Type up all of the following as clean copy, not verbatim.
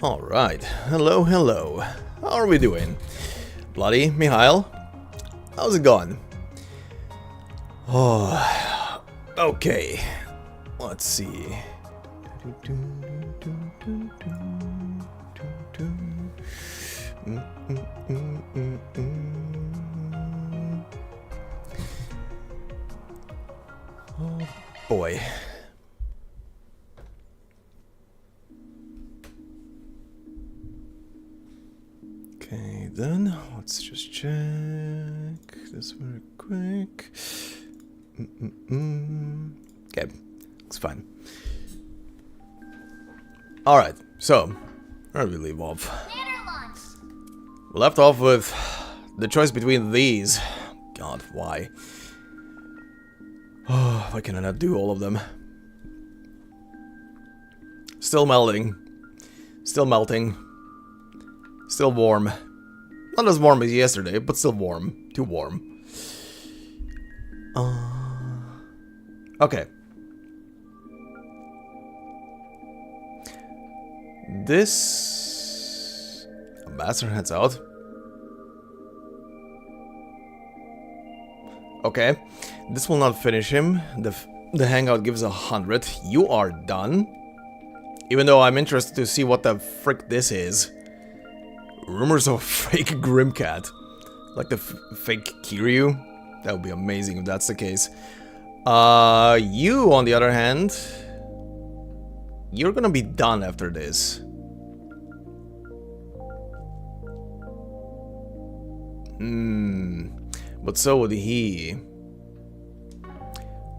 Alright, hello, hello. How are we doing? Bloody Mihail? How's it going? Oh, okay. Let's see. Oh boy. Okay, then let's just check this very quick. Okay, looks fine. Alright, so where did we leave off? We left off with the choice between these. God, why? Oh, why can I not do all of them? Still melting. Still melting. Still warm. Not as warm as yesterday, but still warm. Too warm. Okay. This ambassador heads out. Okay. This will not finish him. The hangout gives 100. You are done. Even though I'm interested to see what the frick this is. Rumors of a fake Grimcat. Like the fake Kiryu. That would be amazing if that's the case. You, on the other hand, you're gonna be done after this. But so would he.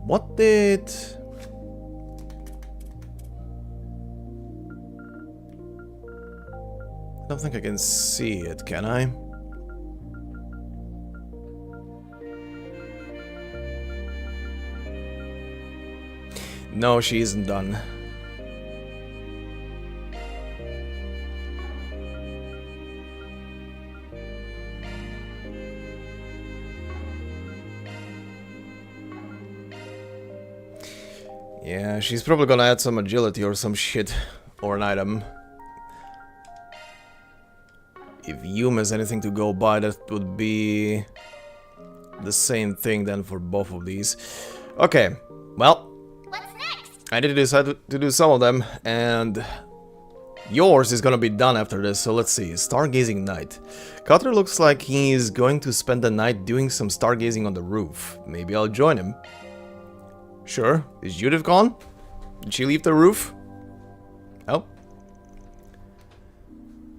What did... I don't think I can see it, can I? No, she isn't done. Yeah, she's probably gonna add some agility or some shit. Or an item. If Yum has anything to go by, that would be the same thing then for both of these. Okay, well, what's next? I did decide to do some of them, and yours is gonna be done after this, so let's see. Stargazing night. Cutter looks like he's going to spend the night doing some stargazing on the roof. Maybe I'll join him. Sure. Is Judith gone? Did she leave the roof? Oh.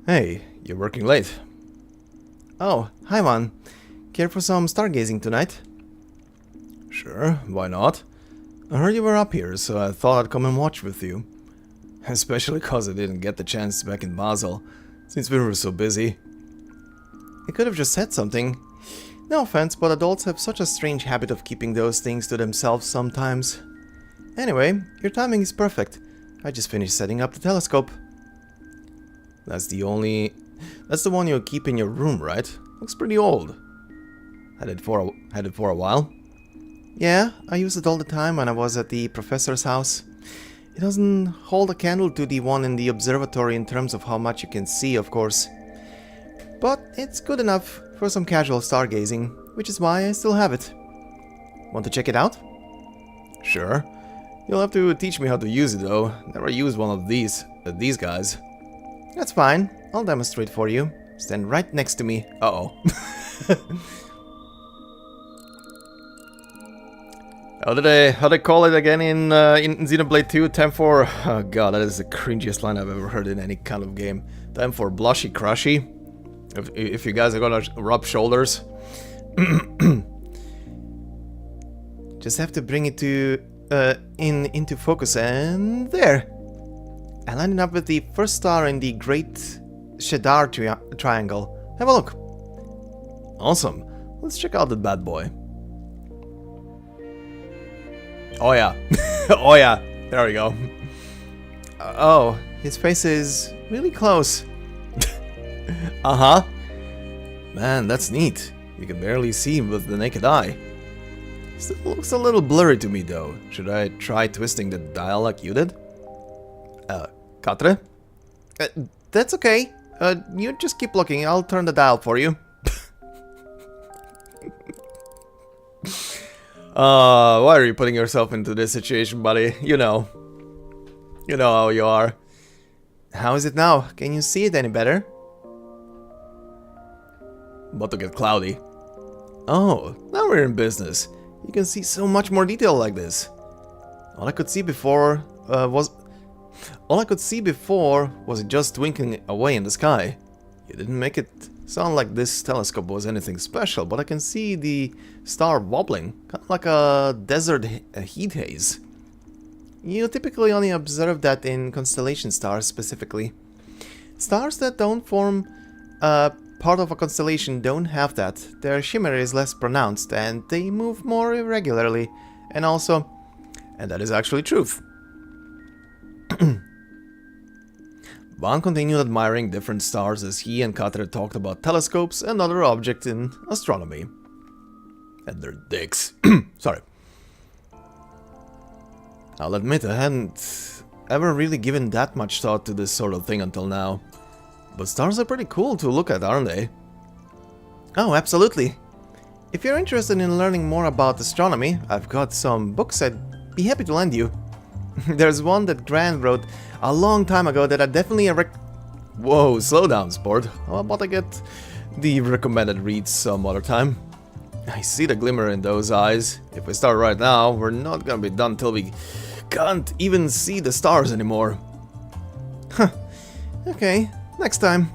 Hey. You're working late. Oh, hi man. Care for some stargazing tonight? Sure, why not? I heard you were up here, so I thought I'd come and watch with you. Especially cause I didn't get the chance back in Basel, since we were so busy. I could have just said something. No offense, but adults have such a strange habit of keeping those things to themselves sometimes. Anyway, your timing is perfect. I just finished setting up the telescope. That's the one you'll keep in your room, right? Looks pretty old. Had it for a while. Yeah, I use it all the time when I was at the professor's house. It doesn't hold a candle to the one in the observatory in terms of how much you can see, of course. But it's good enough for some casual stargazing, which is why I still have it. Want to check it out? Sure. You'll have to teach me how to use it though. Never used one of these guys. That's fine. I'll demonstrate for you. Stand right next to me. Uh-oh. How they call it again in Xenoblade 2? Time for... Oh god, that is the cringiest line I've ever heard in any kind of game. Time for blushy crushy. If you guys are gonna rub shoulders. Just have to bring it to... into focus, and there! I landed up with the first star in the Great Shadar Triangle. Have a look. Awesome. Let's check out that bad boy. Oh yeah. Oh yeah. There we go. Oh, his face is really close. Uh-huh. Man, that's neat. You can barely see him with the naked eye. Still looks a little blurry to me though. Should I try twisting the dial like you did? Katre? That's okay. You just keep looking. I'll turn the dial for you. Why are you putting yourself into this situation, buddy? You know. You know how you are. How is it now? Can you see it any better? About to get cloudy. Oh, now we're in business. You can see so much more detail like this. All I could see before was it just twinkling away in the sky. You didn't make it sound like this telescope was anything special, but I can see the star wobbling, kind of like a desert heat haze. You typically only observe that in constellation stars specifically. Stars that don't form part of a constellation don't have that. Their shimmer is less pronounced and they move more irregularly. And that is actually truth. Van continued admiring different stars as he and Kater talked about telescopes and other objects in astronomy. And their dicks. Sorry. I'll admit I hadn't ever really given that much thought to this sort of thing until now. But stars are pretty cool to look at, aren't they? Oh, absolutely. If you're interested in learning more about astronomy, I've got some books I'd be happy to lend you. There's one that Grant wrote a long time ago that I definitely Whoa, slow down, sport. How about I get the recommended reads some other time? I see the glimmer in those eyes. If we start right now, we're not gonna be done till we can't even see the stars anymore. Huh. Okay, next time.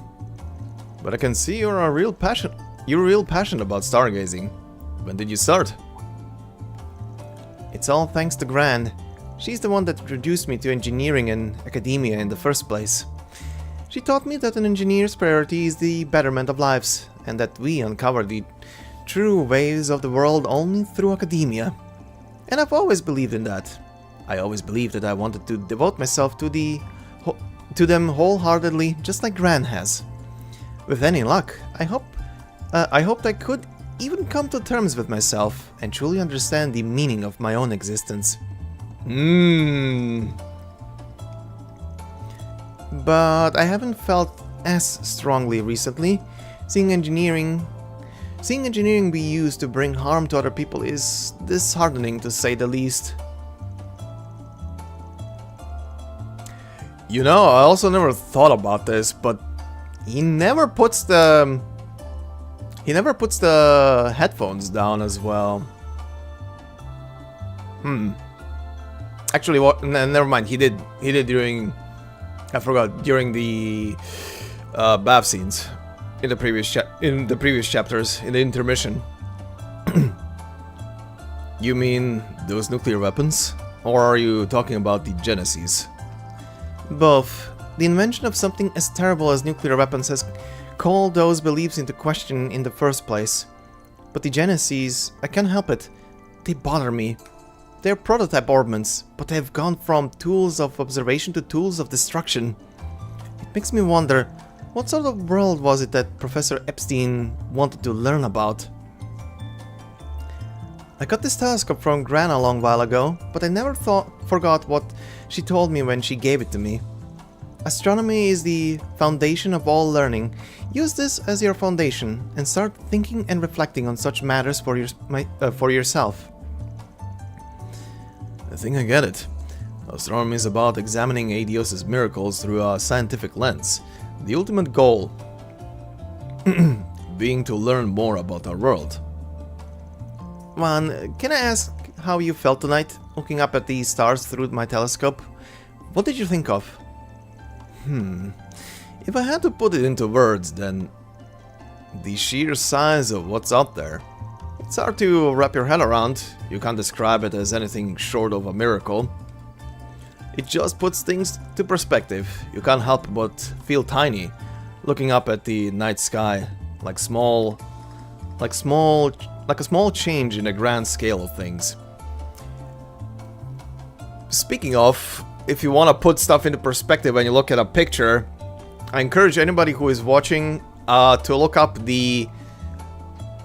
But I can see you're real passionate about stargazing. When did you start? It's all thanks to Gran. She's the one that introduced me to engineering and academia in the first place. She taught me that an engineer's priority is the betterment of lives, and that we uncover the true ways of the world only through academia. And I've always believed in that. I always believed that I wanted to devote myself to them wholeheartedly, just like Gran has. With any luck, I hoped I could even come to terms with myself and truly understand the meaning of my own existence. But I haven't felt as strongly recently. Seeing engineering be used to bring harm to other people is disheartening, to say the least. You know, I also never thought about this, but he never puts the headphones down as well. Actually, what? Never mind. He did during. I forgot, during the bath scenes in the previous chapters in the intermission. You mean those nuclear weapons, or are you talking about the Genesis? Both. The invention of something as terrible as nuclear weapons has called those beliefs into question in the first place. But the Genesis, I can't help it. They bother me. They're prototype orbments, but they've gone from tools of observation to tools of destruction. It makes me wonder, what sort of world was it that Professor Epstein wanted to learn about? I got this telescope from Gran a long while ago, but I never forgot what she told me when she gave it to me. Astronomy is the foundation of all learning. Use this as your foundation and start thinking and reflecting on such matters for yourself. I think I get it. Astronomy is about examining Adios' miracles through a scientific lens. The ultimate goal being to learn more about our world. Juan, can I ask how you felt tonight, looking up at these stars through my telescope? What did you think of? If I had to put it into words, then the sheer size of what's up there. It's hard to wrap your head around. You can't describe it as anything short of a miracle. It just puts things to perspective. You can't help but feel tiny, looking up at the night sky, like a small change in the grand scale of things. Speaking of, if you want to put stuff into perspective when you look at a picture, I encourage anybody who is watching to look up the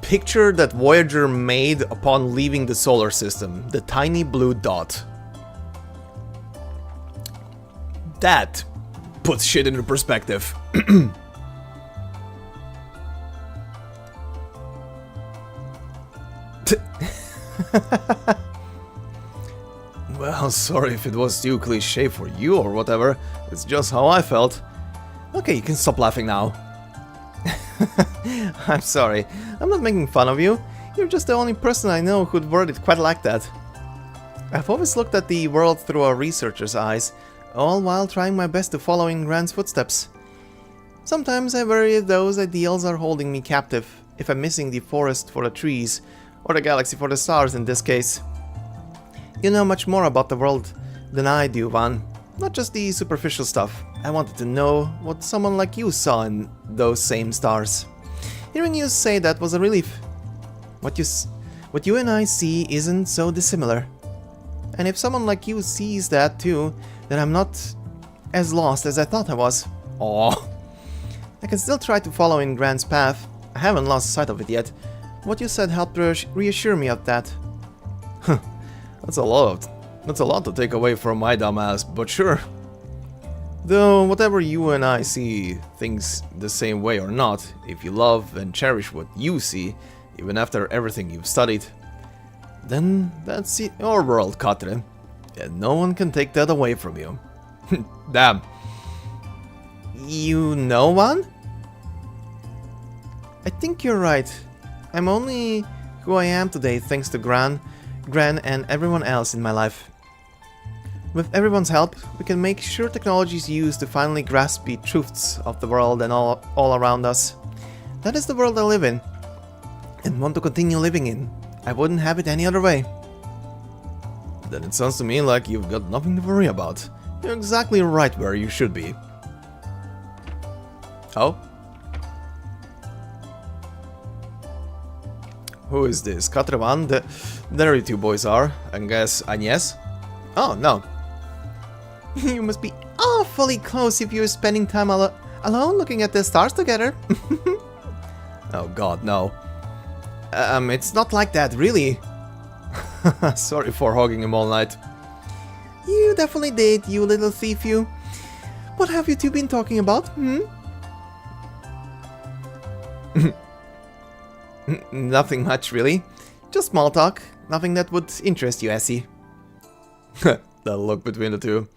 picture that Voyager made upon leaving the solar system, the tiny blue dot. That Put shit into perspective. Well, sorry if it was too cliché for you or whatever. It's just how I felt. Okay, you can stop laughing now. I'm sorry. I'm not making fun of you. You're just the only person I know who'd word it quite like that. I've always looked at the world through a researcher's eyes, all while trying my best to follow in Grant's footsteps. Sometimes I worry if those ideals are holding me captive, if I'm missing the forest for the trees, or the galaxy for the stars in this case. You know much more about the world than I do, Van. Not just the superficial stuff. I wanted to know what someone like you saw in those same stars. Hearing you say that was a relief. What you and I see isn't so dissimilar. And if someone like you sees that too, then I'm not as lost as I thought I was. Aww. I can still try to follow in Grant's path. I haven't lost sight of it yet. What you said helped reassure me of that. Huh. That's a lot to take away from my dumbass, but sure. Though, whatever you and I see things the same way or not, if you love and cherish what you see, even after everything you've studied, then that's your world, Katre, and no one can take that away from you. Damn. You know one? I think you're right. I'm only who I am today thanks to Gran, and everyone else in my life. With everyone's help, we can make sure technology is used to finally grasp the truths of the world and all around us. That is the world I live in, and want to continue living in. I wouldn't have it any other way. Then it sounds to me like you've got nothing to worry about. You're exactly right where you should be. Oh? Who is this? Katrevan? There you two boys are. I guess Agnes? Oh, no. You must be awfully close if you're spending time alone looking at the stars together. Oh god, no. It's not like that, really. Sorry for hogging him all night. You definitely did, you little thief, you. What have you two been talking about, Nothing much, really. Just small talk. Nothing that would interest you, Essie. That look between the two.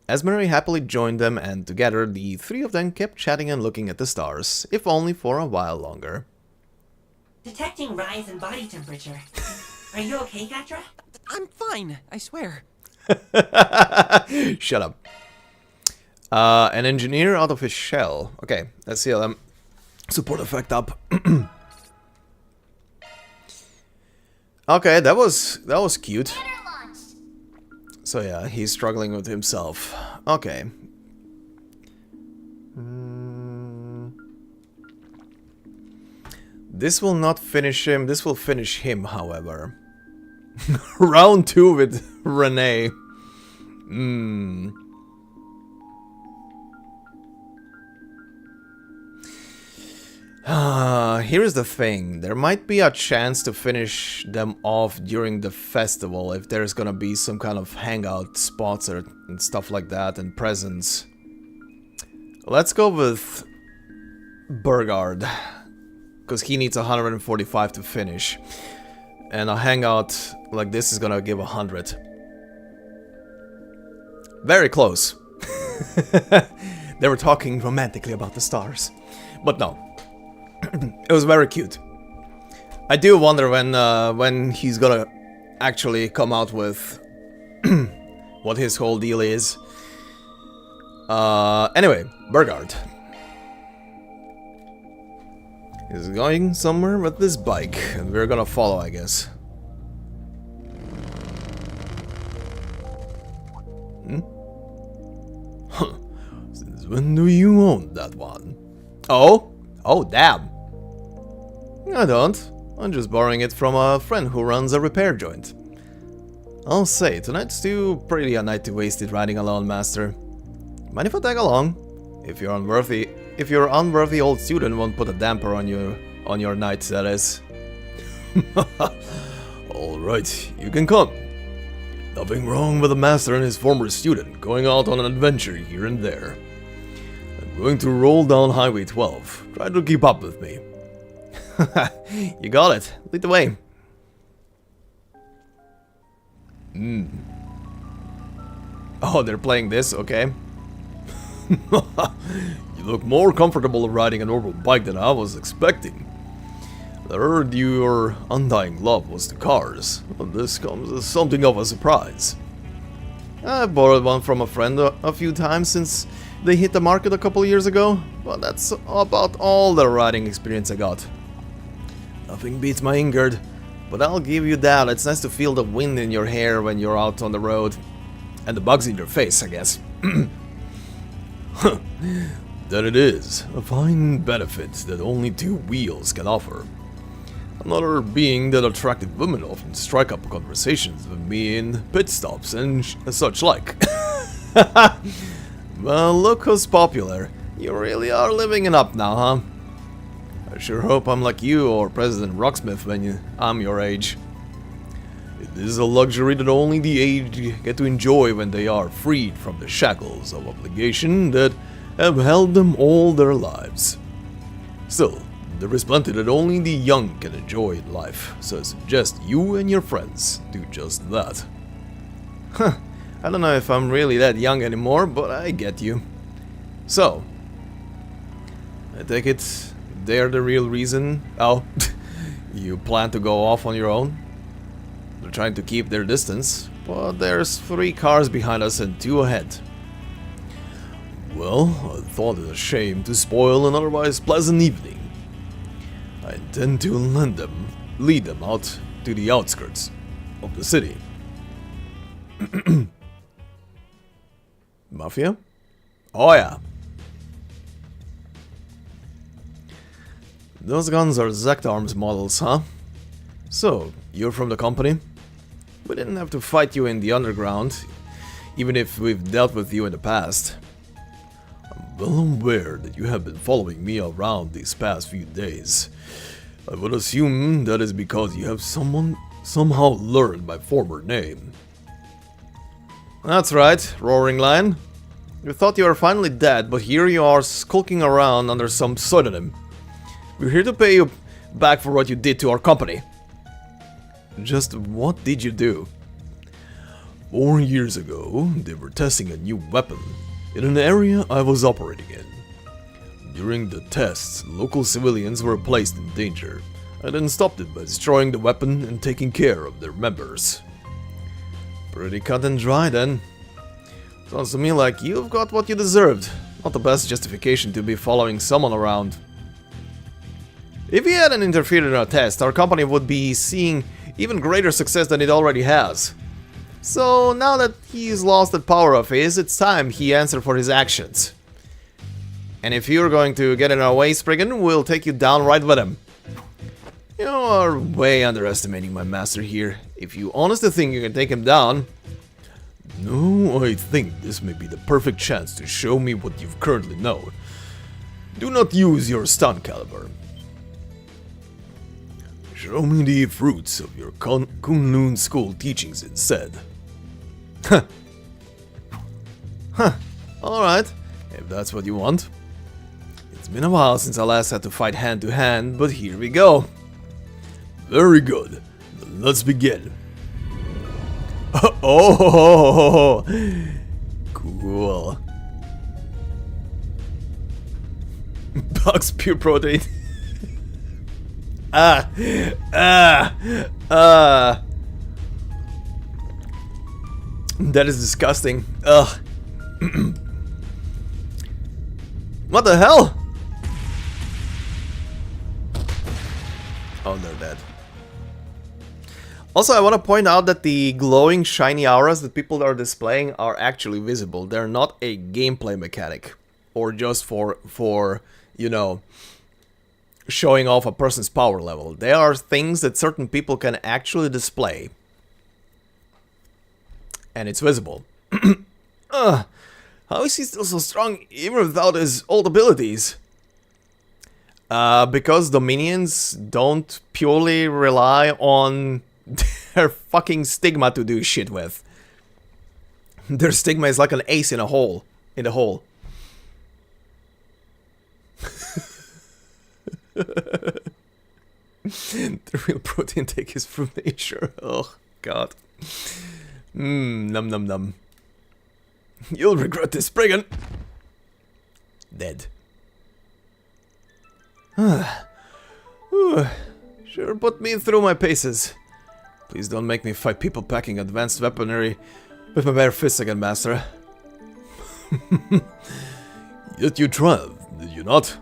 Esmery happily joined them, and together the three of them kept chatting and looking at the stars, if only for a while longer. Detecting rise in body temperature. Are you okay, Katra? I'm fine, I swear. Shut up. An engineer out of his shell. Okay, let's see them. Support effect up. Okay, that was cute. So yeah, he's struggling with himself. Okay. This will not finish him. This will finish him, however. Round 2 with Renee. Here's the thing. There might be a chance to finish them off during the festival if there's gonna be some kind of hangout spots and stuff like that and presents. Let's go with Burgard, because he needs 145 to finish. And a hangout like this is gonna give 100. Very close. They were talking romantically about the stars. But no. It was very cute. I do wonder when he's gonna actually come out with what his whole deal is. Anyway, Burgard. He's going somewhere with this bike, and we're gonna follow, I guess. Huh. Since when do you own that one? Oh? Oh, damn. I don't. I'm just borrowing it from a friend who runs a repair joint. I'll say, tonight's too pretty a night to waste it riding alone, master. Mind if I tag along? If your unworthy old student won't put a damper on your night, that is. Alright, you can come. Nothing wrong with a master and his former student going out on an adventure here and there. Going to roll down Highway 12. Try to keep up with me. You got it. Lead the way. Oh, they're playing this, okay. You look more comfortable riding a normal bike than I was expecting. I heard your undying love was to cars. Well, this comes as something of a surprise. I borrowed one from a friend a few times since they hit the market a couple years ago, but that's about all the riding experience I got. Nothing beats my Ingrid, but I'll give you that, it's nice to feel the wind in your hair when you're out on the road. And the bugs in your face, I guess. That it is, a fine benefit that only two wheels can offer. Another being that attractive women often strike up conversations with me in pit stops and such like. Well, look who's popular. You really are living it up now, huh? I sure hope I'm like you or President Rocksmith when I'm your age. It is a luxury that only the aged get to enjoy when they are freed from the shackles of obligation that have held them all their lives. Still, there is plenty that only the young can enjoy in life, so I suggest you and your friends do just that. Huh, I don't know if I'm really that young anymore, but I get you. So, I take it they're the real reason? Oh, you plan to go off on your own? They're trying to keep their distance, but there's 3 cars behind us and 2 ahead. Well, I thought it a shame to spoil an otherwise pleasant evening. I intend to lead them out to the outskirts of the city. Mafia? Oh yeah. Those guns are Zect Arms models, huh? So, you're from the company? We didn't have to fight you in the underground, even if we've dealt with you in the past. I'm well aware that you have been following me around these past few days. I would assume that is because you have somehow learned my former name. That's right, Roaring Lion. You thought you were finally dead, but here you are skulking around under some pseudonym. We're here to pay you back for what you did to our company. Just what did you do? 4 years ago, they were testing a new weapon in an area I was operating in. During the tests, local civilians were placed in danger. I then stopped it by destroying the weapon and taking care of their members. Pretty cut and dry then. Sounds to me like you've got what you deserved. Not the best justification to be following someone around. If he hadn't interfered in our test, our company would be seeing even greater success than it already has. So now that he's lost that power of his, it's time he answered for his actions. And if you're going to get in our way, Spriggan, we'll take you down right with him. You are way underestimating my master here. If you honestly think you can take him down... No, I think this may be the perfect chance to show me what you currently know. Do not use your stun caliber. Show me the fruits of your Kunlun school teachings instead. Huh. Huh. Alright, if that's what you want. It's been a while since I last had to fight hand to hand, but here we go. Very good. Then let's begin. Oh, cool. Bugs pure protein. That is disgusting. Ugh. What the hell? Oh, they're dead. Also, I want to point out that the glowing shiny auras that people are displaying are actually visible. They're not a gameplay mechanic or just for you know, showing off a person's power level. They are things that certain people can actually display. And it's visible. How is he still so strong even without his old abilities? Because the minions don't purely rely on their fucking stigma to do shit with. Their stigma is like an ace in a hole. In the hole. The real protein take is from nature. Oh, God. Num num num. You'll regret this, spriggan. Dead. Sure put me through my paces. Please don't make me fight people packing advanced weaponry with my bare fists again, master. Yet you tried, did you not?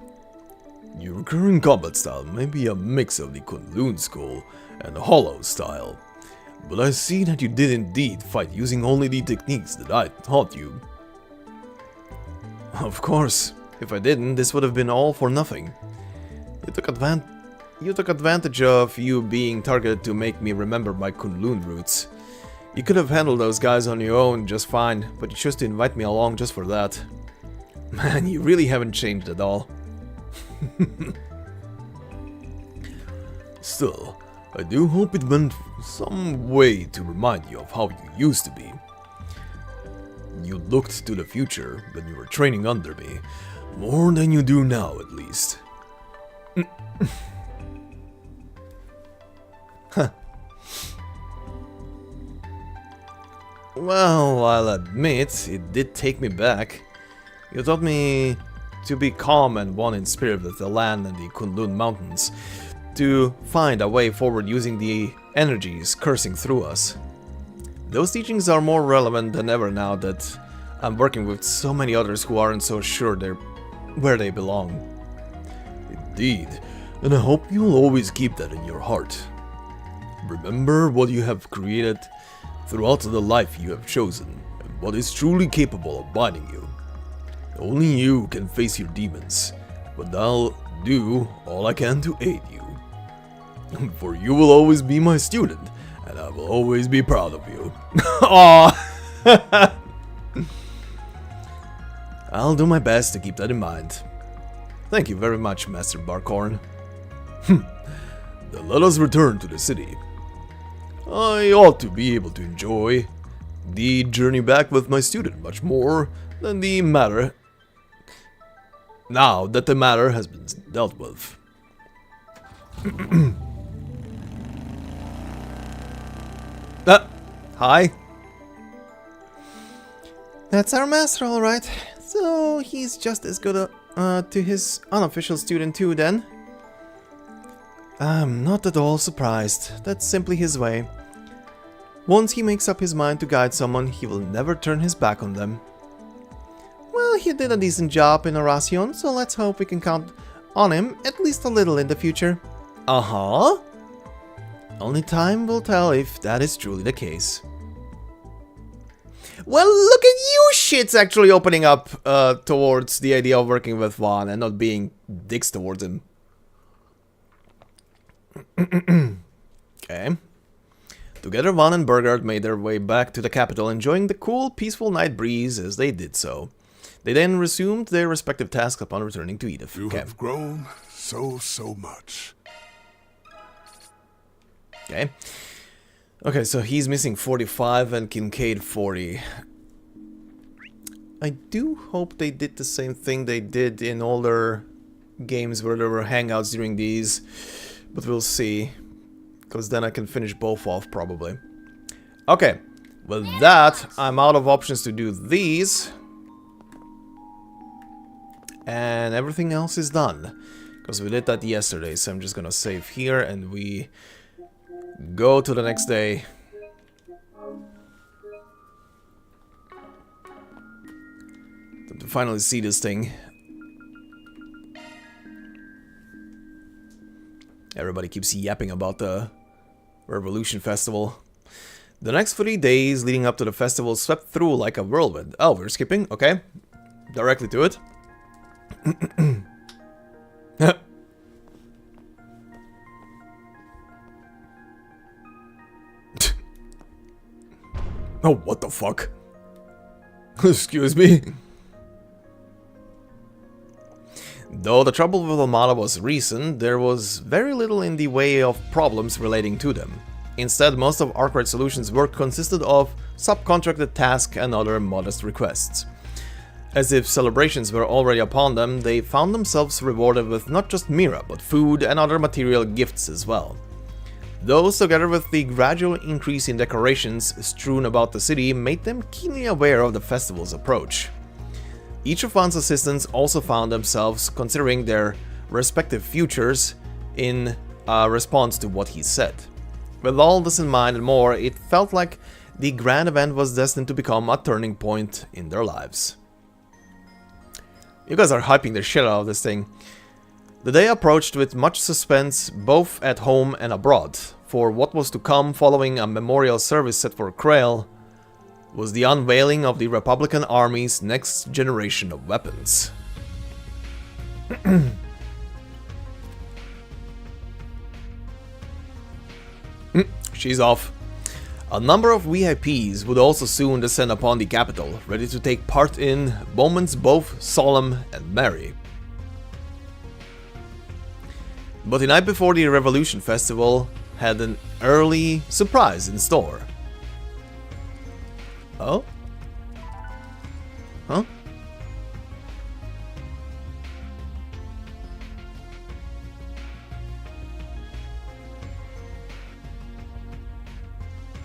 Your current combat style may be a mix of the Kunlun school and the Hollow style, but I see that you did indeed fight using only the techniques that I taught you. Of course, if I didn't, this would have been all for nothing. You took advantage of you being targeted to make me remember my Kunlun roots. You could have handled those guys on your own just fine, but you chose to invite me along just for that. Man, you really haven't changed at all. Still, I do hope it went some way to remind you of how you used to be. You looked to the future when you were training under me, more than you do now at least. Huh. Well, I'll admit, it did take me back. You taught me to be calm and one in spirit with the land and the Kunlun mountains, to find a way forward using the energies coursing through us. Those teachings are more relevant than ever now that I'm working with so many others who aren't so sure they're where they belong. Indeed, and I hope you'll always keep that in your heart. Remember what you have created throughout the life you have chosen, and what is truly capable of binding you. Only you can face your demons, but I'll do all I can to aid you. For you will always be my student, and I will always be proud of you. Aww! I'll do my best to keep that in mind. Thank you very much, Master Barkhorn. Then let us return to the city. I ought to be able to enjoy the journey back with my student much more than the matter, now that the matter has been dealt with. Hi. That's our master, alright. So he's just as good to his unofficial student too, then? I'm not at all surprised. That's simply his way. Once he makes up his mind to guide someone, he will never turn his back on them. Well, he did a decent job in Horacion, so let's hope we can count on him at least a little in the future. Uh-huh. Only time will tell if that is truly the case. Well, look at you shits actually opening up towards the idea of working with Vaughn and not being dicks towards him. Okay. Together, Vaughn and Burgard made their way back to the capital, enjoying the cool, peaceful night breeze as they did so. They then resumed their respective tasks upon returning to Edith. You have grown so much. Okay. Okay, so he's missing 45 and Kincaid 40. I do hope they did the same thing they did in older games where there were hangouts during these. But we'll see. Because then I can finish both off, probably. Okay. With that, I'm out of options to do these. And everything else is done. Because we did that yesterday, so I'm just gonna save here and we go to the next day. To finally see this thing. Everybody keeps yapping about the Revolution Festival. The next 3 days leading up to the festival swept through like a whirlwind. Oh, we're skipping? Okay. Directly to it. Oh, what the fuck? Excuse me. Though the trouble with Armada was recent, there was very little in the way of problems relating to them. Instead, most of Arknights' solutions work consisted of subcontracted tasks and other modest requests. As if celebrations were already upon them, they found themselves rewarded with not just Mira, but food and other material gifts as well. Those, together with the gradual increase in decorations strewn about the city, made them keenly aware of the festival's approach. Each of Van's assistants also found themselves considering their respective futures in response to what he said. With all this in mind and more, it felt like the grand event was destined to become a turning point in their lives. You guys are hyping the shit out of this thing. The day approached with much suspense both at home and abroad, for what was to come following a memorial service set for Krail was the unveiling of the Republican Army's next generation of weapons. She's off. A number of VIPs would also soon descend upon the capital, ready to take part in moments both solemn and merry. But the night before the Revolution Festival had an early surprise in store. Oh? Huh?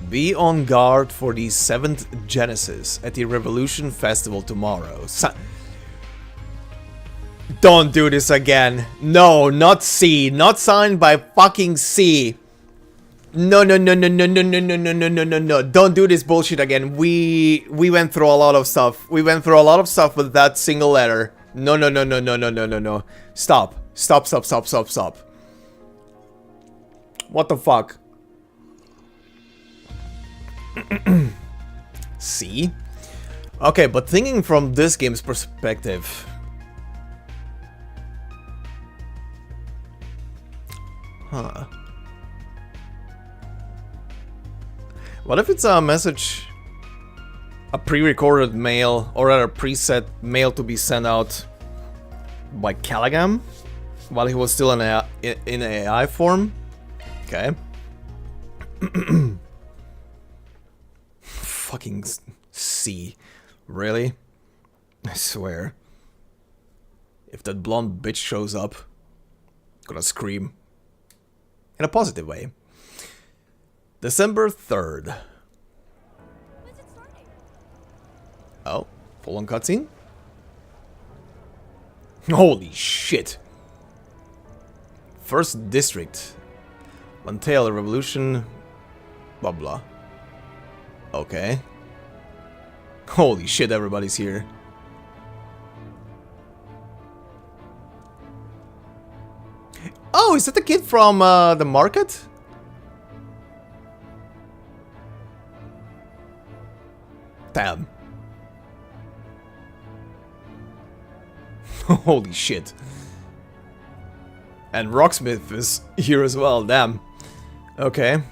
Be on guard for the 7th Genesis at the Revolution Festival tomorrow. Don't do this again. No, not C. Not signed by fucking C. No. Don't do this bullshit again. We went through a lot of stuff. We went through a lot of stuff with that single letter. No. Stop. Stop. What the fuck? See? Okay, but thinking from this game's perspective. Huh. What if it's a message, a pre-recorded mail, or rather preset mail to be sent out by Callaghan while he was still in AI form? Okay. Fucking C. Really? I swear. If that blonde bitch shows up, I'm gonna scream. In a positive way. December 3rd. Oh, full on cutscene? Holy shit. First District. Mantail Revolution. Blah blah. Okay. Holy shit, everybody's here. Oh, is that the kid from the market? Damn. Holy shit. And Rocksmith is here as well, damn. Okay.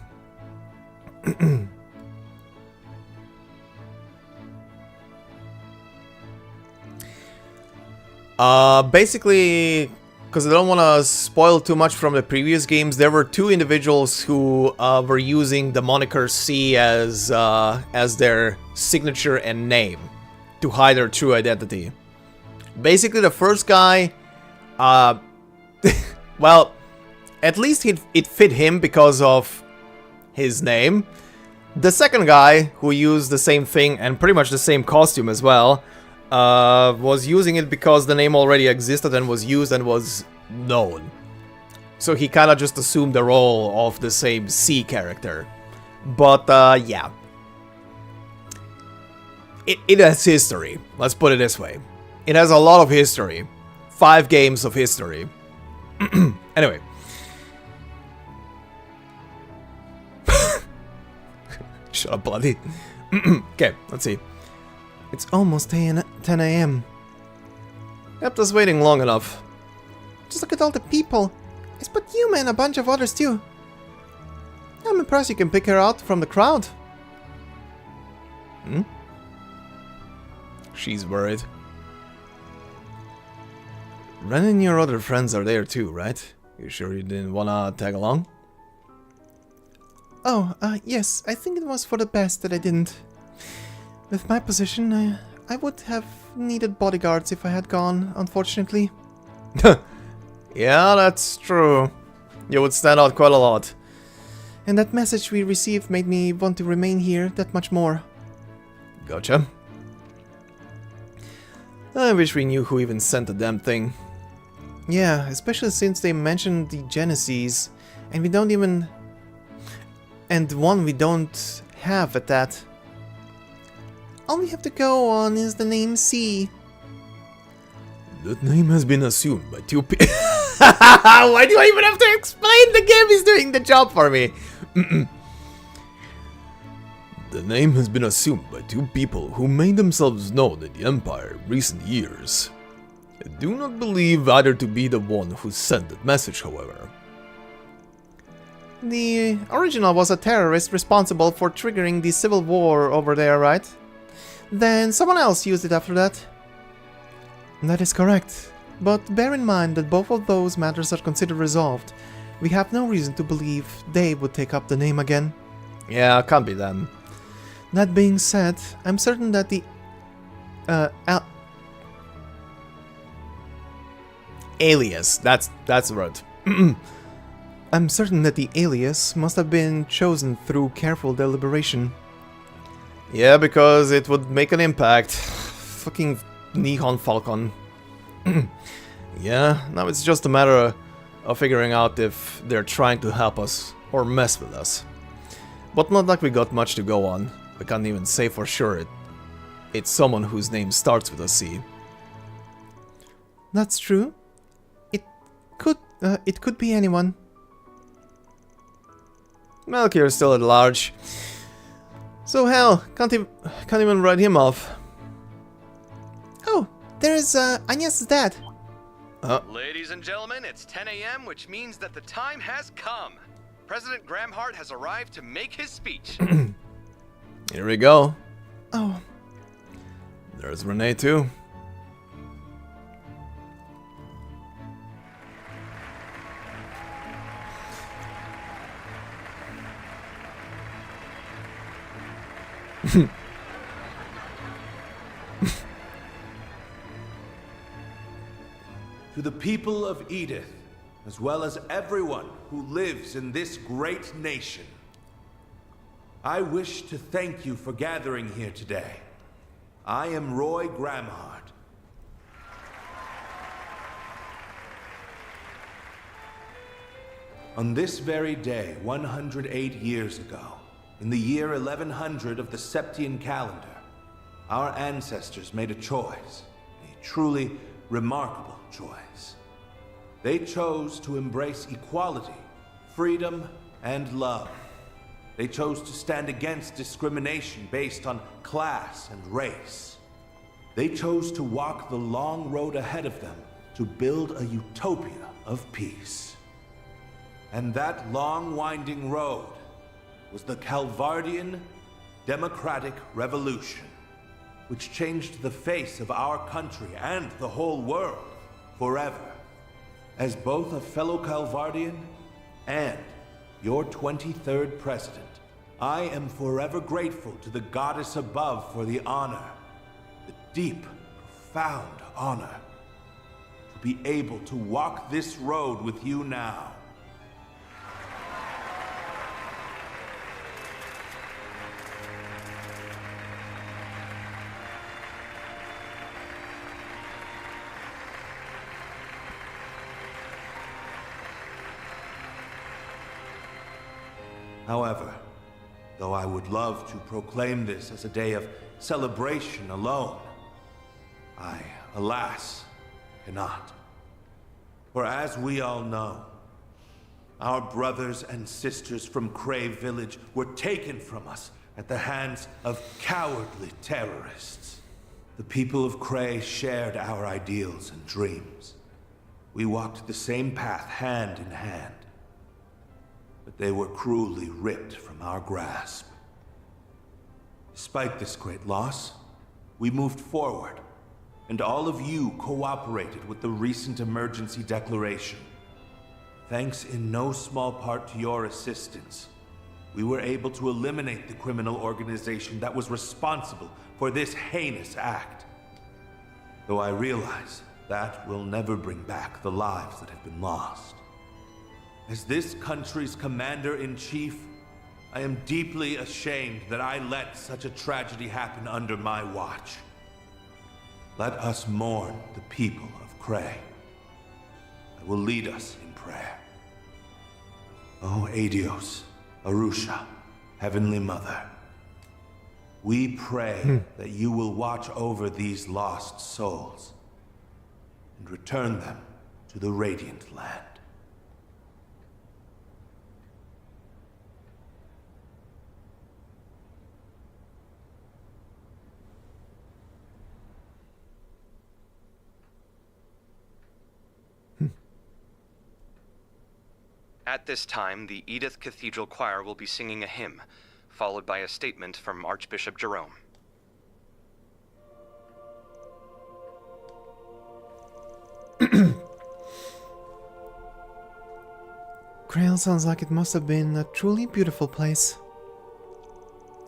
Basically, because I don't want to spoil too much from the previous games, there were two individuals who were using the moniker C as their signature and name to hide their true identity. Basically, the first guy, well, at least it fit him because of his name. The second guy, who used the same thing and pretty much the same costume as well, was using it because the name already existed and was used and was known. So he kind of just assumed the role of the same C character. But, yeah. It has history. Let's put it this way. It has a lot of history. 5 games of history. Anyway. Shut up, bloody. Okay, let's see. It's almost 10 AM. Kept us waiting long enough. Just look at all the people. It's but you and a bunch of others too. I'm impressed you can pick her out from the crowd. Hmm? She's worried. Ren and your other friends are there too, right? You sure you didn't wanna tag along? Oh, yes, I think it was for the best that I didn't. With my position, I would have needed bodyguards if I had gone, unfortunately. Yeah, that's true. You would stand out quite a lot. And that message we received made me want to remain here that much more. Gotcha. I wish we knew who even sent the damn thing. Yeah, especially since they mentioned the Genesis, and we don't even... And one we don't have at that. All we have to go on is the name C. That name has been assumed by two people. Why do I even have to explain? The game is doing the job for me. The name has been assumed by two people who made themselves known in the Empire in recent years. I do not believe either to be the one who sent that message, however. The original was a terrorist responsible for triggering the civil war over there, right? Then someone else used it after that. That is correct. But bear in mind that both of those matters are considered resolved. We have no reason to believe they would take up the name again. Yeah, can't be them. That being said, I'm certain that the... alias, that's the word. I'm certain that the alias must have been chosen through careful deliberation. Yeah, because it would make an impact. Fucking Nihon Falcon. Yeah, now it's just a matter of figuring out if they're trying to help us or mess with us. But not like we got much to go on. We can't even say for sure it's someone whose name starts with a C. That's true. It could be anyone. Melchior is still at large. So hell, can't even write him off. Oh, there's Anya's dad. Ladies and gentlemen, it's 10 a.m., which means that the time has come. President Gramhart has arrived to make his speech. Here we go. Oh. There's Renee too. To the people of Edith, as well as everyone who lives in this great nation, I wish to thank you for gathering here today. I am Roy Gramhart. On this very day, 108 years ago, in the year 1100 of the Septian calendar, our ancestors made a choice, a truly remarkable choice. They chose to embrace equality, freedom, and love. They chose to stand against discrimination based on class and race. They chose to walk the long road ahead of them to build a utopia of peace. And that long winding road was the Calvardian Democratic Revolution, which changed the face of our country and the whole world forever. As both a fellow Calvardian and your 23rd president, I am forever grateful to the goddess above for the honor, the deep, profound honor, to be able to walk this road with you now. However, though I would love to proclaim this as a day of celebration alone, I, alas, cannot. For as we all know, our brothers and sisters from Cray Village were taken from us at the hands of cowardly terrorists. The people of Cray shared our ideals and dreams. We walked the same path hand in hand. But they were cruelly ripped from our grasp. Despite this great loss, we moved forward, and all of you cooperated with the recent emergency declaration. Thanks in no small part to your assistance, we were able to eliminate the criminal organization that was responsible for this heinous act. Though I realize that will never bring back the lives that have been lost. As this country's commander-in-chief, I am deeply ashamed that I let such a tragedy happen under my watch. Let us mourn the people of Kray. I will lead us in prayer. O Adios, Arusha, Heavenly Mother, we pray that you will watch over these lost souls and return them to the Radiant Land. At this time, the Edith Cathedral Choir will be singing a hymn, followed by a statement from Archbishop Jerome. Grail sounds like it must have been a truly beautiful place.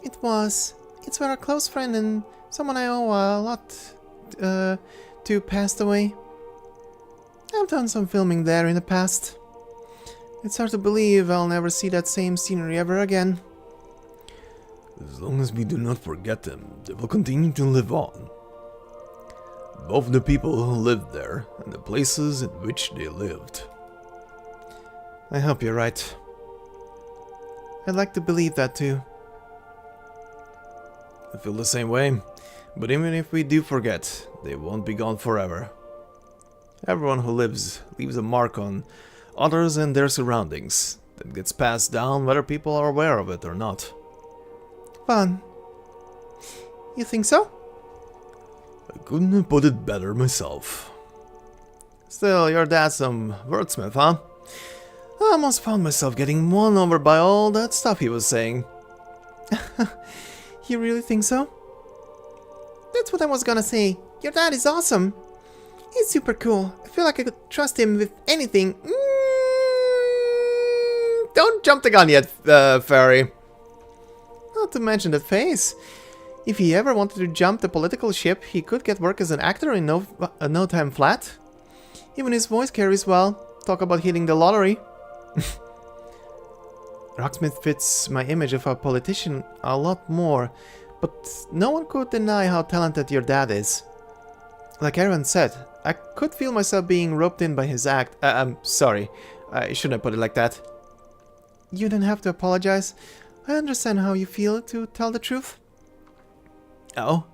It was. It's where a close friend and someone I owe a lot to passed away. I've done some filming there in the past. It's hard to believe I'll never see that same scenery ever again. As long as we do not forget them, they will continue to live on. Both the people who lived there and the places in which they lived. I hope you're right. I'd like to believe that too. I feel the same way, but even if we do forget, they won't be gone forever. Everyone who lives leaves a mark on others and their surroundings that gets passed down whether people are aware of it or not. Fun. You think so? I couldn't have put it better myself. Still, your dad's some wordsmith, huh? I almost found myself getting won over by all that stuff he was saying. You really think so? That's what I was gonna say. Your dad is awesome. He's super cool. I feel like I could trust him with anything. Don't jump the gun yet, Fairy. Not to mention that face. If he ever wanted to jump the political ship, he could get work as an actor in no time flat. Even his voice carries well. Talk about hitting the lottery. Rocksmith fits my image of a politician a lot more, but no one could deny how talented your dad is. Like Aaron said, I could feel myself being roped in by his act. I'm sorry, I shouldn't have put it like that. You don't have to apologize. I understand how you feel, to tell the truth. Oh?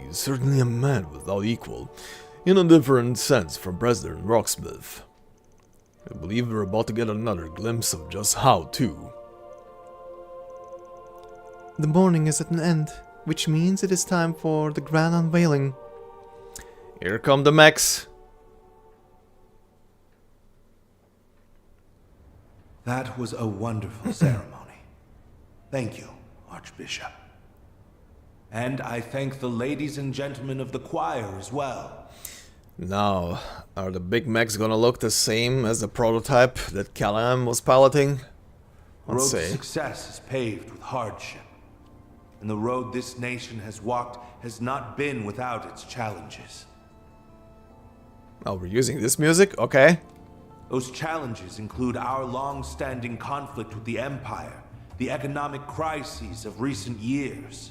He's certainly a man without equal, in a different sense from President Rocksmith. I believe we're about to get another glimpse of just how, too. The morning is at an end, which means it is time for the grand unveiling. Here come the mechs. That was a wonderful ceremony. Thank you, Archbishop. And I thank the ladies and gentlemen of the choir as well. Now, are the big mechs gonna look the same as the prototype that Callum was piloting? The road to success is paved with hardship. And the road this nation has walked has not been without its challenges. Oh, we're using this music? Okay. Those challenges include our long-standing conflict with the Empire, the economic crises of recent years,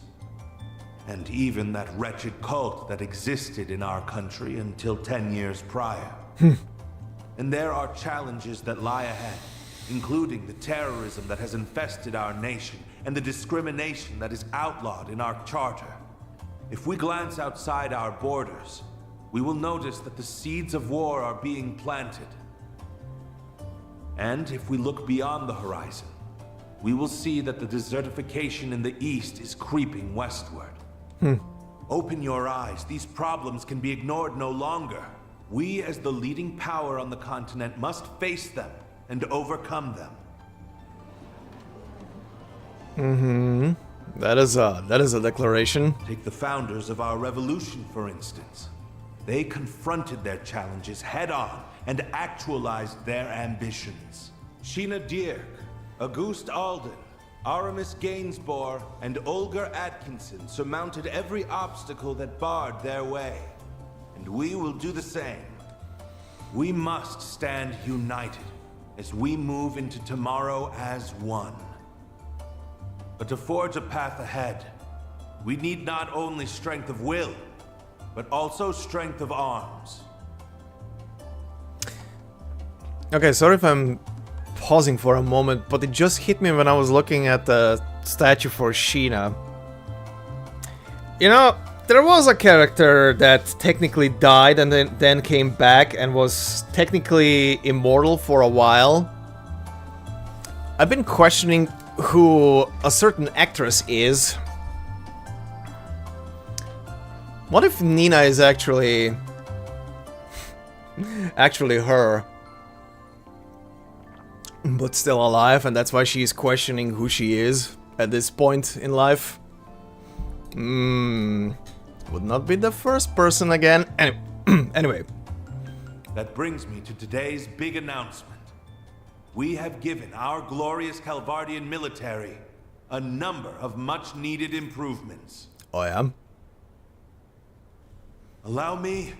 and even that wretched cult that existed in our country until 10 years prior. And there are challenges that lie ahead, including the terrorism that has infested our nation and the discrimination that is outlawed in our charter. If we glance outside our borders, we will notice that the seeds of war are being planted. And if we look beyond the horizon, we will see that the desertification in the east is creeping westward. Open your eyes. These problems can be ignored no longer. We, as the leading power on the continent, must face them and overcome them. That is a declaration. Take the founders of our revolution, for instance. They confronted their challenges head-on and actualized their ambitions. Sheena Dirk, Auguste Alden, Aramis Gainsborough, and Olga Atkinson surmounted every obstacle that barred their way. And we will do the same. We must stand united as we move into tomorrow as one. But to forge a path ahead, we need not only strength of will, but also strength of arms. Okay, sorry if I'm pausing for a moment, but it just hit me when I was looking at the statue for Sheena. You know, there was a character that technically died and then came back and was technically immortal for a while. I've been questioning who a certain actress is. What if Nina is actually her, but still alive, and that's why she's questioning who she is at this point in life? Would not be the first person again. Anyway. That brings me to today's big announcement. We have given our glorious Calvardian military a number of much-needed improvements. Oh yeah? Allow me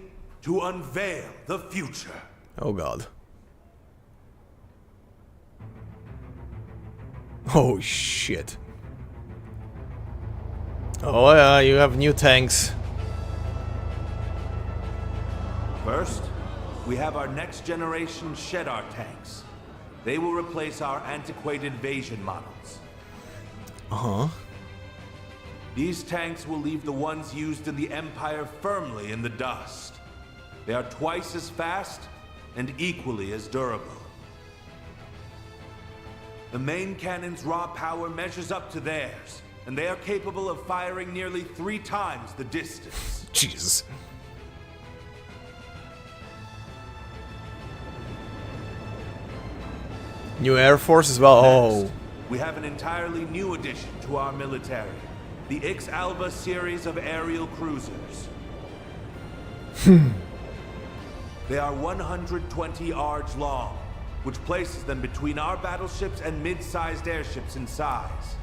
to unveil the future. Oh god. Oh shit. Oh yeah, you have new tanks. First, we have our next-generation Shedar tanks. They will replace our antiquated Vasion models. Uh-huh. These tanks will leave the ones used in the Empire firmly in the dust. They are twice as fast and equally as durable. The main cannon's raw power measures up to theirs, and they are capable of firing nearly 3 times the distance. Jesus. New Air Force as well. Next, Oh. we have an entirely new addition to our military. The Ix Alba series of aerial cruisers. They are 120 ards long, which places them between our battleships and mid-sized airships in size.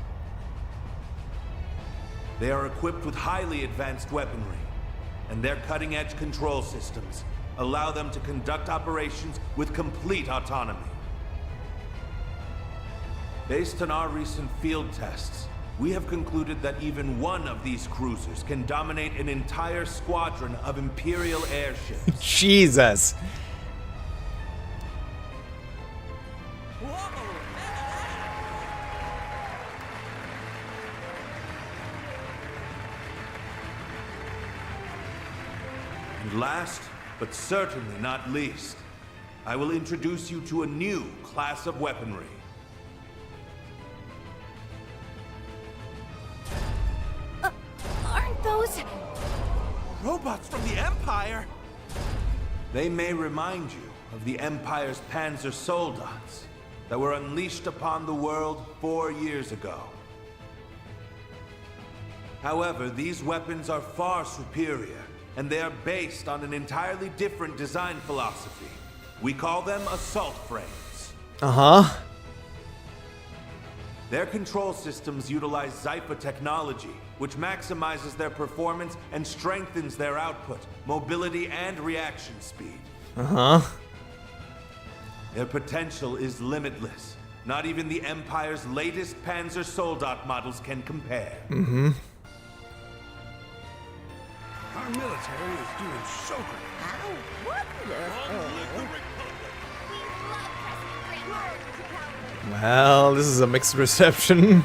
They are equipped with highly advanced weaponry, and their cutting-edge control systems allow them to conduct operations with complete autonomy. Based on our recent field tests, we have concluded that even one of these cruisers can dominate an entire squadron of Imperial airships. Jesus. And last, but certainly not least, I will introduce you to a new class of weaponry. Aren't those... Robots from the Empire? They may remind you of the Empire's Panzer Soldats that were unleashed upon the world 4 years ago. However, these weapons are far superior, and they are based on an entirely different design philosophy. We call them assault frames. Uh-huh. Their control systems utilize Zypha technology, which maximizes their performance and strengthens their output, mobility, and reaction speed. Uh-huh. Their potential is limitless. Not even the Empire's latest Panzer Soldat models can compare. Mm-hmm. Our military is doing so great. How wonderful. Well, this is a mixed reception.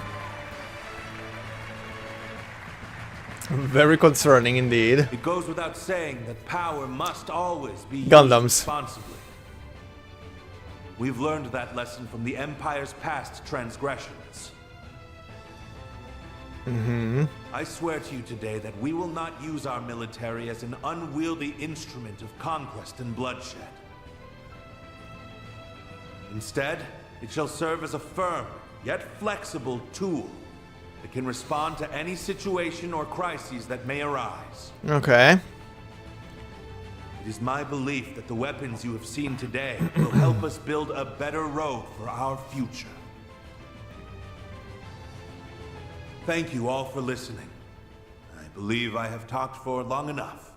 Very concerning indeed. It goes without saying that power must always be used Gundams. responsibly. We've learned that lesson from the Empire's past transgressions. I swear to you today that we will not use our military as an unwieldy instrument of conquest and bloodshed. Instead, it shall serve as a firm, yet flexible tool that can respond to any situation or crises that may arise. Okay. It is my belief that the weapons you have seen today will help us build a better road for our future. Thank you all for listening. I believe I have talked for long enough.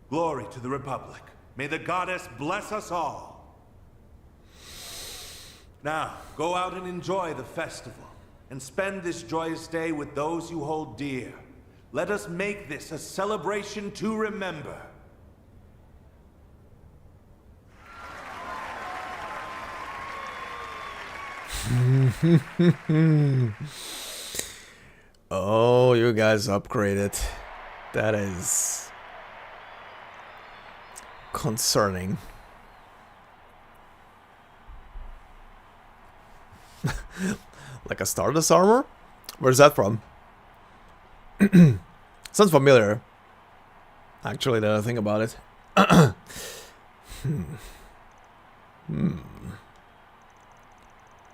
Glory to the Republic. May the goddess bless us all. Now, go out and enjoy the festival, and spend this joyous day with those you hold dear. Let us make this a celebration to remember. Oh, you guys upgraded. That is concerning. Like a Stardust armor? Where's that from? Sounds familiar. Actually, now that I think about it.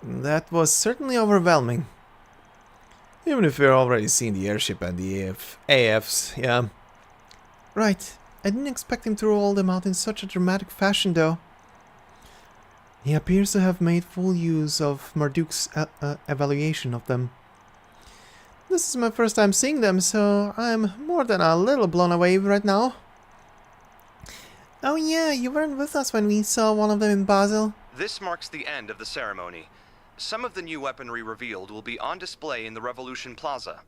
That was certainly overwhelming. Even if we're already seeing the airship and the AFs, yeah. Right. I didn't expect him to roll them out in such a dramatic fashion, though. He appears to have made full use of Marduk's evaluation of them. This is my first time seeing them, so I'm more than a little blown away right now. Oh yeah, you weren't with us when we saw one of them in Basel. This marks the end of the ceremony. Some of the new weaponry revealed will be on display in the Revolution Plaza.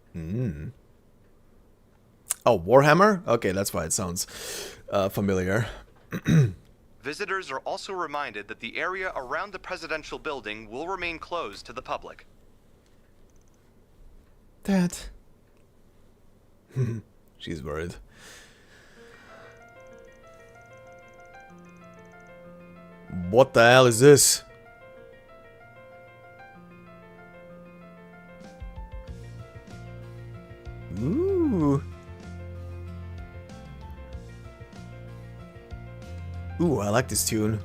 Oh, Warhammer? Okay, that's why it sounds familiar. Visitors are also reminded that the area around the presidential building will remain closed to the public. Dad. She's worried. What the hell is this? Ooh. Ooh, I like this tune.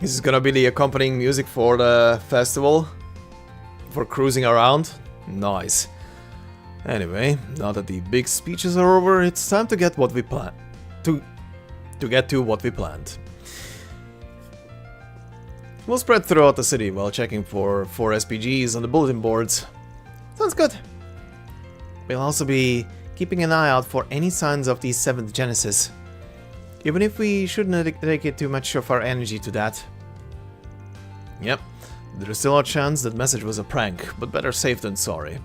This is gonna be the accompanying music for the festival. For cruising around. Nice. Anyway, now that the big speeches are over, it's time to get what we planned. To get to what we planned. We'll spread throughout the city while checking for SPGs on the bulletin boards. Sounds good. We'll also be keeping an eye out for any signs of the 7th Genesis. Even if we shouldn't dedicate too much of our energy to that. Yep, there's still a chance that message was a prank, but better safe than sorry.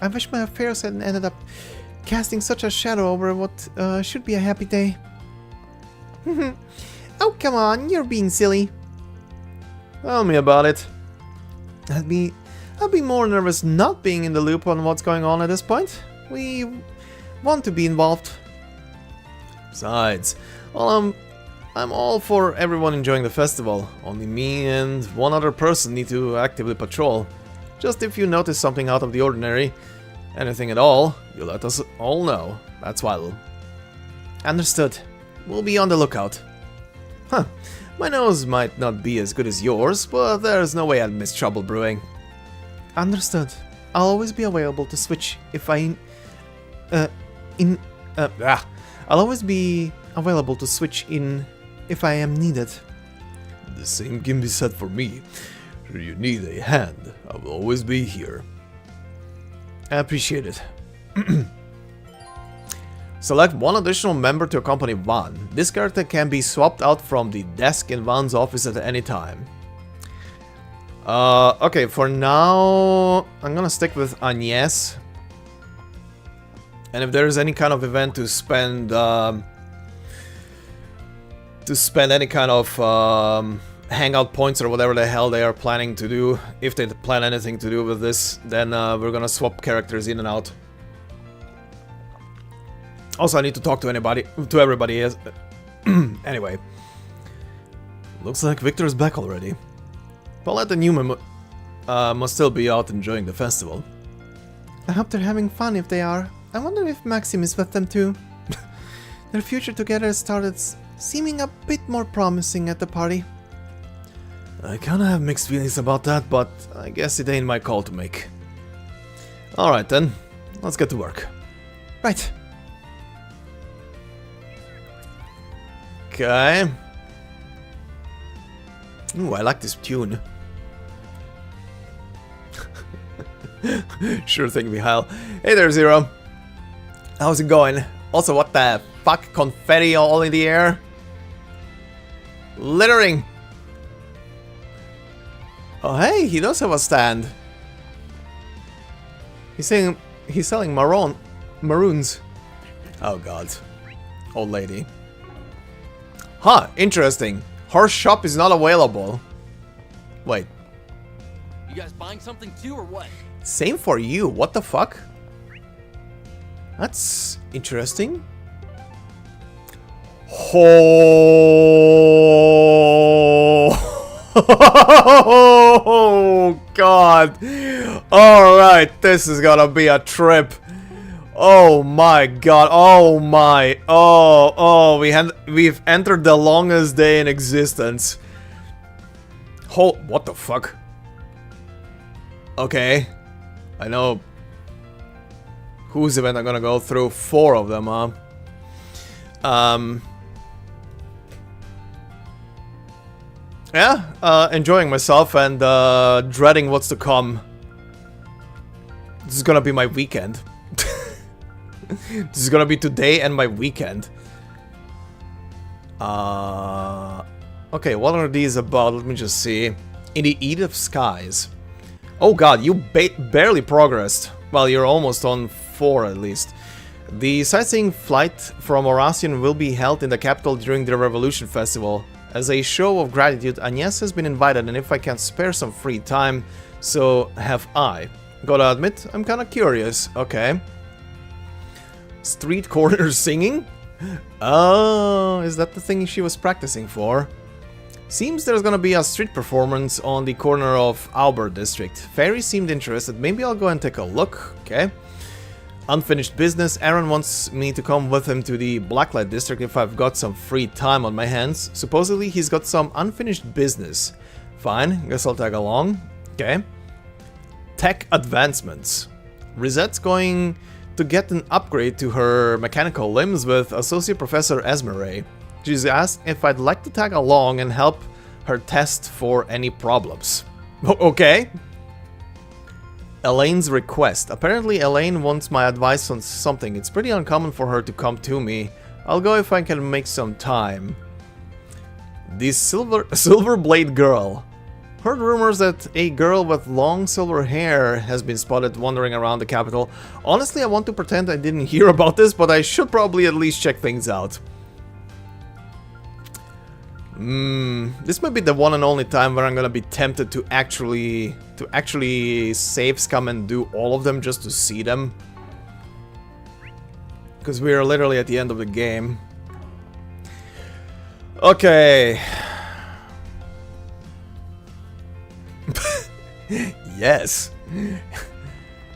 I wish my affairs hadn't ended up casting such a shadow over what should be a happy day. Oh, come on, you're being silly. Tell me about it. I'd be more nervous not being in the loop on what's going on at this point. We want to be involved. Besides, well, I'm all for everyone enjoying the festival. Only me and one other person need to actively patrol. Just if you notice something out of the ordinary, anything at all, you let us all know. That's vital. Understood. We'll be on the lookout. Huh. My nose might not be as good as yours, but there's no way I'd miss trouble brewing. Understood. I'll always be available to switch if I'll always be available to switch in if I am needed. The same can be said for me. Should you need a hand, I will always be here. I appreciate it. Select one additional member to accompany Van. This character can be swapped out from the desk in Van's office at any time. Okay, for now, I'm gonna stick with Agnes. And if there's any kind of event to spend any kind of hangout points or whatever the hell they are planning to do, if they plan anything to do with this, then we're gonna swap characters in and out. Also, I need to talk to everybody else. Anyway. Looks like Victor's back already. Paulette and Newman must still be out enjoying the festival. I hope they're having fun if they are. I wonder if Maxim is with them too. Their future together started seeming a bit more promising at the party. I kinda have mixed feelings about that, but I guess it ain't my call to make. Alright then. let's get to work. Right. Okay. Ooh, I like this tune. Sure thing, Mihail. Hey there, Zero. How's it going? Also, what the fuck? Confetti all in the air? Littering! Oh, hey, he does have a stand. He's selling maroons. Oh god. Old lady. Huh, interesting. Her shop is not available. Wait. You guys buying something too, or what? Same for you. What the fuck? That's interesting. Oh god. Alright, this is gonna be a trip. Oh my god. Oh my. We've entered the longest day in existence. What the fuck? Okay. I know whose event I'm gonna go through. 4 of them, huh? Yeah, enjoying myself and dreading what's to come. This is gonna be my weekend. This is gonna be today and my weekend. Okay, what are these about? Let me just see. In the Eve of Skies. Oh god, you barely progressed. Well, you're almost on 4 at least. The sightseeing flight from Orasian will be held in the capital during the Revolution Festival. As a show of gratitude, Agnes has been invited, and if I can spare some free time, so have I. Gotta admit, I'm kinda curious. Okay. Street corner singing? Oh, is that the thing she was practicing for? Seems there's gonna be a street performance on the corner of Albert district. Fairy seemed interested. Maybe I'll go and take a look. Okay. Unfinished business. Aaron wants me to come with him to the Blacklight district if I've got some free time on my hands. Supposedly he's got some unfinished business. Fine, guess I'll tag along. Okay. Tech advancements. Rizette's going to get an upgrade to her mechanical limbs with Associate Professor Esmeralda. She's asked if I'd like to tag along and help her test for any problems. Okay. Elaine's request. Apparently Elaine wants my advice on something. It's pretty uncommon for her to come to me. I'll go if I can make some time. The silver blade girl. Heard rumors that a girl with long silver hair has been spotted wandering around the capital. Honestly, I want to pretend I didn't hear about this, but I should probably at least check things out. This might be the one and only time where I'm gonna be tempted to actually save scum and do all of them just to see them. Because we are literally at the end of the game. Okay. Yes.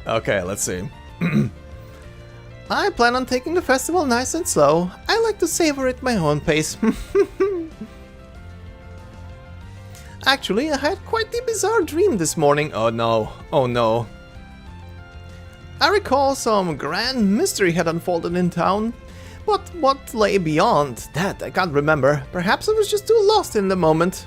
Okay, let's see. I plan on taking the festival nice and slow. I like to savor it my own pace. Actually, I had quite the bizarre dream this morning. Oh no, oh no. I recall some grand mystery had unfolded in town, but what lay beyond that I can't remember. Perhaps I was just too lost in the moment.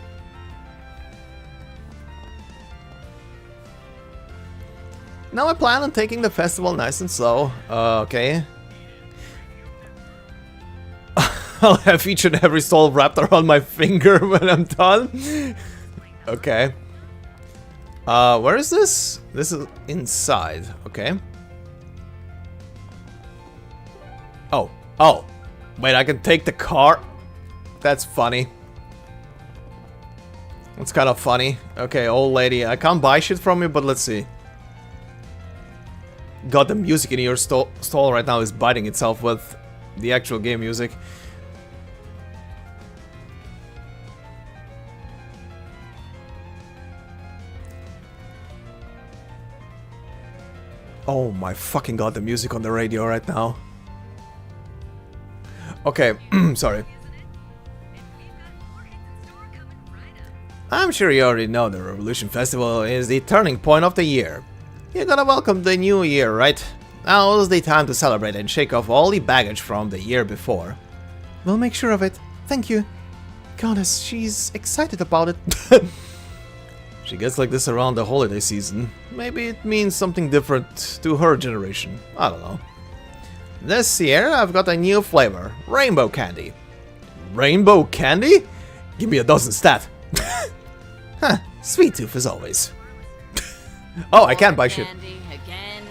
Now I plan on taking the festival nice and slow. Okay. I'll have each and every soul wrapped around my finger when I'm done. Okay. Where is this? This is inside. Okay. Oh. Oh. Wait, I can take the car? That's funny. That's kind of funny. Okay, old lady. I can't buy shit from you, but let's see. God, the music in your stall right now is biting itself with the actual game music. Oh my fucking god, the music on the radio right now. Okay, sorry. I'm sure you already know the Revolution Festival is the turning point of the year. You're gonna welcome the new year, right? Now's the time to celebrate and shake off all the baggage from the year before. We'll make sure of it. Thank you. Goddess, she's excited about it. She gets like this around the holiday season. Maybe it means something different to her generation. I don't know. This year, I've got a new flavor. Rainbow candy. Rainbow candy? Give me a dozen stat. Huh, sweet tooth as always. Oh, I can't buy shit. Again.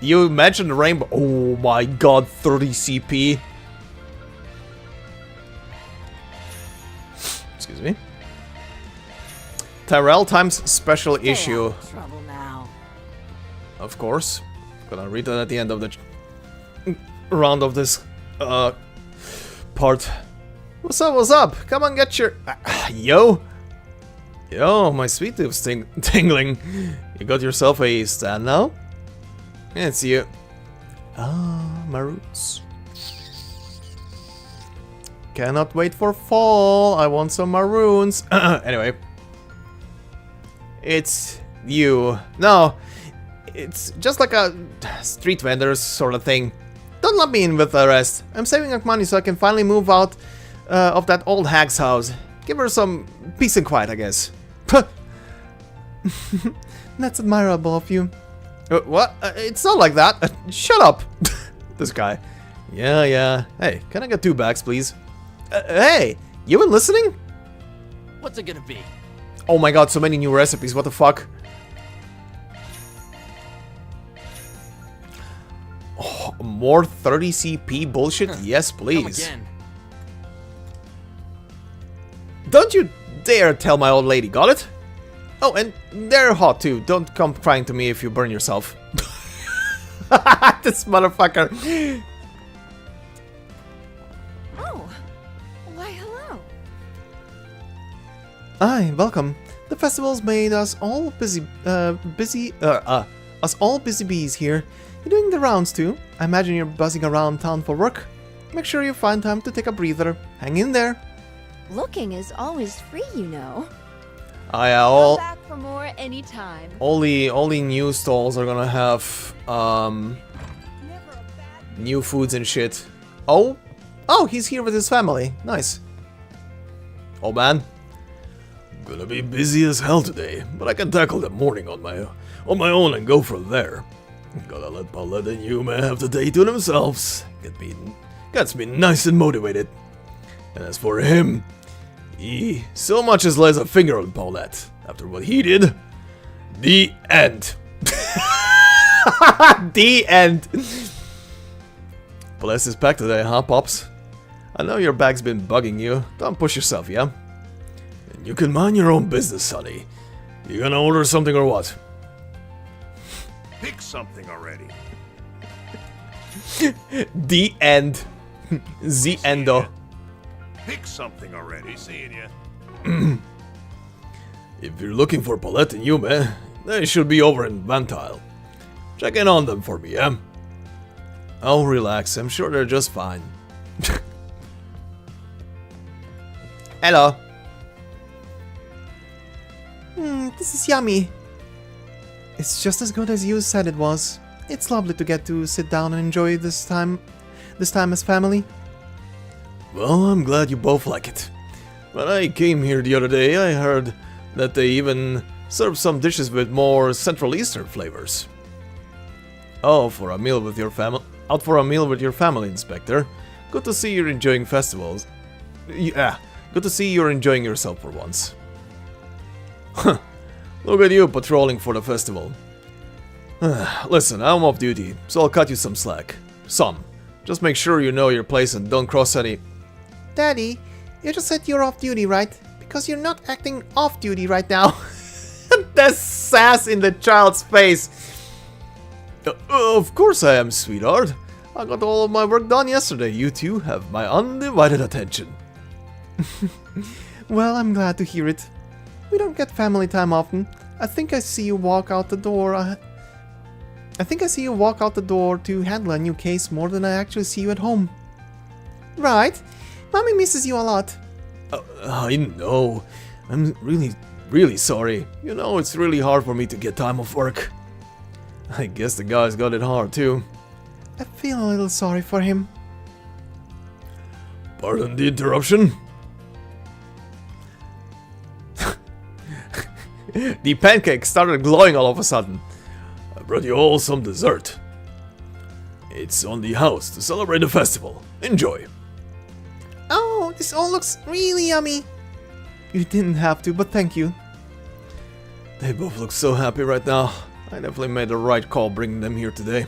You mentioned rainbow. Oh my god, 30 CP. Excuse me. Tyrell times special issue. Trouble now. Of course. Gonna read that at the end of the round of this part. What's up, what's up? Come on, get your... yo! Yo, my sweet toot's tingling. You got yourself a stand now? It's you. Ah, my roots. Cannot wait for fall. I want some maroons. Anyway. It's you. No, it's just like a street vendor sort of thing. Don't let me in with the rest. I'm saving up money so I can finally move out of that old hag's house. Give her some peace and quiet, I guess. That's admirable of you. What? It's not like that. Shut up. This guy. Yeah. Hey, can I get 2 bags, please? Hey, you been listening? What's it gonna be? Oh my god, so many new recipes, what the fuck? Oh, more 30 CP bullshit? Yes, please. Come again. Don't you dare tell my old lady, got it? Oh, and they're hot too. Don't come crying to me if you burn yourself. This motherfucker. Oh, why hello. Aye, welcome. The festival's made us all busy bees here. You're doing the rounds too. I imagine you're buzzing around town for work. Make sure you find time to take a breather. Hang in there. Looking is always free, you know. All Come back for more anytime. all the new stalls are gonna have new foods and shit. Oh, he's here with his family. Nice. Oh man. Gonna be busy as hell today, but I can tackle the morning on my own and go from there. Gotta let Paulette and Yuma have the day to themselves. Gets me nice and motivated. And as for him, he so much as lays a finger on Paulette after what he did. The end. The end. Bless his pack today, huh, Pops? I know your bag's been bugging you. Don't push yourself, yeah? And you can mind your own business, sonny. You gonna order something or what? Pick something already. The end. The endo. Pick something already. Seeing ya. If you're looking for Paulette and Yume, they should be over in Vantile. Check in on them for me, yeah? Oh, relax. I'm sure they're just fine. Hello. This is yummy. It's just as good as you said it was. It's lovely to get to sit down and enjoy this time as family. Well, I'm glad you both like it. When I came here the other day, I heard that they even serve some dishes with more Central Eastern flavors. Oh, for a meal with your family. Out for a meal with your family, Inspector. Good to see you're enjoying festivals. Yeah, good to see you're enjoying yourself for once. Huh. Look at you patrolling for the festival. Listen, I'm off duty, so I'll cut you some slack. Some. Just make sure you know your place and don't cross any... Daddy, you just said you're off duty, right? Because you're not acting off duty right now. The sass in the child's face. Of course I am, sweetheart. I got all of my work done yesterday. You two have my undivided attention. Well, I'm glad to hear it. We don't get family time often. I think I see you walk out the door. I think I see you walk out the door to handle a new case more than I actually see you at home. Right. Mommy misses you a lot. I know. I'm really sorry. You know, it's really hard for me to get time off work. I guess the guy's got it hard too. I feel a little sorry for him. Pardon the interruption. The pancake started glowing all of a sudden. I brought you all some dessert. It's on the house to celebrate the festival. Enjoy. Oh, this all looks really yummy. You didn't have to, but thank you. They both look so happy right now. I definitely made the right call bringing them here today.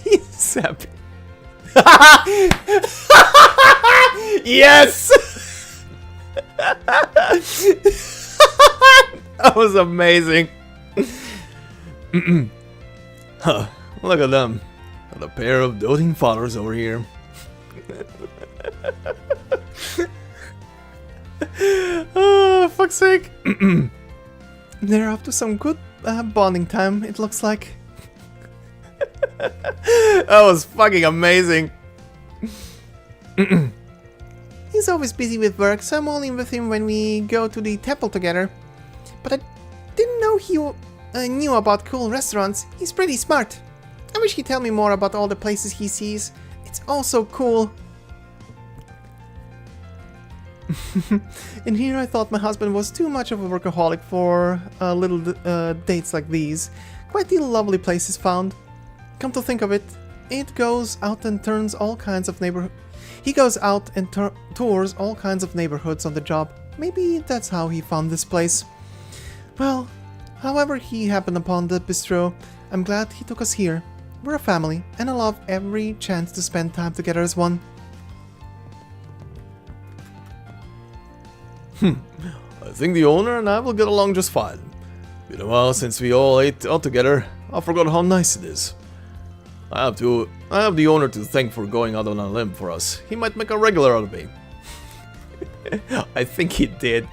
He's happy. Yes! That was amazing. Huh, look at them. Got a pair of doting fathers over here. Oh, fuck's sake. They're up to some good bonding time, it looks like. That was fucking amazing. He's always busy with work, so I'm only with him when we go to the temple together. But I didn't know he knew about cool restaurants. He's pretty smart. I wish he'd tell me more about all the places he sees. It's all so cool. And here I thought my husband was too much of a workaholic for little dates like these. Quite the lovely places found. Come to think of it, it goes out and turns all kinds of He goes out and tours all kinds of neighborhoods on the job. Maybe that's how he found this place. Well, however he happened upon the bistro, I'm glad he took us here. We're a family, and I love every chance to spend time together as one. I think the owner and I will get along just fine. Been a while since we all ate out together. I forgot how nice it is. I have the owner to thank for going out on a limb for us. He might make a regular out of me. I think he did.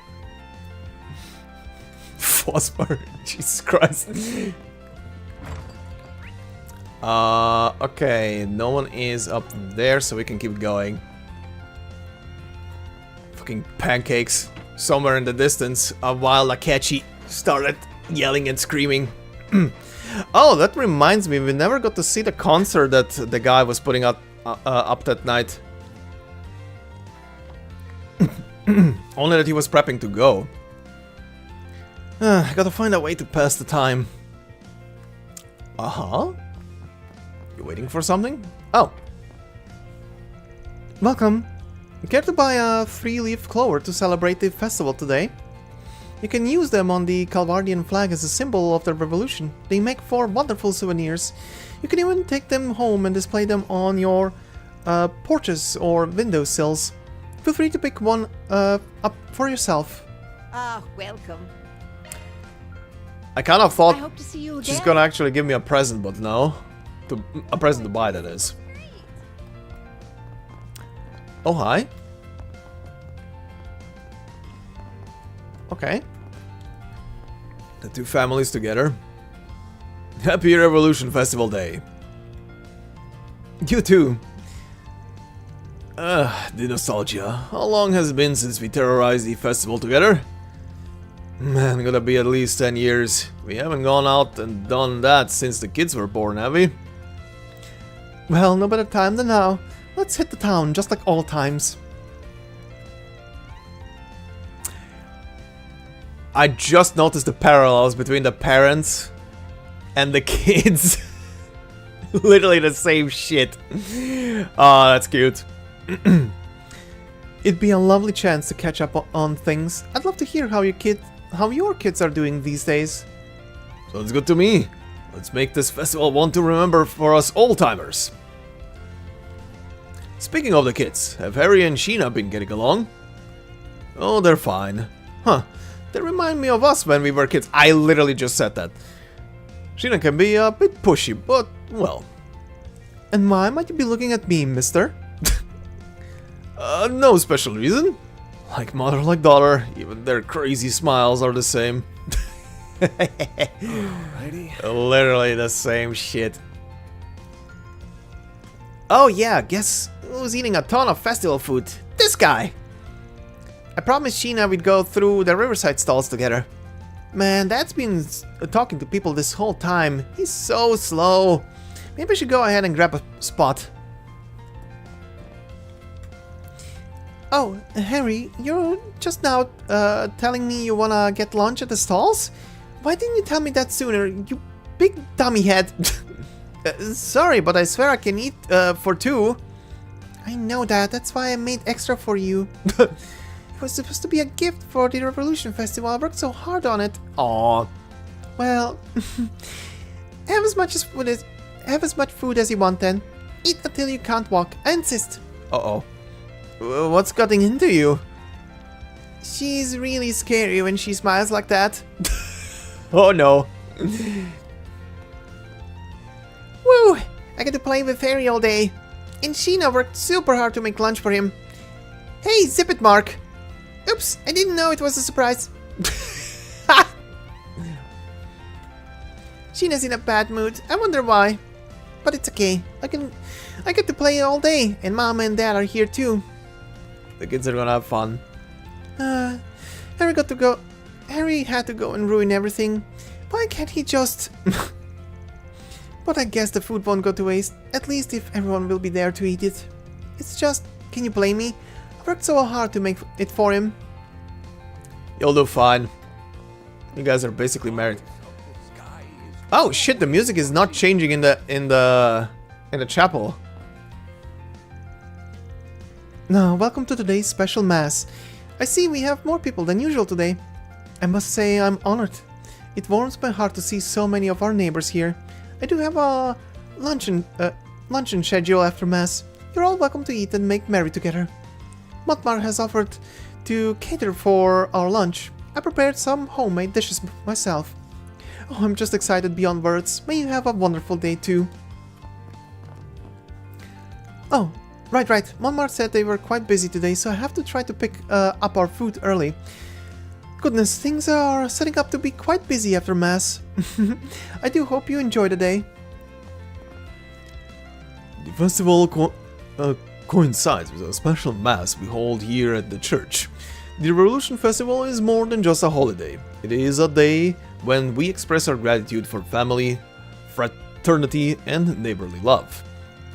Phosphor, Jesus Christ. Okay, no one is up there, so we can keep going. Fucking pancakes. Somewhere in the distance, a wild Akechi started yelling and screaming. Oh, that reminds me, we never got to see the concert that the guy was putting up that night. Only that he was prepping to go. I gotta find a way to pass the time. Uh-huh. You waiting for something? Oh. Welcome. Care to buy a 3-leaf clover to celebrate the festival today? You can use them on the Calvardian flag as a symbol of the revolution. They make for wonderful souvenirs. You can even take them home and display them on your porches or windowsills. Feel free to pick one up for yourself. Ah, welcome. I kind of thought I hope to see you again. she's gonna actually give me a present, but no. A present to buy, that is. Oh, hi. Okay. The two families together. Happy Revolution Festival Day. You too. The nostalgia. How long has it been since we terrorized the festival together? Man, gotta be at least 10 years. We haven't gone out and done that since the kids were born, have we? Well, no better time than now. Let's hit the town, just like all times. I just noticed the parallels between the parents and the kids. Literally the same shit. Oh, that's cute. It'd be a lovely chance to catch up on things. I'd love to hear how your kids are doing these days. Sounds good to me. Let's make this festival one to remember for us old-timers. Speaking of the kids, have Harry and Sheena been getting along? Oh, they're fine. Huh. They remind me of us when we were kids. I literally just said that. Sheena can be a bit pushy, but, well. And why might you be looking at me, mister? No special reason. Like mother, like daughter, even their crazy smiles are the same. Alrighty. Literally the same shit. Oh yeah, guess who's eating a ton of festival food? This guy! I promised Sheena we'd go through the Riverside stalls together. Man, that's been talking to people this whole time. He's so slow. Maybe I should go ahead and grab a spot. Oh, Harry, you're just now telling me you wanna get lunch at the stalls? Why didn't you tell me that sooner, you big dummy head? Sorry, but I swear I can eat for two. I know that, that's why I made extra for you. It was supposed to be a gift for the Revolution Festival. I worked so hard on it. Aww. Well, have as much food as you want then. Eat until you can't walk. I insist. Uh-oh. What's getting into you? She's really scary when she smiles like that. Oh no. Woo! I get to play with Harry all day. And Sheena worked super hard to make lunch for him. Hey, zip it, Mark. Oops, I didn't know it was a surprise. Sheena's in a bad mood. I wonder why. But it's okay. I get to play all day, and Mom and Dad are here too. The kids are gonna have fun. Harry had to go and ruin everything. Why can't he just... But I guess the food won't go to waste. At least if everyone will be there to eat it. It's just... Can you blame me? I worked so hard to make it for him. You'll do fine. You guys are basically married. Oh shit! The music is not changing in the chapel. Now, welcome to today's special mass. I see we have more people than usual today. I must say I'm honored. It warms my heart to see so many of our neighbors here. I do have a luncheon schedule after mass. You're all welcome to eat and make merry together. Motmar has offered to cater for our lunch. I prepared some homemade dishes myself. Oh, I'm just excited beyond words. May you have a wonderful day too. Oh, right. Monmar said they were quite busy today, so I have to try to pick up our food early. Goodness, things are setting up to be quite busy after mass. I do hope you enjoy the day. The festival coincides with a special mass we hold here at the church. The Revolution Festival is more than just a holiday. It is a day when we express our gratitude for family, fraternity, and neighborly love.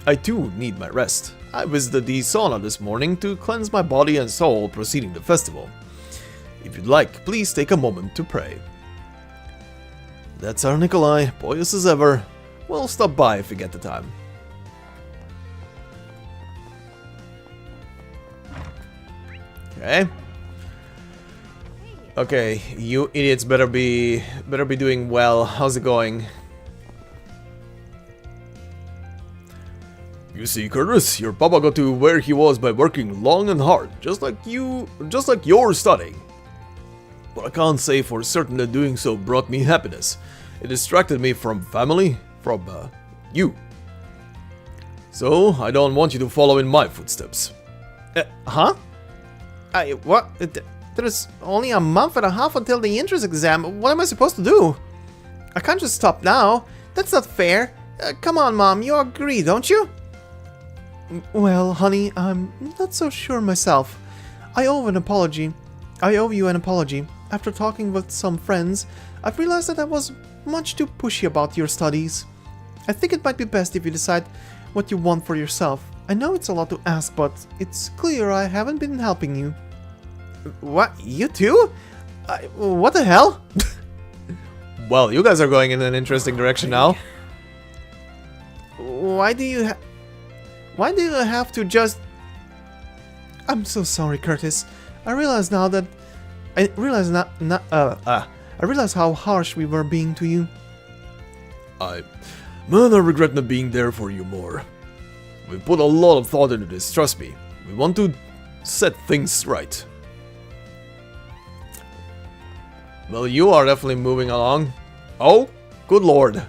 I too need my rest. I visited the sauna this morning to cleanse my body and soul preceding the festival. If you'd like, please take a moment to pray. That's our Nikolai, boyish as ever. We'll stop by if we get the time. Okay. Okay, you idiots better be doing well. How's it going? You see, Curtis, your papa got to where he was by working long and hard, just like you're studying. But I can't say for certain that doing so brought me happiness. It distracted me from family, from you. So, I don't want you to follow in my footsteps. Huh? What? There's only a month and a half until the entrance exam. What am I supposed to do? I can't just stop now. That's not fair. Come on, Mom. You agree, don't you? Well, honey, I'm not so sure myself. I owe you an apology. After talking with some friends, I've realized that I was much too pushy about your studies. I think it might be best if you decide what you want for yourself. I know it's a lot to ask, but it's clear I haven't been helping you. What? You too? What the hell? Well, you guys are going in an interesting direction now. Why do you have to just... I'm so sorry, Curtis. I realize how harsh we were being to you. I regret not being there for you more. We put a lot of thought into this, trust me. We want to set things right. Well, you are definitely moving along. Oh, good lord.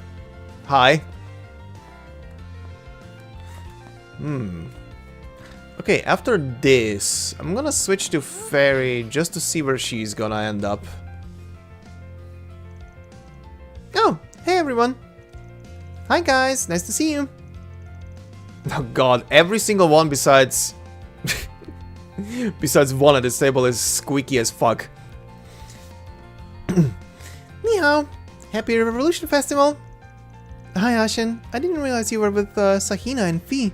Hi. Okay, after this, I'm gonna switch to Fairy just to see where she's gonna end up. Oh, hey everyone. Hi guys, nice to see you. Oh god, every single one besides... besides one at this table is squeaky as fuck. Anyhow, happy Revolution Festival! Hi Ashen, I didn't realize you were with Sahina and Fee.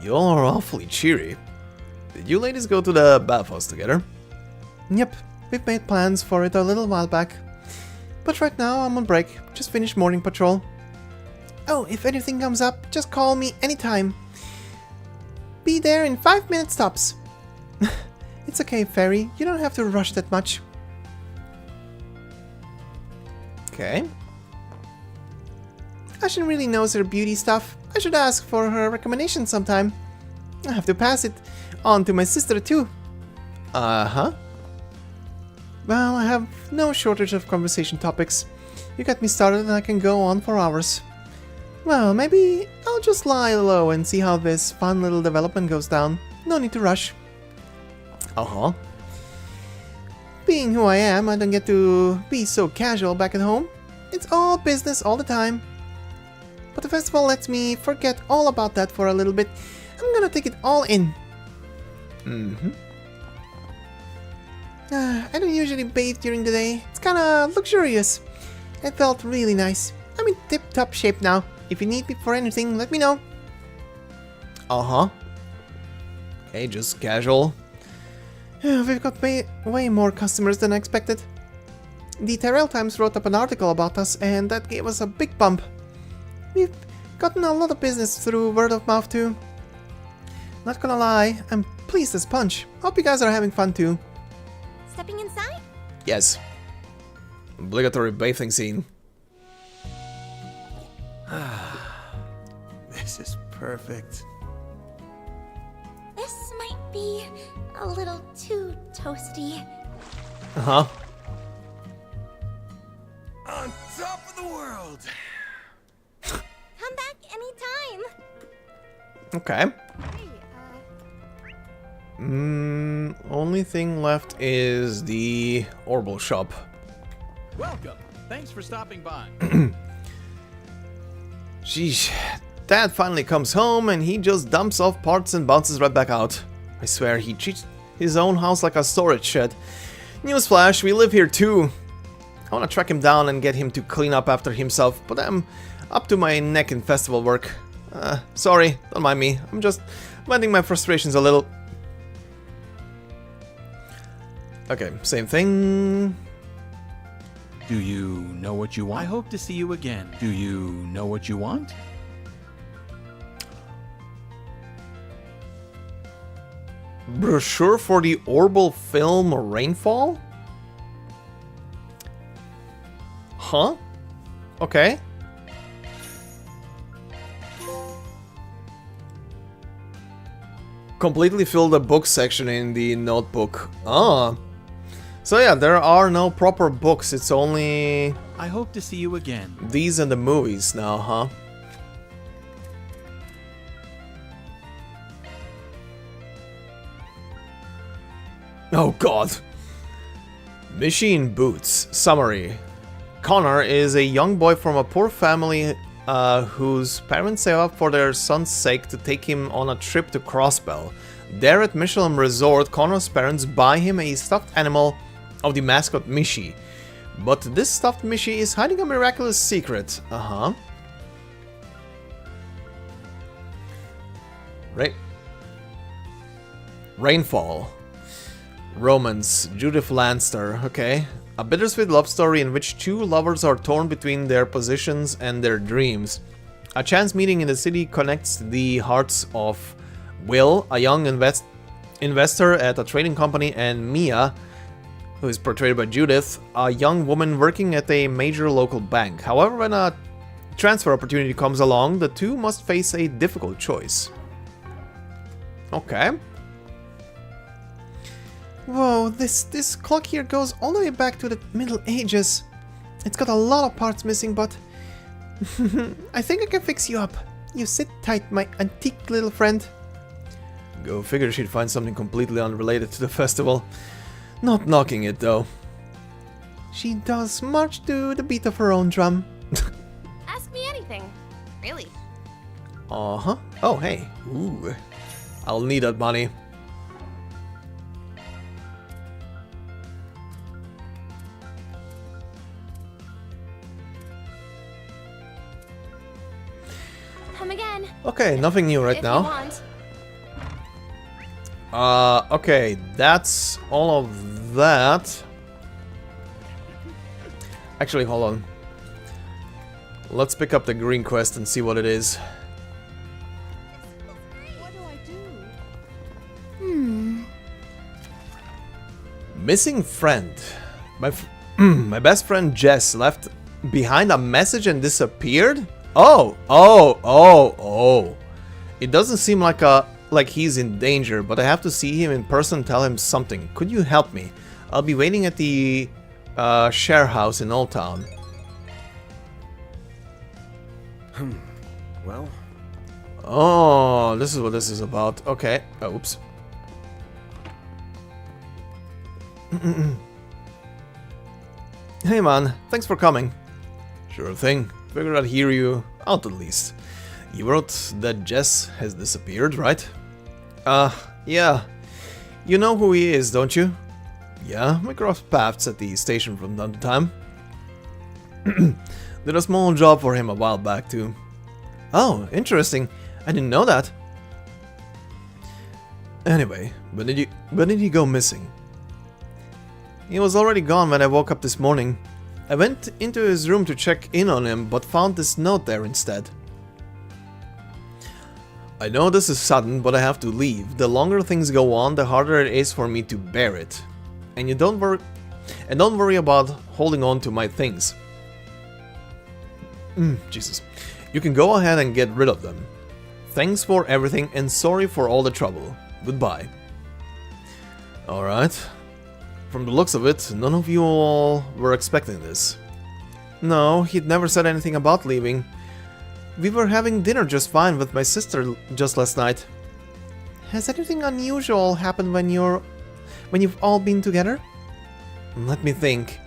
You all are awfully cheery. Did you ladies go to the bathhouse together? Yep, we've made plans for it a little while back. But right now I'm on break, just finished morning patrol. Oh, if anything comes up, just call me anytime. Be there in 5 minutes tops. It's okay, Fairy, you don't have to rush that much. Okay. Ashen really knows her beauty stuff. I should ask for her recommendation sometime. I have to pass it on to my sister too. Uh-huh. Well, I have no shortage of conversation topics. You get me started and I can go on for hours. Well, maybe I'll just lie low and see how this fun little development goes down. No need to rush. Uh-huh. Being who I am, I don't get to be so casual back at home. It's all business all the time. But the festival lets me forget all about that for a little bit. I'm gonna take it all in. Mm-hmm. I don't usually bathe during the day. It's kinda luxurious. It felt really nice. I'm in tip-top shape now. If you need me for anything, let me know. Uh-huh. Okay, just casual. We've got way more customers than I expected. The Tyrell Times wrote up an article about us and that gave us a big bump. We've gotten a lot of business through word of mouth too. Not gonna lie, I'm pleased as punch. Hope you guys are having fun too. Stepping inside? Yes. Obligatory bathing scene. This is perfect. This might be a little too toasty. Uh-huh. On top of the world. Come back anytime. Okay. Only thing left is the Orbital shop. Welcome. Thanks for stopping by. Sheesh. Dad finally comes home and he just dumps off parts and bounces right back out. I swear he treats his own house like a storage shed. Newsflash, we live here too. I wanna track him down and get him to clean up after himself, but I'm up to my neck in festival work. Sorry, don't mind me. I'm just venting my frustrations a little. Okay, same thing. Do you know what you want? I hope to see you again. Do you know what you want? Brochure for the Orbital film Rainfall? Huh? Okay. Completely fill the book section in the notebook. Ah. So yeah, there are no proper books, it's only I hope to see you again. these and the movies now, huh? Oh god. Machine Boots. Summary. Connor is a young boy from a poor family whose parents save up for their son's sake to take him on a trip to Crossbell. There at Michelin Resort, Connor's parents buy him a stuffed animal of the mascot Mishi. But this stuffed Mishi is hiding a miraculous secret. Uh-huh. Right. Rainfall. Romance. Judith Lanster. Okay. A bittersweet love story in which two lovers are torn between their positions and their dreams. A chance meeting in the city connects the hearts of Will, a young investor at a trading company, and Mia, who is portrayed by Judith, a young woman working at a major local bank. However, when a transfer opportunity comes along, the two must face a difficult choice. Okay. Whoa, this clock here goes all the way back to the Middle Ages. It's got a lot of parts missing, but I think I can fix you up. You sit tight, my antique little friend. Go figure she'd find something completely unrelated to the festival. Not knocking it, though. She does march to the beat of her own drum. Ask me anything. Really. Uh-huh. Oh, hey. Ooh. I'll need that money. Come again. Okay, nothing new right if now. You want. Okay, that's all of that. Actually, hold on. Let's pick up the green quest and see what it is. What do I do? Missing friend. My best friend Jess left behind a message and disappeared? Oh. It doesn't seem like he's in danger, but I have to see him in person and tell him something. Could you help me? I'll be waiting at the share house in Old Town. Well, Oh, this is what this is about. Okay. Oops. Hey man, thanks for coming. Sure thing. Figured I'd hear you out at least. You wrote that Jess has disappeared, right? Yeah. You know who he is, don't you? Yeah, we crossed paths at the station from time to time. Did a small job for him a while back too. Oh, interesting. I didn't know that. Anyway, when did he go missing? He was already gone when I woke up this morning. I went into his room to check in on him, but found this note there instead. I know this is sudden, but I have to leave. The longer things go on, the harder it is for me to bear it. And don't worry about holding on to my things. Jesus. You can go ahead and get rid of them. Thanks for everything and sorry for all the trouble. Goodbye. Alright. From the looks of it, none of you all were expecting this. No, he'd never said anything about leaving. We were having dinner just fine with my sister just last night. Has anything unusual happened when you've all been together? Let me think.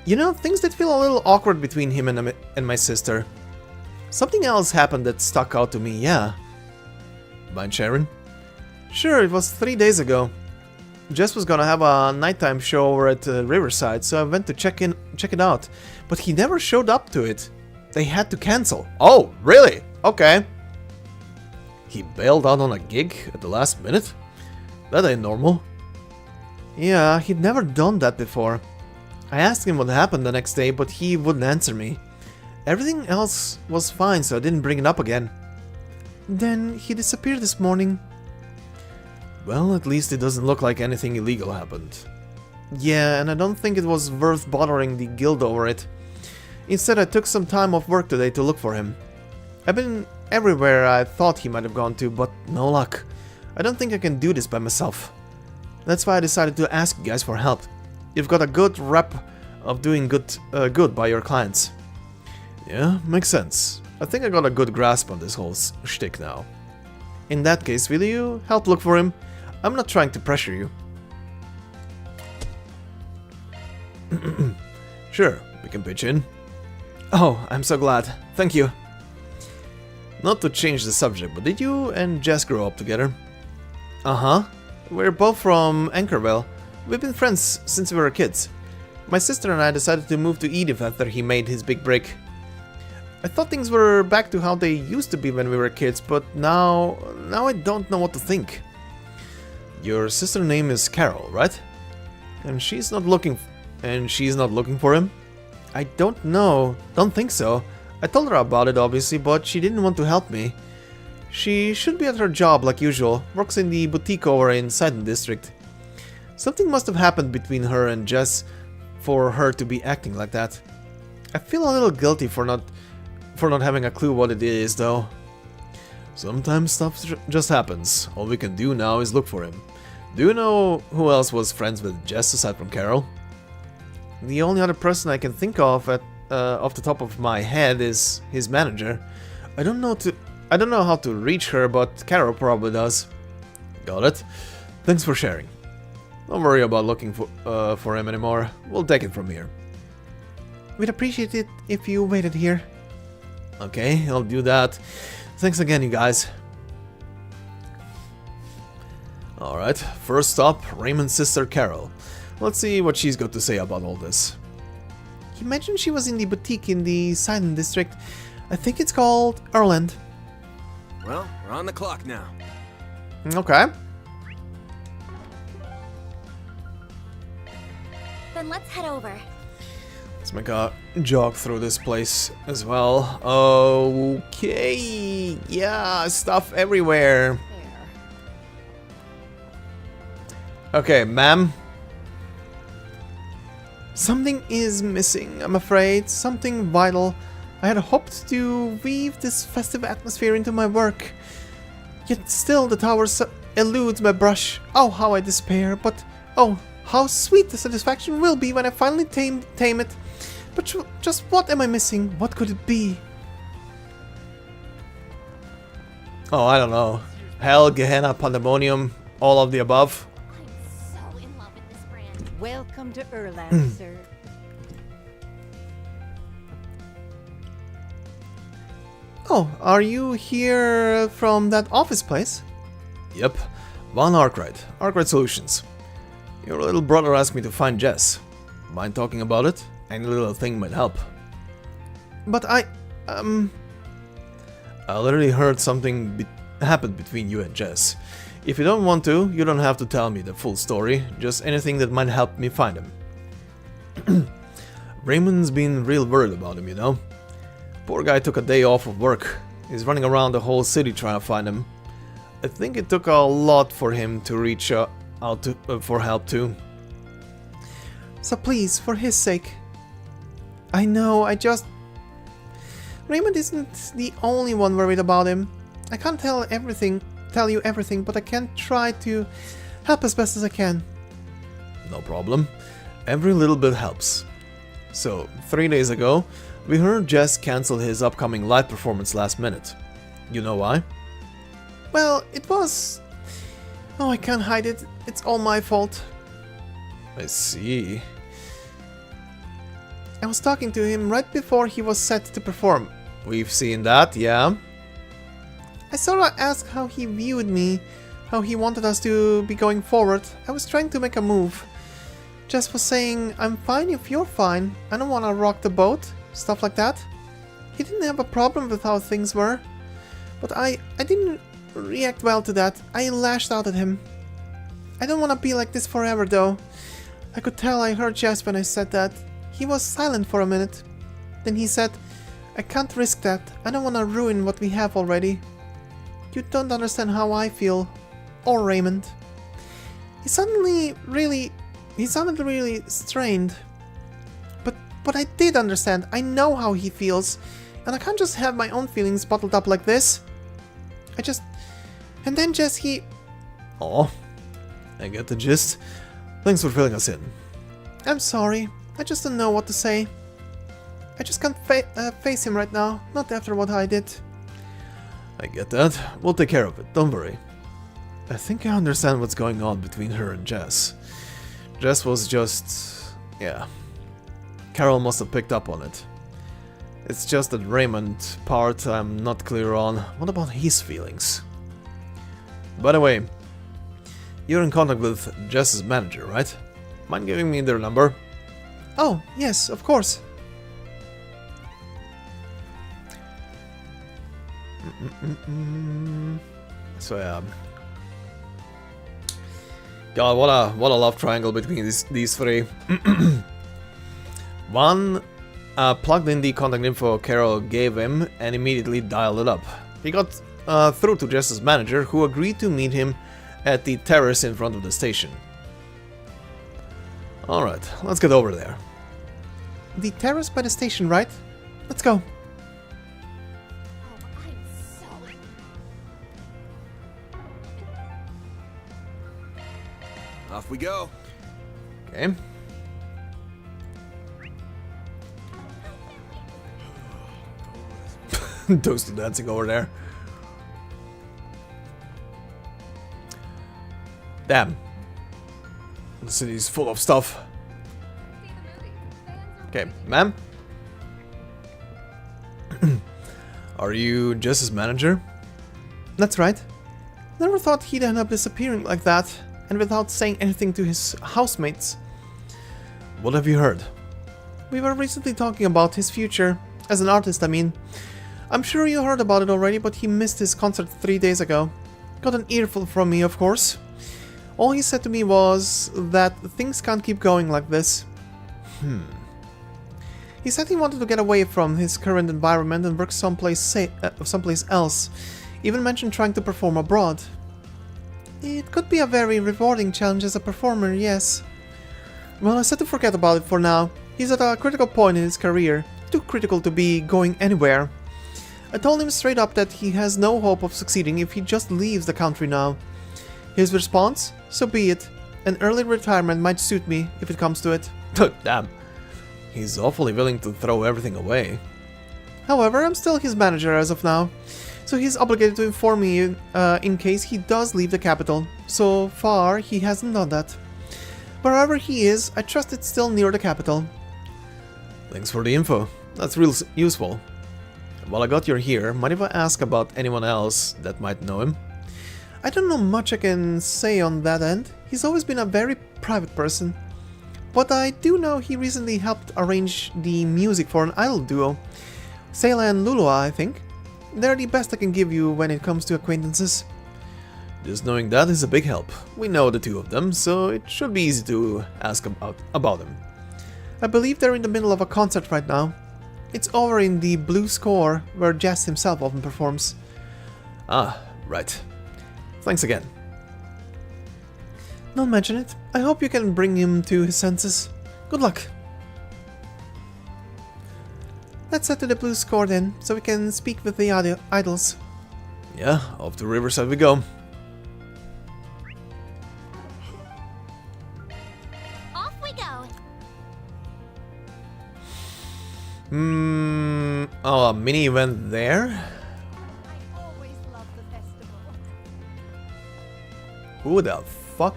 You know, things did feel a little awkward between him and my sister. Something else happened that stuck out to me, yeah. Mind sharing? Sure, it was 3 days ago. Jess was gonna have a nighttime show over at Riverside, so I went to check it out. But he never showed up to it. They had to cancel. Oh, really? Okay. He bailed out on a gig at the last minute? That ain't normal. Yeah, he'd never done that before. I asked him what happened the next day, but he wouldn't answer me. Everything else was fine, so I didn't bring it up again. Then he disappeared this morning. Well, at least it doesn't look like anything illegal happened. Yeah, and I don't think it was worth bothering the guild over it. Instead, I took some time off work today to look for him. I've been everywhere I thought he might have gone to, but no luck. I don't think I can do this by myself. That's why I decided to ask you guys for help. You've got a good rep of doing good by your clients. Yeah, makes sense. I think I got a good grasp on this whole shtick now. In that case, will you help look for him? I'm not trying to pressure you. Sure, we can pitch in. Oh, I'm so glad. Thank you. Not to change the subject, but did you and Jess grow up together? Uh-huh. We're both from Anchorville. We've been friends since we were kids. My sister and I decided to move to Edith after he made his big break. I thought things were back to how they used to be when we were kids, but now I don't know what to think. Your sister's name is Carol, right? And she's not looking for him? I don't know. Don't think so. I told her about it, obviously, but she didn't want to help me. She should be at her job like usual. Works in the boutique over in Sidon District. Something must have happened between her and Jess for her to be acting like that. I feel a little guilty for not having a clue what it is, though. Sometimes stuff just happens. All we can do now is look for him. Do you know who else was friends with Jess aside from Carol? The only other person I can think of off the top of my head is his manager. I don't know how to reach her, but Carol probably does. Got it. Thanks for sharing. Don't worry about looking for him anymore. We'll take it from here. We'd appreciate it if you waited here. Okay, I'll do that. Thanks again, you guys. Alright, first stop, Raymond's sister Carol. Let's see what she's got to say about all this. You mentioned she was in the boutique in the Sidon District. I think it's called Erland. Well, we're on the clock now. Okay. Then let's head over. Let's make a jog through this place as well. Okay. Yeah, stuff everywhere. Okay, ma'am. Something is missing, I'm afraid. Something vital. I had hoped to weave this festive atmosphere into my work. Yet still the tower eludes my brush. Oh, how I despair. But, oh, how sweet the satisfaction will be when I finally tame it. But just what am I missing? What could it be? Oh, I don't know. Hell, Gehenna, Pandemonium, all of the above. Welcome to Erland, sir. Oh, are you here from that office place? Yep, Von Arknight, Arknight Solutions. Your little brother asked me to find Jess. Mind talking about it? Any little thing might help. But I literally heard something happened between you and Jess. If you don't want to, you don't have to tell me the full story, just anything that might help me find him. Raymond's been real worried about him, you know? Poor guy took a day off of work. He's running around the whole city trying to find him. I think it took a lot for him to reach out for help too. So please, for his sake. I know, Raymond isn't the only one worried about him. I can't tell you everything, but I can try to help as best as I can. No problem. Every little bit helps. So, 3 days ago, we heard Jess cancel his upcoming live performance last minute. You know why? Well, it was... Oh, I can't hide it. It's all my fault. I see. I was talking to him right before he was set to perform. We've seen that, yeah. I sorta asked how he viewed me, how he wanted us to be going forward. I was trying to make a move. Jess was saying, I'm fine if you're fine. I don't wanna rock the boat. Stuff like that. He didn't have a problem with how things were. But I didn't react well to that. I lashed out at him. I don't wanna be like this forever though. I could tell I hurt Jess when I said that. He was silent for a minute. Then he said, I can't risk that. I don't wanna ruin what we have already. You don't understand how I feel. Or Raymond. He sounded really strained. But I did understand. I know how he feels. And I can't just have my own feelings bottled up like this. And then Jess, he... Oh, I get the gist. Thanks for filling us in. I'm sorry. I just don't know what to say. I just can't face him right now. Not after what I did. I get that. We'll take care of it. Don't worry. I think I understand what's going on between her and Jess. Jess was just... yeah. Carol must have picked up on it. It's just that Raymond part I'm not clear on. What about his feelings? By the way, you're in contact with Jess's manager, right? Mind giving me their number? Oh, yes, of course. So yeah. God, what a love triangle between these three. One plugged in the contact info Carol gave him and immediately dialed it up. He got through to Jess's manager, who agreed to meet him at the terrace in front of the station. Alright, let's get over there. The terrace by the station, right? Let's go. Off we go. Okay. Toasted dancing over there. Damn. The city's full of stuff. Okay, ma'am? Are you Jess's manager? That's right. Never thought he'd end up disappearing like that, and without saying anything to his housemates. What have you heard? We were recently talking about his future, as an artist, I mean. I'm sure you heard about it already, but he missed his concert 3 days ago. Got an earful from me, of course. All he said to me was that things can't keep going like this. He said he wanted to get away from his current environment and work someplace else. Even mentioned trying to perform abroad. It could be a very rewarding challenge as a performer, yes. Well, I said to forget about it for now. He's at a critical point in his career, too critical to be going anywhere. I told him straight up that he has no hope of succeeding if he just leaves the country now. His response? So be it. An early retirement might suit me, if it comes to it. Damn. He's awfully willing to throw everything away. However, I'm still his manager as of now, so he's obligated to inform me in case he does leave the capital. So far, he hasn't done that. Wherever he is, I trust it's still near the capital. Thanks for the info. That's real useful. While I got you here, mind if I ask about anyone else that might know him? I don't know much I can say on that end. He's always been a very private person. But I do know he recently helped arrange the music for an idol duo. Sayla and Lulua, I think. They're the best I can give you when it comes to acquaintances. Just knowing that is a big help. We know the two of them, so it should be easy to ask about them. I believe they're in the middle of a concert right now. It's over in the Blue Score, where Jess himself often performs. Ah, right. Thanks again. Don't mention it. I hope you can bring him to his senses. Good luck. Let's head to the Blue Score then, so we can speak with the idols. Yeah, off to Riverside we go. Off we go. Oh, a mini event there? I always love the festival. Who the fuck?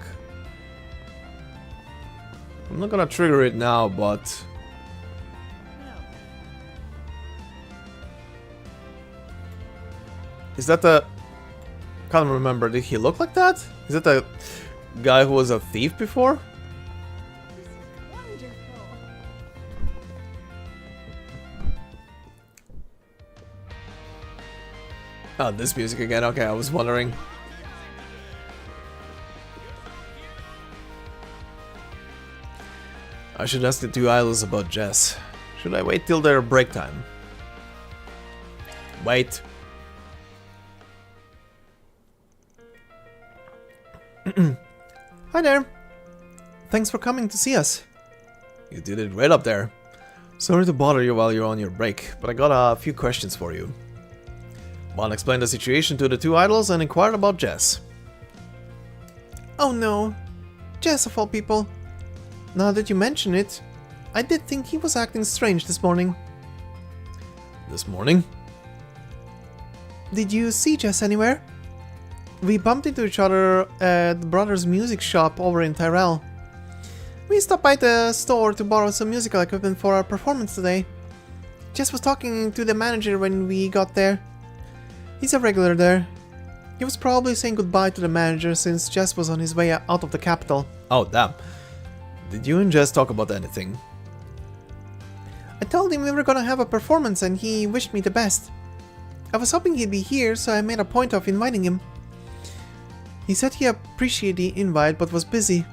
I'm not gonna trigger it now, but... Is that the... Can't remember, did he look like that? Is that the guy who was a thief before? Wonderful. Oh, this music again, okay, I was wondering. I should ask the two idols about Jess. Should I wait till their break time? Wait. Hi there. Thanks for coming to see us. You did it right up there. Sorry to bother you while you're on your break, but I got a few questions for you. Juan explained the situation to the two idols and inquired about Jess. Oh no. Jess of all people. Now that you mention it, I did think he was acting strange this morning. This morning? Did you see Jess anywhere? We bumped into each other at the Brothers Music Shop over in Tyrell. We stopped by the store to borrow some musical equipment for our performance today. Jess was talking to the manager when we got there. He's a regular there. He was probably saying goodbye to the manager since Jess was on his way out of the capital. Oh, damn. Did you and Jess talk about anything? I told him we were gonna have a performance and he wished me the best. I was hoping he'd be here, so I made a point of inviting him. He said he appreciated the invite but was busy.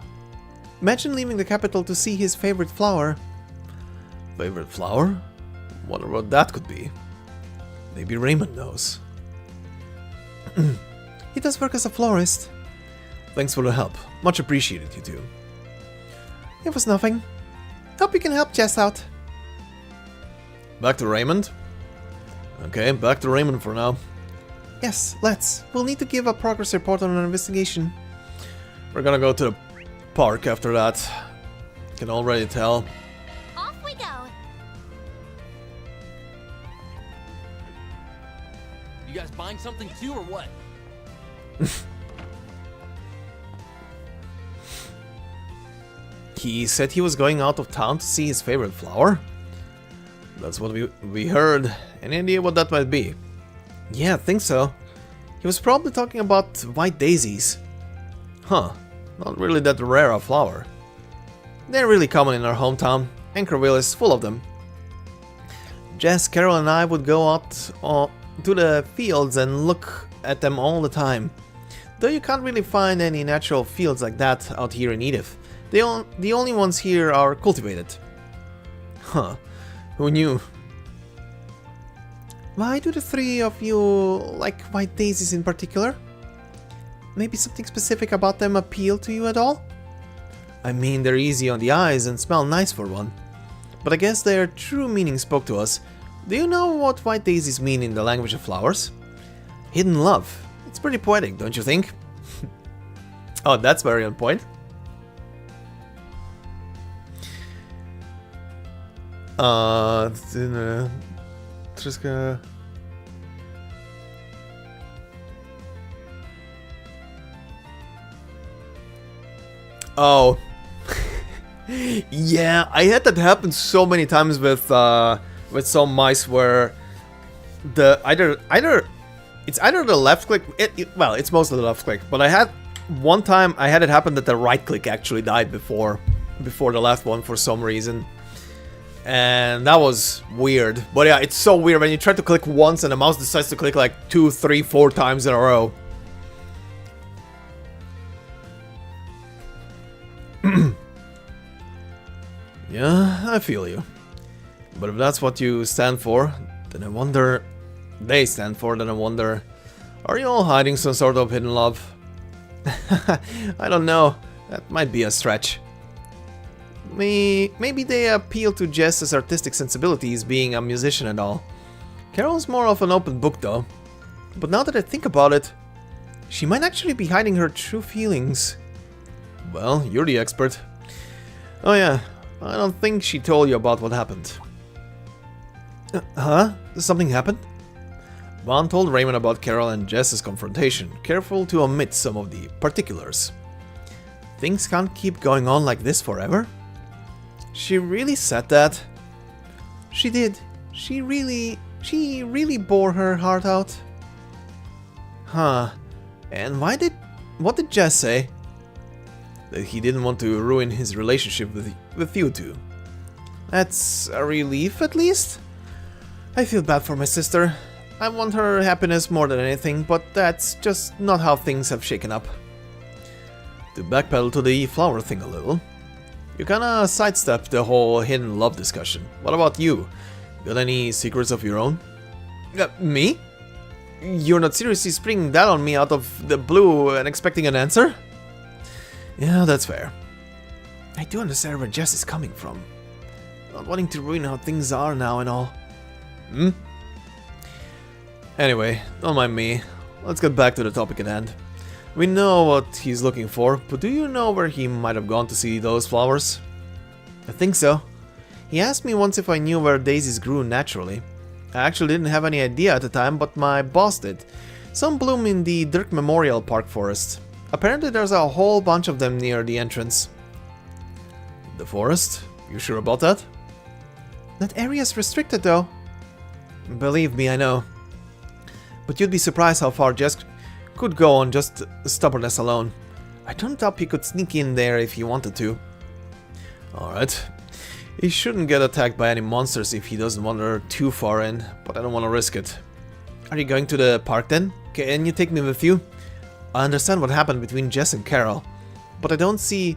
Imagine leaving the capital to see his favorite flower. Favorite flower? Wonder what that could be. Maybe Raymond knows. He does work as a florist. Thanks for the help. Much appreciated, you two. It was nothing. Hope you can help Jess out. Back to Raymond? Okay, back to Raymond for now. Yes, let's. We'll need to give a progress report on our investigation. We're gonna go to the park after that. Can already tell. Off we go. You guys buying something too, or what? He said he was going out of town to see his favorite flower? That's what we heard. Any idea what that might be? Yeah, I think so. He was probably talking about white daisies. Huh. Not really that rare a flower. They're really common in our hometown. Anchorville is full of them. Jess, Carol and I would go out to the fields and look at them all the time. Though you can't really find any natural fields like that out here in Edith. The only ones here are cultivated. Huh. Who knew? Why do the three of you like white daisies in particular? Maybe something specific about them appeal to you at all? I mean, they're easy on the eyes and smell nice for one. But I guess their true meaning spoke to us. Do you know what white daisies mean in the language of flowers? Hidden love. It's pretty poetic, don't you think? Oh, that's very on point. Troszkę... Oh. Yeah, I had that happen so many times with some mice where the it's either the left click, well, it's mostly the left click, but I had one time I had it happen that the right click actually died before the left one for some reason. And that was weird. But yeah, it's so weird when you try to click once and the mouse decides to click like 2, 3, 4 times in a row. Yeah, I feel you. But if that's what you stand for, then I wonder... They stand for, then I wonder... Are you all hiding some sort of hidden love? I don't know. That might be a stretch. Maybe they appeal to Jess's artistic sensibilities, being a musician and all. Carol's more of an open book though. But now that I think about it, she might actually be hiding her true feelings. Well, you're the expert. Oh yeah, I don't think she told you about what happened. Huh? Something happened? Vaughn told Raymond about Carol and Jess's confrontation, careful to omit some of the particulars. Things can't keep going on like this forever? She really said that? She did. She really bore her heart out. Huh. And what did Jess say? That he didn't want to ruin his relationship with you two. That's a relief, at least? I feel bad for my sister. I want her happiness more than anything, but that's just not how things have shaken up. To backpedal to the flower thing a little, you kinda sidestepped the whole hidden love discussion. What about you? Got any secrets of your own? Me? You're not seriously springing that on me out of the blue and expecting an answer? Yeah, that's fair. I do understand where Jess is coming from. Not wanting to ruin how things are now and all. Hmm? Anyway, don't mind me. Let's get back to the topic at hand. We know what he's looking for, but do you know where he might have gone to see those flowers? I think so. He asked me once if I knew where daisies grew naturally. I actually didn't have any idea at the time, but my boss did. Some bloom in the Dirk Memorial Park forest. Apparently there's a whole bunch of them near the entrance. The forest? You sure about that? That area's restricted though. Believe me, I know. But you'd be surprised how far Jess could go on just stubbornness alone. I don't doubt he could sneak in there if he wanted to. Alright. He shouldn't get attacked by any monsters if he doesn't wander too far in, but I don't want to risk it. Are you going to the park then? Can you take me with you? I understand what happened between Jess and Carol, but I don't see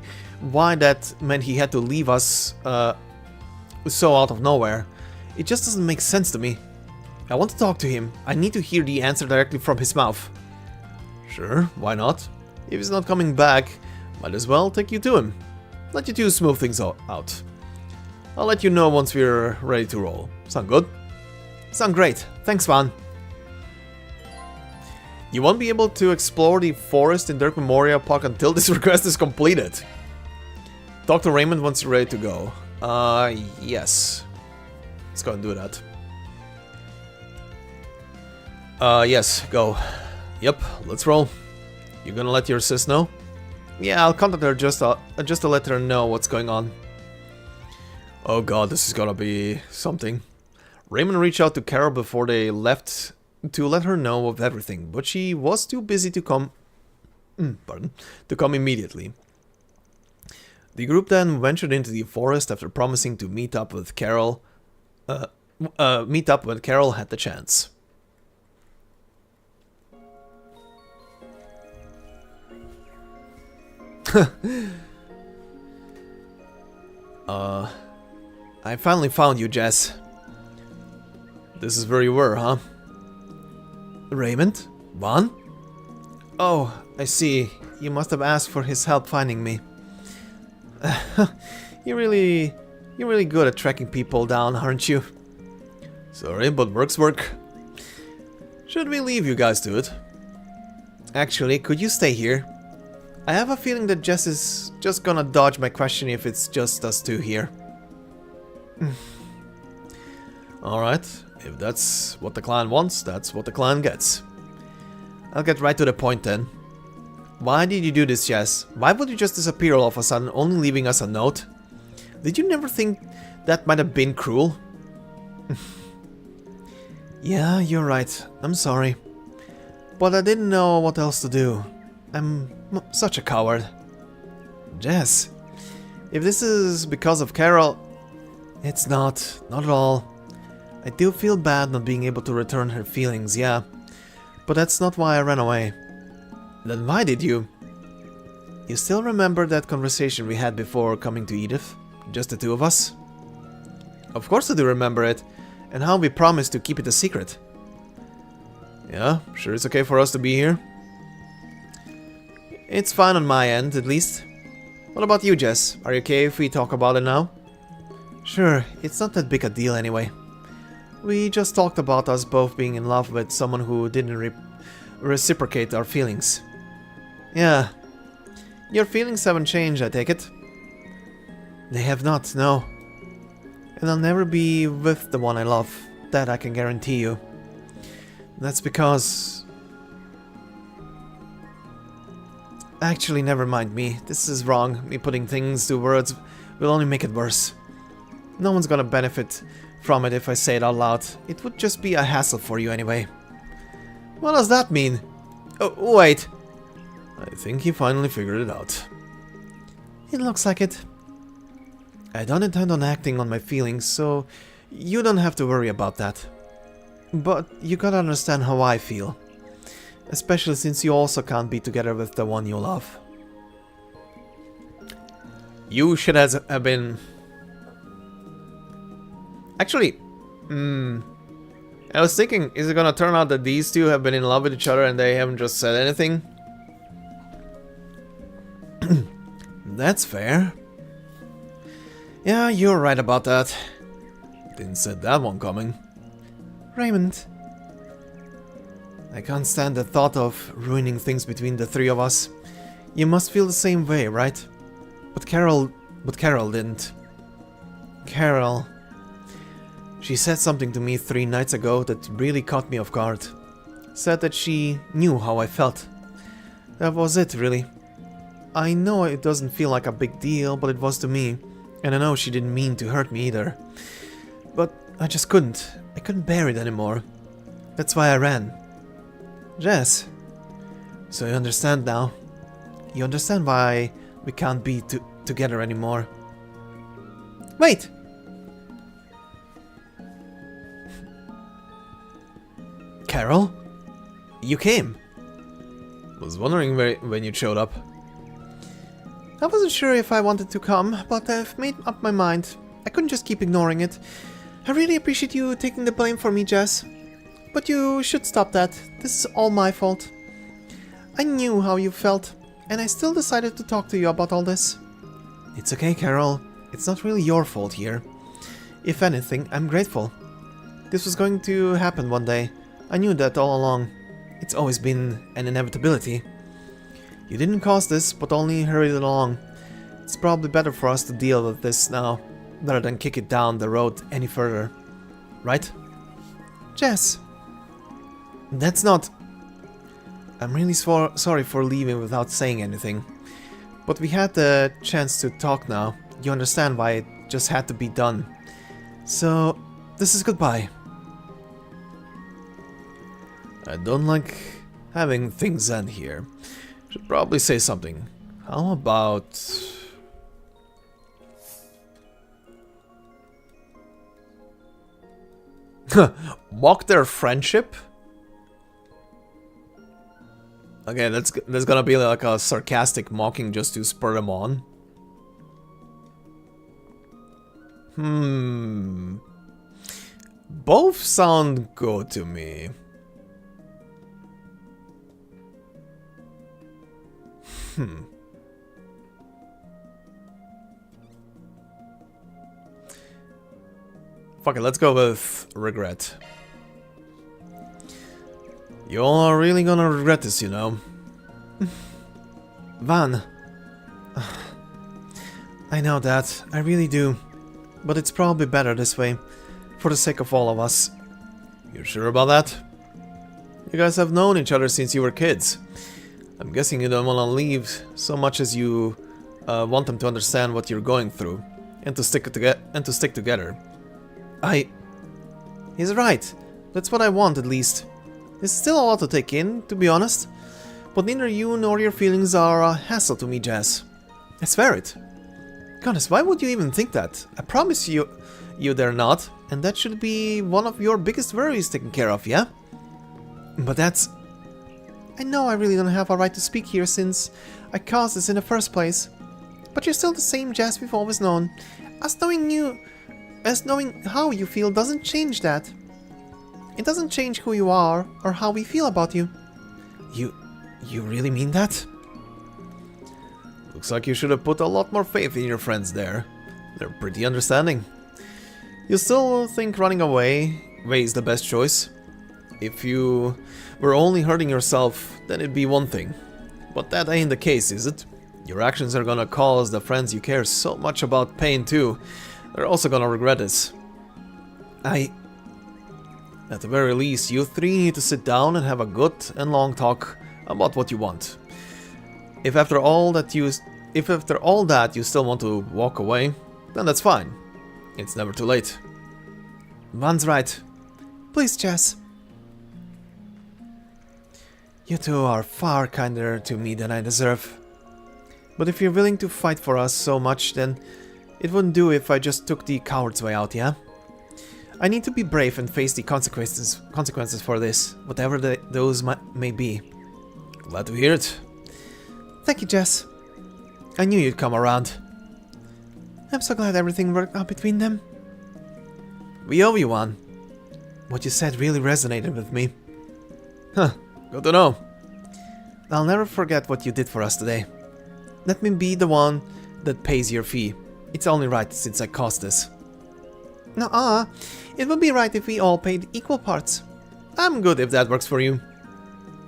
why that meant he had to leave us so out of nowhere. It just doesn't make sense to me. I want to talk to him. I need to hear the answer directly from his mouth. Sure, why not? If he's not coming back, might as well take you to him. Let you two smooth things out. I'll let you know once we're ready to roll. Sound good? Sound great. Thanks, Van. You won't be able to explore the forest in Dirk Memorial Park until this request is completed. Talk to Raymond once you're ready to go. Yes. Let's go and do that. Yes, go. Yep, let's roll. You gonna let your sis know? Yeah, I'll contact her just to let her know what's going on. Oh god, this is gonna be something. Raymond reached out to Carol before they left to let her know of everything, but she was too busy to come immediately. The group then ventured into the forest after promising to meet up with Carol meet up when Carol had the chance. I finally found you, Jess. This is where you were, huh? Raymond? Vaughn? Oh, I see. You must have asked for his help finding me. You're really good at tracking people down, aren't you? Sorry, but work's work. Should we leave you guys to it? Actually, could you stay here? I have a feeling that Jess is just gonna dodge my question if it's just us two here. Alright, if that's what the clan wants, that's what the clan gets. I'll get right to the point then. Why did you do this, Jess? Why would you just disappear all of a sudden, only leaving us a note? Did you never think that might have been cruel? Yeah, you're right. I'm sorry. But I didn't know what else to do. I'm such a coward. Jess, if this is because of Carol... It's not at all. I do feel bad not being able to return her feelings, yeah. But that's not why I ran away. Then why did you? You still remember that conversation we had before coming to Edith? Just the two of us? Of course I do remember it. And how we promised to keep it a secret. Yeah, sure it's okay for us to be here? It's fine on my end, at least. What about you, Jess? Are you okay if we talk about it now? Sure, it's not that big a deal anyway. We just talked about us both being in love with someone who didn't reciprocate our feelings. Yeah. Your feelings haven't changed, I take it? They have not, no. And I'll never be with the one I love. That I can guarantee you. That's because... Actually, never mind me. This is wrong. Me putting things to words will only make it worse. No one's gonna benefit from it if I say it out loud. It would just be a hassle for you anyway. What does that mean? Oh, wait. I think he finally figured it out. It looks like it. I don't intend on acting on my feelings, so you don't have to worry about that. But you gotta understand how I feel. Especially since you also can't be together with the one you love. You should have been... Actually, I was thinking, is it gonna turn out that these two have been in love with each other and they haven't just said anything? That's fair. Yeah, you're right about that. Didn't see that one coming. Raymond. I can't stand the thought of ruining things between the three of us. You must feel the same way, right? But Carol didn't. Carol... She said something to me 3 nights ago that really caught me off guard. Said that she knew how I felt. That was it, really. I know it doesn't feel like a big deal, but it was to me. And I know she didn't mean to hurt me either. But I just couldn't. I couldn't bear it anymore. That's why I ran. Jess. So you understand now? You understand why we can't be together anymore? Wait! Carol? You came. Was wondering when you showed up. I wasn't sure if I wanted to come, but I've made up my mind. I couldn't just keep ignoring it. I really appreciate you taking the blame for me, Jess. But you should stop that. This is all my fault. I knew how you felt, and I still decided to talk to you about all this. It's okay, Carol. It's not really your fault here. If anything, I'm grateful. This was going to happen one day. I knew that all along. It's always been an inevitability. You didn't cause this, but only hurried it along. It's probably better for us to deal with this now, rather than kick it down the road any further. Right? Jess. That's not... I'm really sorry for leaving without saying anything. But we had the chance to talk now. You understand why it just had to be done. So, this is goodbye. I don't like having things end here. Should probably say something. How about... Mock their friendship? Okay, that's gonna be like a sarcastic mocking just to spur them on. Both sound good to me. Fuck it, let's go with regret. You all are really gonna regret this, you know. Van. I know that, I really do. But it's probably better this way, for the sake of all of us. You're sure about that? You guys have known each other since you were kids. I'm guessing you don't want to leave so much as you want them to understand what you're going through and to stick together. He's right. That's what I want, at least. It's still a lot to take in, to be honest. But neither you nor your feelings are a hassle to me, Jazz. I swear it. Goodness, why would you even think that? I promise you they're not, and that should be one of your biggest worries taken care of, yeah? But that's... I know I really don't have a right to speak here since I caused this in the first place. But you're still the same Jazz we've always known. As knowing how you feel doesn't change that. It doesn't change who you are or how we feel about you. You really mean that? Looks like you should have put a lot more faith in your friends there. They're pretty understanding. You still think running away is the best choice? If you were only hurting yourself, then it'd be one thing. But that ain't the case, is it? Your actions are gonna cause the friends you care so much about pain too. They're also gonna regret this. At the very least, you three need to sit down and have a good and long talk about what you want. If after all that you still want to walk away, then that's fine. It's never too late. Van's right. Please, Jess. You two are far kinder to me than I deserve. But if you're willing to fight for us so much, then it wouldn't do if I just took the coward's way out, yeah? I need to be brave and face the consequences for this, whatever those may be. Glad to hear it. Thank you, Jess. I knew you'd come around. I'm so glad everything worked out between them. We owe you one. What you said really resonated with me. Huh, good to know. I'll never forget what you did for us today. Let me be the one that pays your fee. It's only right since I caused this. Nuh-uh. It would be right if we all paid equal parts. I'm good if that works for you.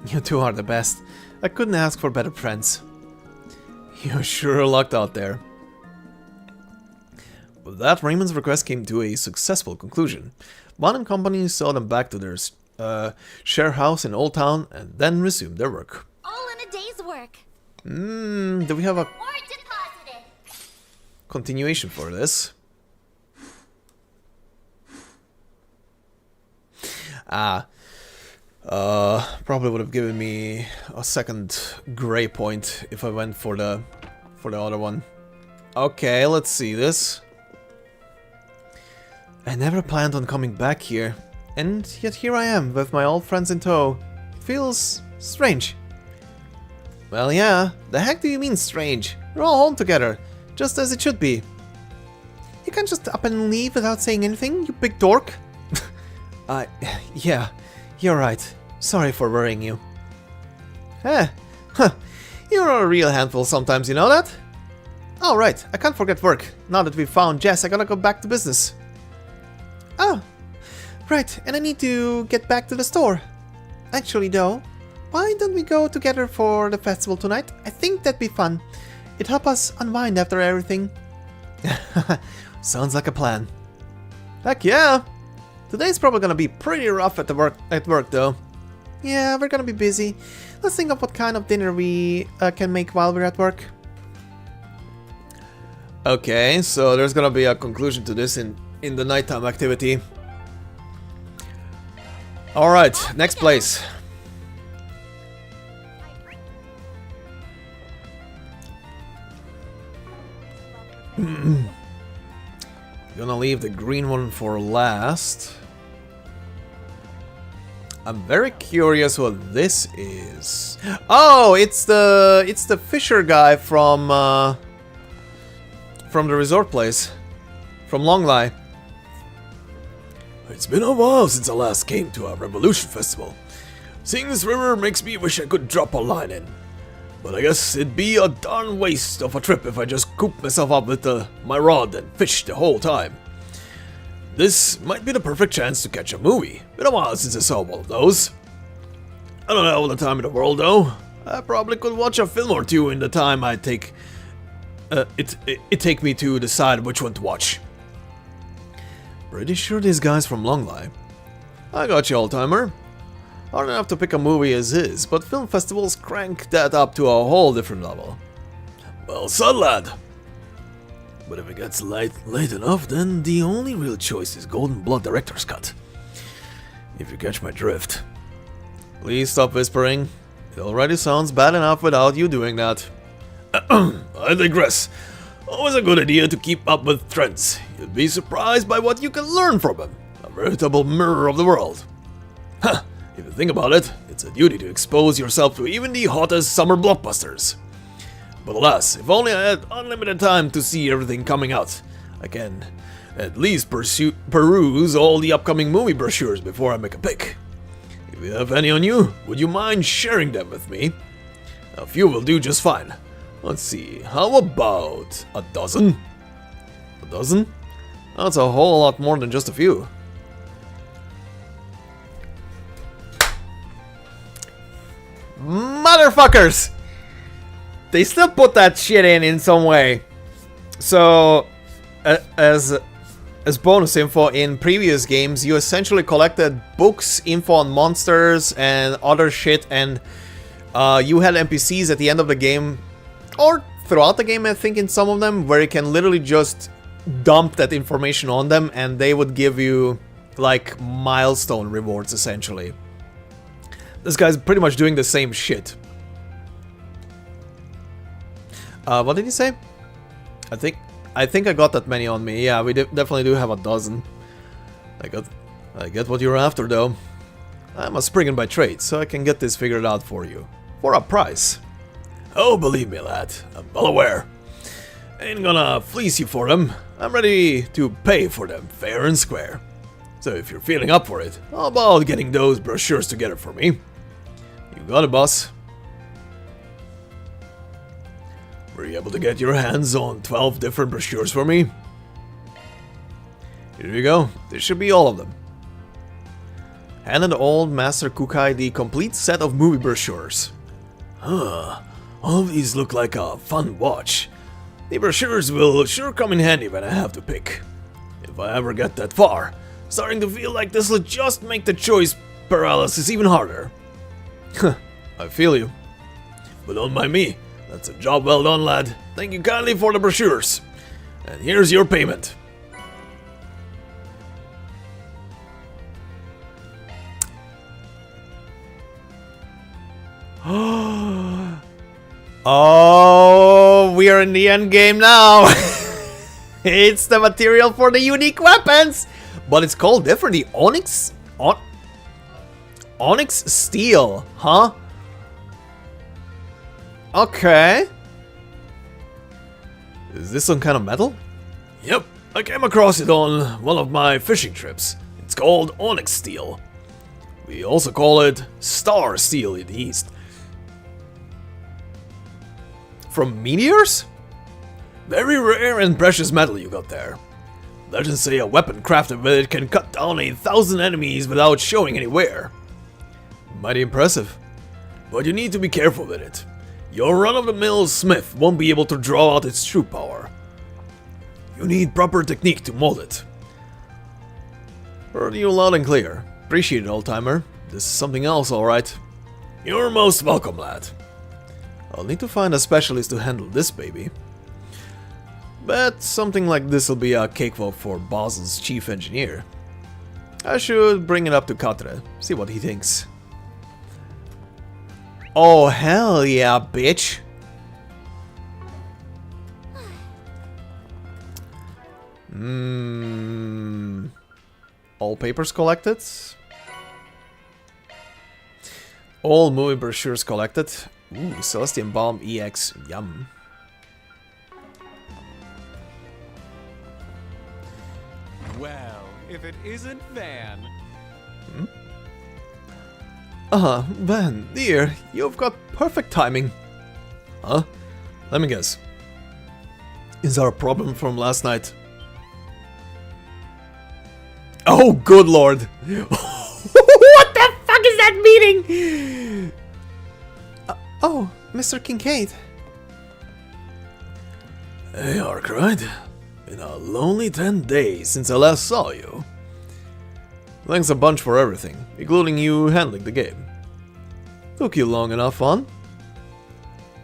You two are the best. I couldn't ask for better friends. You sure lucked out there. With that, Raymond's request came to a successful conclusion. Van and company saw them back to their share house in Old Town and then resumed their work. All in a day's work. Do we have a Or deposited. continuation for this? Probably would have given me a second gray point if I went for the other one. Okay, let's see this. I never planned on coming back here, and yet here I am with my old friends in tow. It feels strange. Well, yeah, the heck do you mean strange? We're all home together, just as it should be. You can't just up and leave without saying anything, you big dork. Yeah, you're right. Sorry for worrying you. You're a real handful sometimes, you know that? Oh, right, I can't forget work. Now that we've found Jess, I gotta go back to business. Oh, right, and I need to get back to the store. Actually, though, why don't we go together for the festival tonight? I think that'd be fun. It'd help us unwind after everything. Sounds like a plan. Heck yeah! Today's probably gonna be pretty rough at work though. Yeah, we're gonna be busy. Let's think of what kind of dinner we can make while we're at work. Okay, so there's gonna be a conclusion to this in the nighttime activity. Alright, next place. Gonna leave the green one for last. I'm very curious what this is. Oh, it's the fisher guy from the resort place, from Longlai. It's been a while since I last came to a Revolution Festival. Seeing this river makes me wish I could drop a line in. But I guess it'd be a darn waste of a trip if I just cooped myself up with my rod and fished the whole time. This might be the perfect chance to catch a movie. Been a while since I saw one of those. I don't have all the time in the world though. I probably could watch a film or two in the time it take me to decide which one to watch. Pretty sure this guy's from Longlai. I got you, old-timer. Hard enough to pick a movie as is, but film festivals crank that up to a whole different level. Well said, lad. But if it gets late enough, then the only real choice is Golden Blood Director's Cut. If you catch my drift. Please stop whispering. It already sounds bad enough without you doing that. I digress. Always a good idea to keep up with trends. You'd be surprised by what you can learn from them. A veritable mirror of the world. Huh. If you think about it, it's a duty to expose yourself to even the hottest summer blockbusters. But alas, if only I had unlimited time to see everything coming out, I can at least peruse all the upcoming movie brochures before I make a pick. If you have any on you, would you mind sharing them with me? A few will do just fine. Let's see, how about a dozen? A dozen? That's a whole lot more than just a few. Motherfuckers! They still put that shit in some way. So, as bonus info, in previous games, you essentially collected books, info on monsters, and other shit, and you had NPCs at the end of the game, or throughout the game, I think, in some of them, where you can literally just dump that information on them, and they would give you, like, milestone rewards, essentially. This guy's pretty much doing the same shit. What did he say? I think I got that many on me. Yeah, we definitely do have a dozen. I get what you're after, though. I'm a spriggan by trade, so I can get this figured out for you. For a price. Oh, believe me, lad. I'm well aware. Ain't gonna fleece you for them. I'm ready to pay for them, fair and square. So if you're feeling up for it, how about getting those brochures together for me? You got it, boss. Were you able to get your hands on 12 different brochures for me? Here you go. This should be all of them. Handed old Master Kukai the complete set of movie brochures. Huh. All of these look like a fun watch. The brochures will sure come in handy when I have to pick. If I ever get that far, starting to feel like this will just make the choice paralysis even harder. I feel you. But don't mind me. That's a job well done, lad. Thank you kindly for the brochures. And here's your payment. Oh, we are in the end game now. It's the material for the unique weapons, but it's called differently. Onyx steel, huh? Okay. Is this some kind of metal? Yep, I came across it on one of my fishing trips. It's called onyx steel. We also call it star steel in the East. From meteors? Very rare and precious metal you got there. Legends say a weapon crafted with it can cut down 1,000 enemies without showing any wear. Mighty impressive. But you need to be careful with it. Your run-of-the-mill smith won't be able to draw out its true power. You need proper technique to mold it. Heard you loud and clear. Appreciate it, old-timer. This is something else, alright. You're most welcome, lad. I'll need to find a specialist to handle this baby. Bet something like this will be a cakewalk for Basel's chief engineer. I should bring it up to Katre, see what he thinks. Oh, hell yeah, bitch! All papers collected? All movie brochures collected. Ooh, Celestian Balm EX. Yum. Well, if it isn't Van. Van, dear, you've got perfect timing. Huh? Let me guess. Is there a problem from last night? Oh, good lord! What the fuck is that meaning? Oh, Mr. Kincaid. Hey, Arknight. Been a lonely 10 days since I last saw you. Thanks a bunch for everything, including you handling the game. Took you long enough, huh?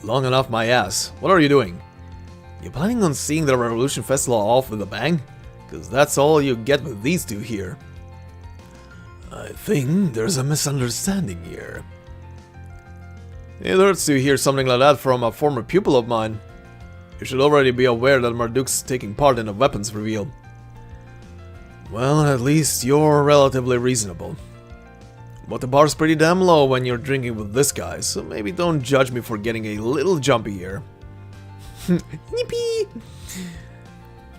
Long enough, my ass. What are you doing? You planning on seeing the Revolution Festival off with a bang? Cause that's all you get with these two here. I think there's a misunderstanding here. It hurts to hear something like that from a former pupil of mine. You should already be aware that Marduk's taking part in a weapons reveal. Well, at least you're relatively reasonable. But the bar's pretty damn low when you're drinking with this guy, so maybe don't judge me for getting a little jumpy here. Yippee!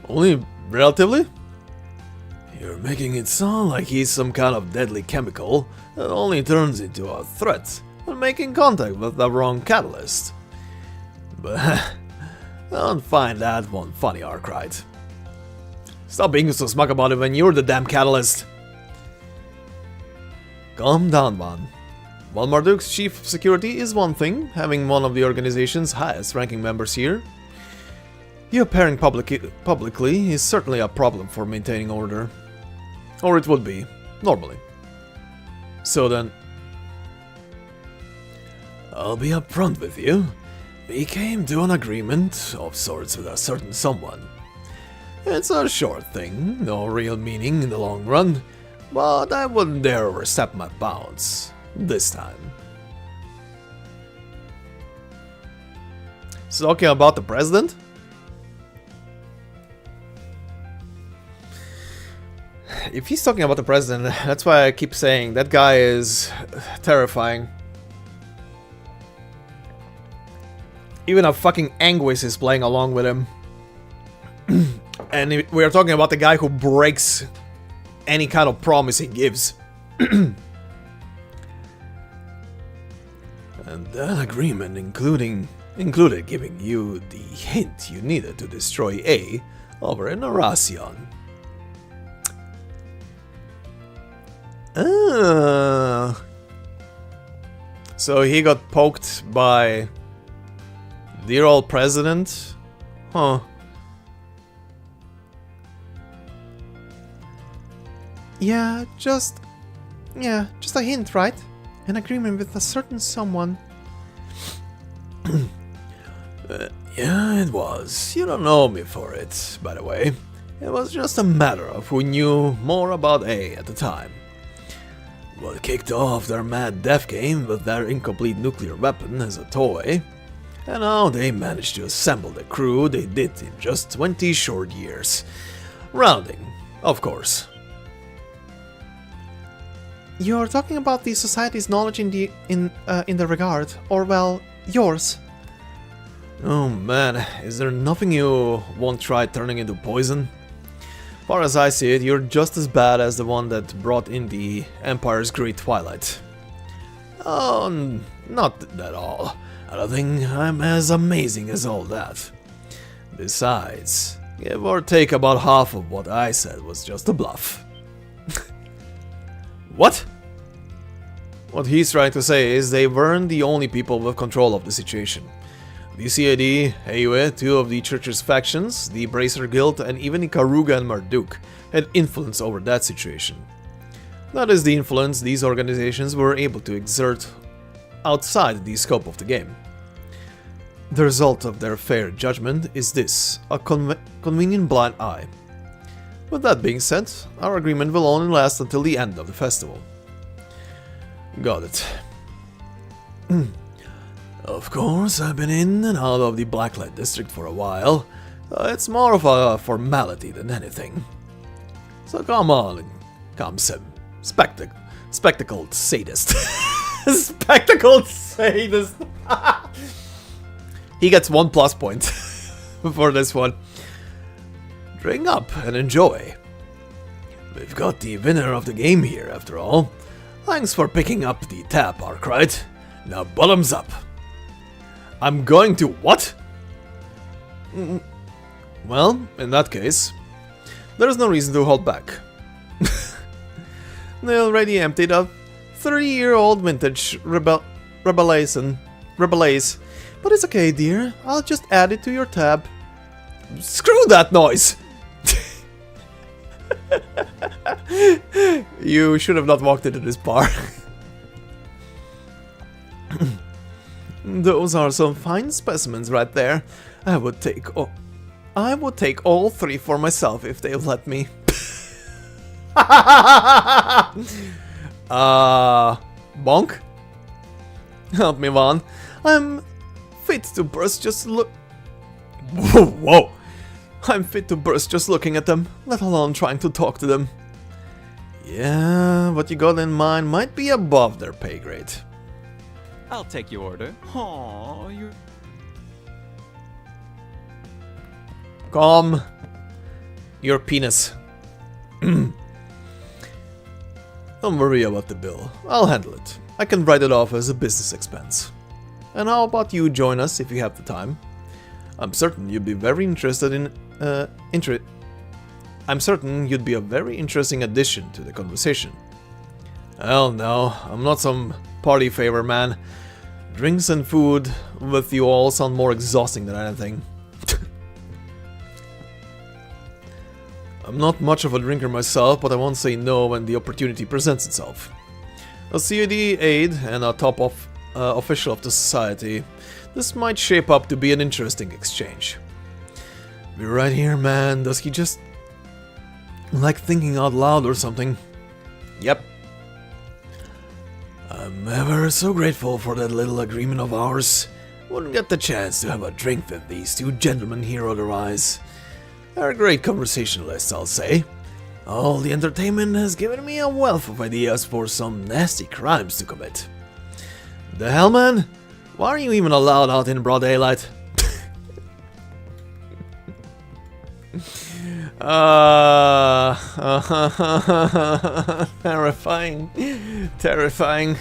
Only relatively? You're making it sound like he's some kind of deadly chemical that only turns into a threat when making contact with the wrong catalyst. But I don't find that one funny, Arknight. Stop being so smug about it when you're the damn catalyst. Calm down, man. While Marduk's chief of security is one thing, having one of the organization's highest ranking members here, you appearing publicly is certainly a problem for maintaining order. Or it would be, normally. So then, I'll be upfront with you. We came to an agreement of sorts with a certain someone. It's a short thing, no real meaning in the long run, but I wouldn't dare overstep my bounds this time. So talking about the president? If he's talking about the president, that's why I keep saying that guy is terrifying. Even a fucking Anguish is playing along with him. And we are talking about the guy who breaks any kind of promise he gives. And that agreement included giving you the hint you needed to destroy A over in Arasion. So he got poked by dear old president? Huh. Yeah, just a hint, right? An agreement with a certain someone. Yeah, it was. You don't know me for it, by the way. It was just a matter of who knew more about A at the time. What kicked off their mad death game with their incomplete nuclear weapon as a toy, and how they managed to assemble the crew they did in just 20 short years. Rounding, of course. You're talking about the society's knowledge in the regard, or well, yours. Oh man, is there nothing you won't try turning into poison? Far as I see it, you're just as bad as the one that brought in the Empire's Great Twilight. Oh, not at all. I don't think I'm as amazing as all that. Besides, give or take about half of what I said was just a bluff. What? What he's trying to say is they weren't the only people with control of the situation. The CID, Heiwe, two of the church's factions, the Bracer Guild, and even Ikaruga and Marduk had influence over that situation. That is the influence these organizations were able to exert outside the scope of the game. The result of their fair judgment is this, a convenient blind eye. With that being said, our agreement will only last until the end of the festival. Got it. Of course, I've been in and out of the Blacklight District for a while, so it's more of a formality than anything. So come on, come some spectacled sadist. Spectacled sadist. He gets 1 plus point for this one. Drink up and enjoy. We've got the winner of the game here, after all. Thanks for picking up the tab, Arknight. Now bottoms up. I'm going to what? Well, in that case, there's no reason to hold back. They already emptied a 30-year-old vintage Rebelaze, but it's okay, dear. I'll just add it to your tab. Screw that noise! You should have not walked into this bar. Those are some fine specimens right there. I would take all 3 for myself if they'll let me. Bonk? Help me, Vaughn. I'm fit to burst just look. Whoa! I'm fit to burst just looking at them, let alone trying to talk to them. Yeah, what you got in mind might be above their pay grade. I'll take your order. Aww, you're... Calm. Your penis. Don't worry about the bill. I'll handle it. I can write it off as a business expense. And how about you join us if you have the time? I'm certain you'd be very interested in I'm certain you'd be a very interesting addition to the conversation. Hell no, I'm not some party favor, man. Drinks and food with you all sound more exhausting than anything. I'm not much of a drinker myself, but I won't say no when the opportunity presents itself. A CAD aide and a top official of the society. This might shape up to be an interesting exchange. Be right here, man. Does he just like thinking out loud or something? Yep. I'm ever so grateful for that little agreement of ours. Wouldn't get the chance to have a drink with these 2 gentlemen here otherwise. They're great conversationalists, I'll say. All the entertainment has given me a wealth of ideas for some nasty crimes to commit. The hell, man? Why are you even allowed out in broad daylight? Terrifying. Terrifying.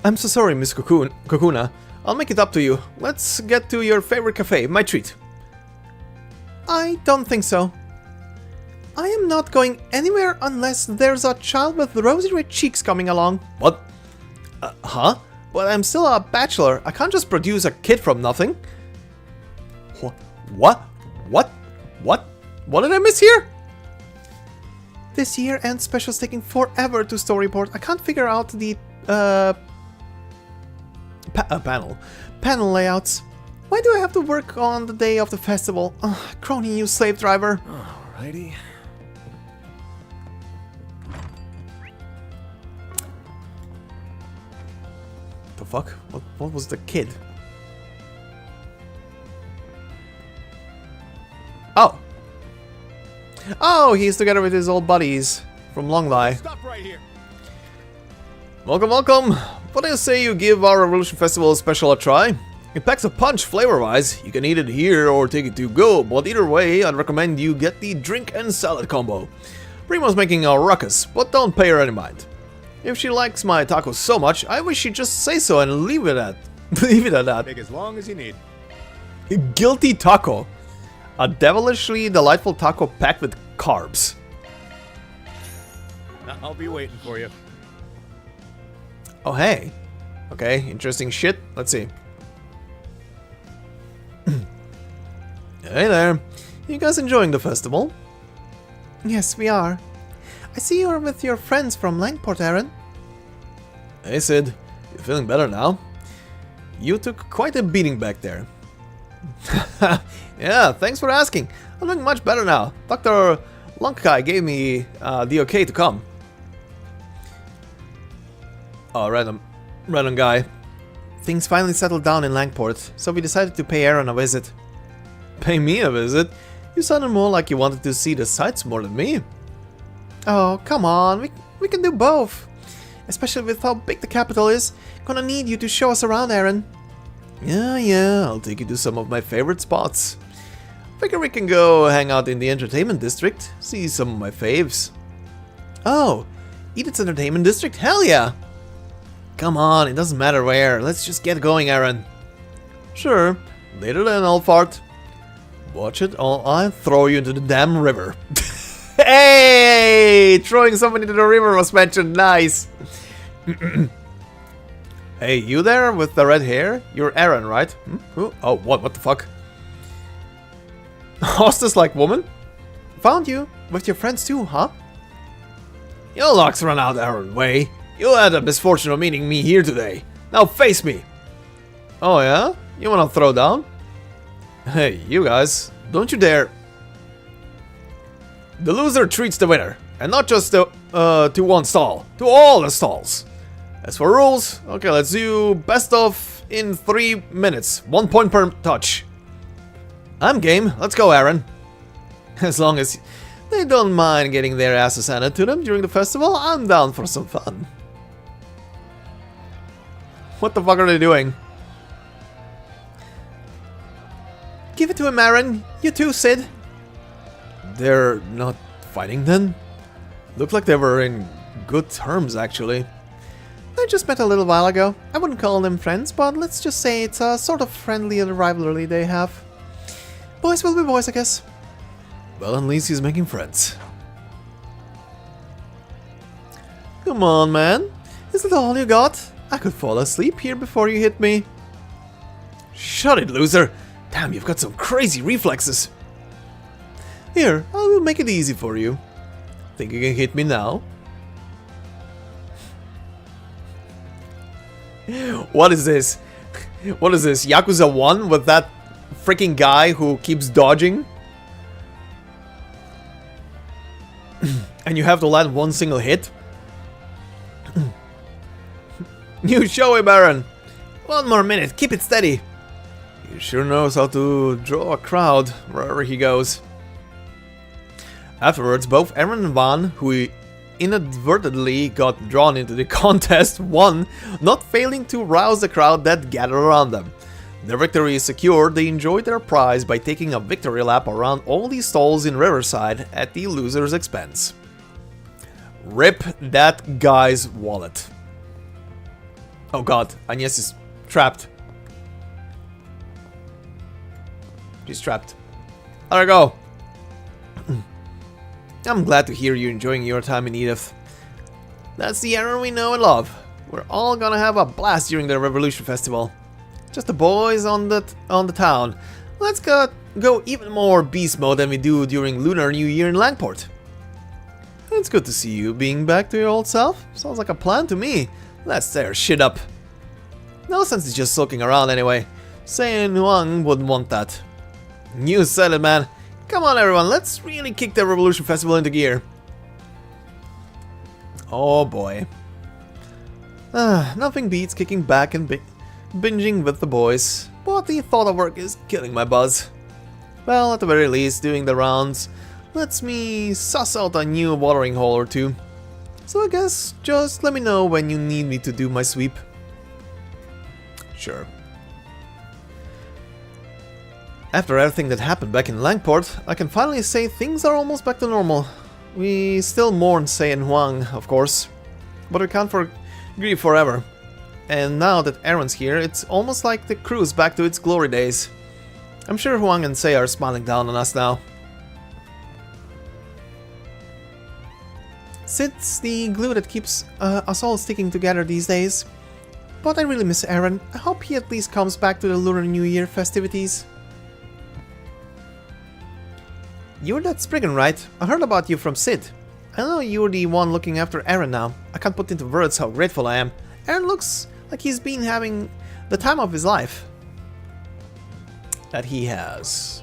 I'm so sorry, Miss Kokuna. I'll make it up to you. Let's get to your favorite cafe, my treat. I don't think so. I am not going anywhere unless there's a child with rosy red cheeks coming along. What? Huh? But I'm still a bachelor. I can't just produce a kid from nothing. What? What did I miss here? This year-end special's taking forever to storyboard. I can't figure out the panel layouts. Why do I have to work on the day of the festival? Crony, you slave driver. Alrighty. The fuck? What was the kid? Oh. Oh, he's together with his old buddies from Longlai. Stop right here. Welcome, welcome. What do you say you give our Revolution Festival special a try? It packs a punch flavor-wise. You can eat it here or take it to go, but either way, I'd recommend you get the drink and salad combo. Primo's making a ruckus, but don't pay her any mind. If she likes my tacos so much, I wish she'd just say so and leave it at that. Take as long as you need. Guilty taco. A devilishly delightful taco packed with carbs. I'll be waiting for you. Oh, hey. Okay, interesting shit. Let's see. Hey there. You guys enjoying the festival? Yes, we are. I see you're with your friends from Langport, Aaron. Hey, Sid. You feeling better now? You took quite a beating back there. Yeah, thanks for asking. I'm doing much better now. Dr. Lonkai gave me the okay to come. Oh, random guy. Things finally settled down in Langport, so we decided to pay Aaron a visit. Pay me a visit? You sounded more like you wanted to see the sights more than me. Oh, come on. We can do both. Especially with how big the capital is. Gonna need you to show us around, Aaron. Yeah, I'll take you to some of my favorite spots. Figure we can go hang out in the entertainment district, see some of my faves. Oh, Edith's entertainment district? Hell yeah! Come on, it doesn't matter where. Let's just get going, Aaron. Sure, later then, I'll fart. Watch it, I'll throw you into the damn river. Hey! Throwing somebody into the river was mentioned. Nice. Hey, you there with the red hair? You're Aaron, right? Who? Oh, what the fuck? Hostess-like woman? Found you. With your friends too, huh? Your luck's run out, Aaron Way. You had the misfortune of meeting me here today. Now face me. Oh yeah? You wanna throw down? Hey, you guys, don't you dare. The loser treats the winner, and not just to one stall, to all the stalls. As for rules, okay, let's do best of in 3 minutes, 1 point per touch. I'm game, let's go, Aaron. As long as they don't mind getting their asses handed to them during the festival, I'm down for some fun. What the fuck are they doing? Give it to him, Aaron. You too, Sid. They're not fighting then? Looked like they were in good terms, actually. They just met a little while ago. I wouldn't call them friends, but let's just say it's a sort of friendly rivalry they have. Boys will be boys, I guess. Well, at least he's making friends. Come on, man. Is that all you got? I could fall asleep here before you hit me. Shut it, loser. Damn, you've got some crazy reflexes. Here, I will make it easy for you. Think you can hit me now? What is this? What is this? Yakuza 1 with that freaking guy who keeps dodging? And you have to land one single hit? You show him, Aaron. 1 more minute, keep it steady. He sure knows how to draw a crowd wherever he goes. Afterwards, both Aaron and Van, who inadvertently got drawn into the contest, won, not failing to rouse the crowd that gathered around them. Their victory is secured. They enjoyed their prize by taking a victory lap around all these stalls in Riverside at the loser's expense. Rip that guy's wallet. Oh god, Agnes is trapped. She's trapped. There we go. I'm glad to hear you enjoying your time in Edith. That's the Aaron we know and love. We're all gonna have a blast during the Revolution Festival. Just the boys on the town. Let's go even more beast mode than we do during Lunar New Year in Langport. It's good to see you being back to your old self. Sounds like a plan to me. Let's tear shit up. No sense in just sulking around anyway. Saying Huang wouldn't want that. You said it, man. Come on, everyone, let's really kick the Revolution Festival into gear. Oh boy. Nothing beats kicking back and binging with the boys, but the thought of work is killing my buzz. Well, at the very least, doing the rounds lets me suss out a new watering hole or two. So I guess just let me know when you need me to do my sweep. Sure. After everything that happened back in Langport, I can finally say things are almost back to normal. We still mourn Sei and Huang, of course, but we can't grieve forever. And now that Aaron's here, it's almost like the crew's back to its glory days. I'm sure Huang and Sei are smiling down on us now. Sid's the glue that keeps us all sticking together these days. But I really miss Aaron. I hope he at least comes back to the Lunar New Year festivities. You're that Spriggan, right? I heard about you from Sid. I know you're the one looking after Aaron now. I can't put into words how grateful I am. Aaron looks like he's been having the time of his life. That he has.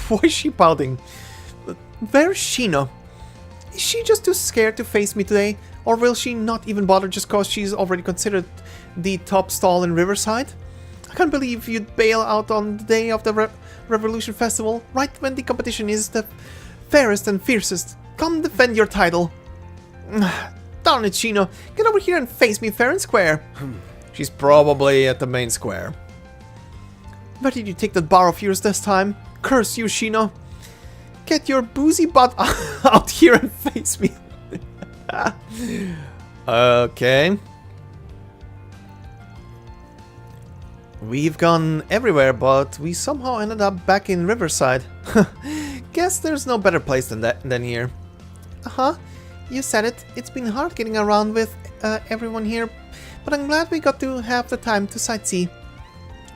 Why is she pouting? Where's Sheena? Is she just too scared to face me today? Or will she not even bother just cause she's already considered the top stall in Riverside? I can't believe you'd bail out on the day of the Revolution Festival, right when the competition is the fairest and fiercest. Come defend your title. Darn it, Shino. Get over here and face me fair and square. She's probably at the main square. Where did you take that bar of yours this time? Curse you, Shino. Get your boozy butt out here and face me. Okay. We've gone everywhere, but we somehow ended up back in Riverside. Guess there's no better place than here. Uh-huh. You said it. It's been hard getting around with everyone here, but I'm glad we got to have the time to sightsee.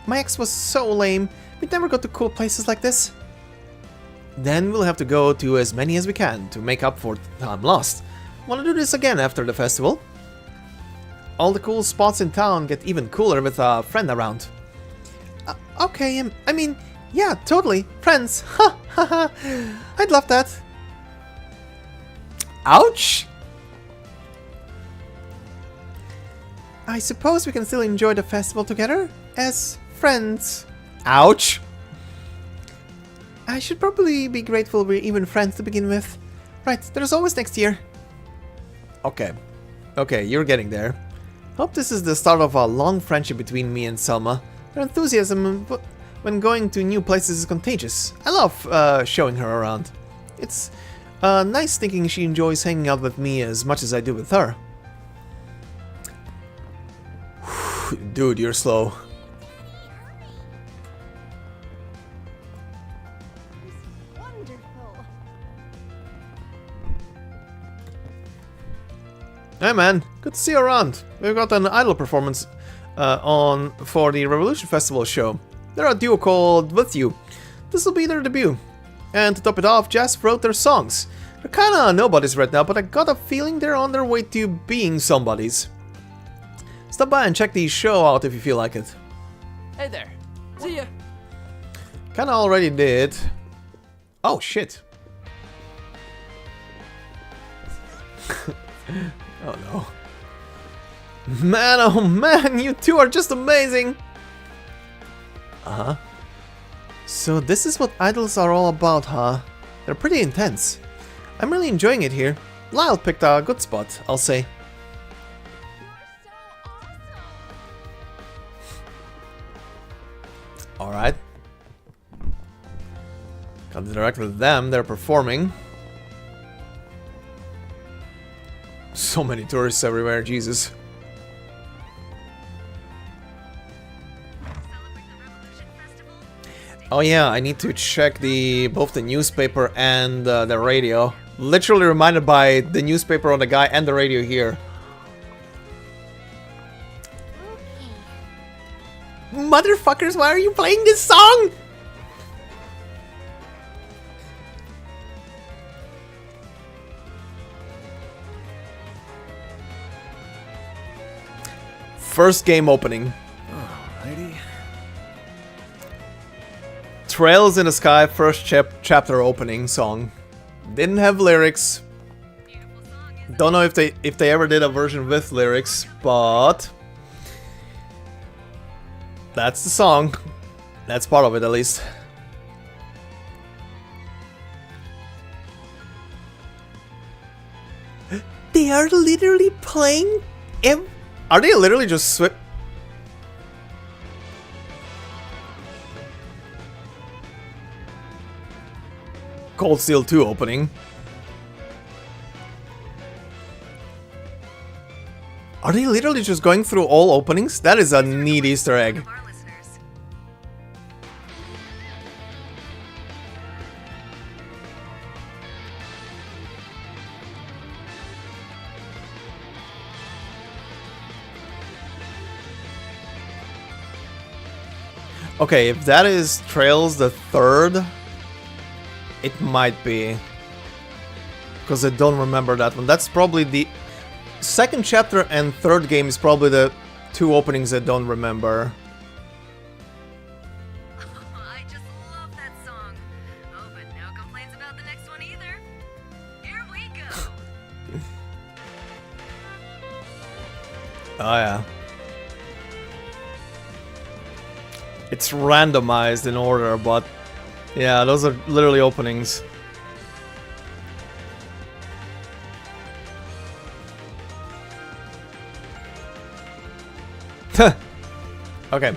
My ex was so lame. We never got to cool places like this. Then we'll have to go to as many as we can to make up for time lost. Wanna do this again after the festival? All the cool spots in town get even cooler with a friend around. Okay, I mean, yeah, totally. Friends. Ha ha ha. I'd love that. Ouch! I suppose we can still enjoy the festival together as friends. Ouch! I should probably be grateful we're even friends to begin with. Right, there's always next year. Okay. Okay, you're getting there. Hope this is the start of a long friendship between me and Selma. Her enthusiasm when going to new places is contagious. I love showing her around. It's nice thinking she enjoys hanging out with me as much as I do with her. Dude, you're slow. Wonderful. Hey man, good to see you around. We've got an idol performance on for the Revolution Festival show. They're a duo called With You. This will be their debut. And to top it off, Jazz wrote their songs. They're kinda nobodies right now, but I got a feeling they're on their way to being somebodies. Stop by and check the show out if you feel like it. Hey there. See ya. Kinda already did. Oh shit. Oh no. Man, oh man, you two are just amazing! Uh-huh. So this is what idols are all about, huh? They're pretty intense. I'm really enjoying it here. Lyle picked a good spot, I'll say. Alright. Got to direct with them, they're performing. So many tourists everywhere, Jesus. Oh yeah, I need to check both the newspaper and the radio. Literally reminded by the newspaper on the guy and the radio here. Motherfuckers, why are you playing this song? First game opening. Alrighty. Trails in the Sky, first chapter opening song. Didn't have lyrics. Don't know if they ever did a version with lyrics, but that's the song. That's part of it, at least. They are literally playing. Are they literally just Cold Steel 2 opening. Are they literally just going through all openings? That is a neat Easter egg. Okay, if that is Trails the third, it might be. Because I don't remember that one. That's probably the second chapter and third game is probably the two openings I don't remember. I just love that song. Oh, but no complaints about the next one either. Here we go. Oh yeah. It's randomized in order, but yeah, those are literally openings. Okay.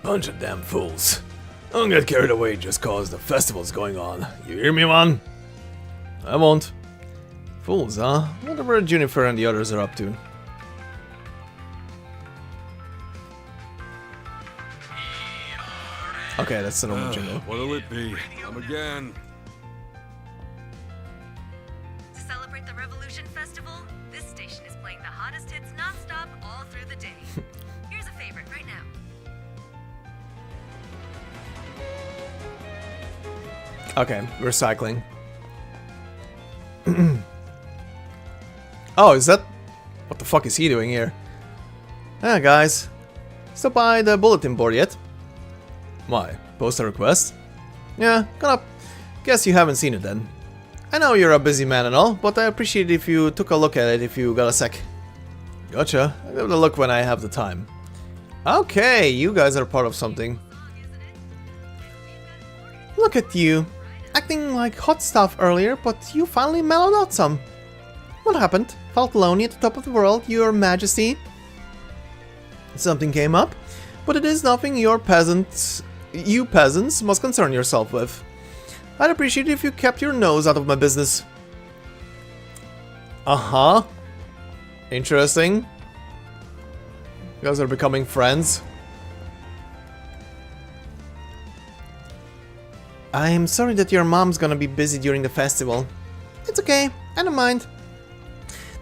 Bunch of damn fools. Don't get carried away just cause the festival's going on. You hear me, man? I won't. Fools, huh? Wonder where Juniper and the others are up to. Okay, that's the normal jingle. What'll it be? Come again. To celebrate the Revolution Festival, this station is playing the hottest hits non-stop all through the day. Here's a favorite right now. Okay, recycling. Oh, is that... What the fuck is he doing here? Ah, guys. Stop by the bulletin board yet? Why? Post a request? Yeah, gonna... Guess you haven't seen it then. I know you're a busy man and all, but I appreciate it if you took a look at it if you got a sec. Gotcha. I'll give it a look when I have the time. Okay, you guys are part of something. Look at you. Acting like hot stuff earlier, but you finally mellowed out some. What happened? Felt lonely at the top of the world, your majesty? Something came up, but it is nothing you peasants must concern yourself with. I'd appreciate it if you kept your nose out of my business. Uh-huh. Interesting. You guys are becoming friends. I'm sorry that your mom's gonna be busy during the festival. It's okay, I don't mind.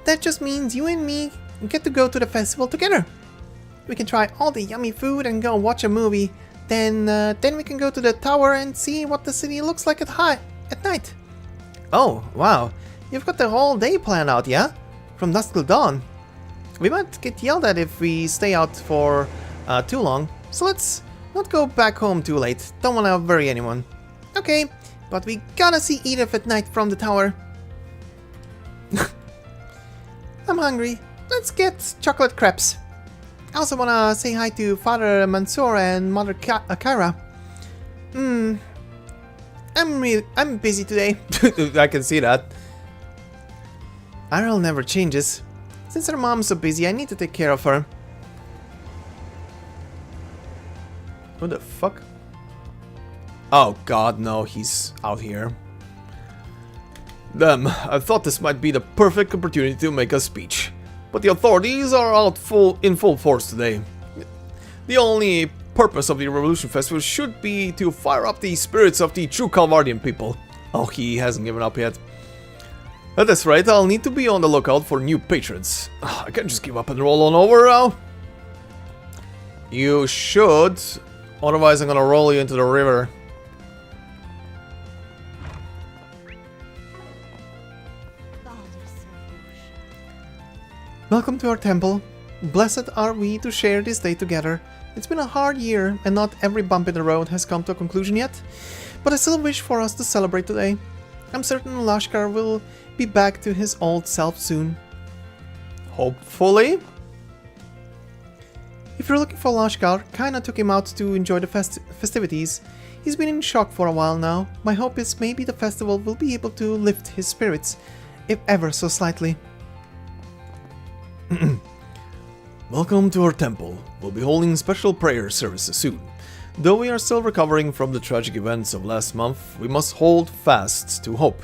That just means you and me get to go to the festival together. We can try all the yummy food and go watch a movie. Then we can go to the tower and see what the city looks like at night. Oh, wow. You've got the whole day planned out, yeah? From dusk till dawn. We might get yelled at if we stay out for too long. So let's not go back home too late. Don't want to worry anyone. Okay, but we gotta see Edith at night from the tower. I'm hungry. Let's get chocolate crepes. I also wanna say hi to Father Mansour and Mother Kyra. I'm busy today. I can see that. Ariel never changes. Since her mom's so busy, I need to take care of her. What the fuck? Oh god, no, he's out here. Damn, I thought this might be the perfect opportunity to make a speech. But the authorities are out in full force today. The only purpose of the Revolution Festival should be to fire up the spirits of the true Calvardian people. Oh, he hasn't given up yet. That's right, I'll need to be on the lookout for new patrons. I can't just give up and roll on over now. You should, otherwise I'm gonna roll you into the river. Welcome to our temple. Blessed are we to share this day together. It's been a hard year, and not every bump in the road has come to a conclusion yet, but I still wish for us to celebrate today. I'm certain Lashkar will be back to his old self soon. Hopefully? If you're looking for Lashkar, kinda took him out to enjoy the festivities. He's been in shock for a while now. My hope is maybe the festival will be able to lift his spirits, if ever so slightly. Welcome to our temple. We'll be holding special prayer services soon. Though we are still recovering from the tragic events of last month, we must hold fast to hope.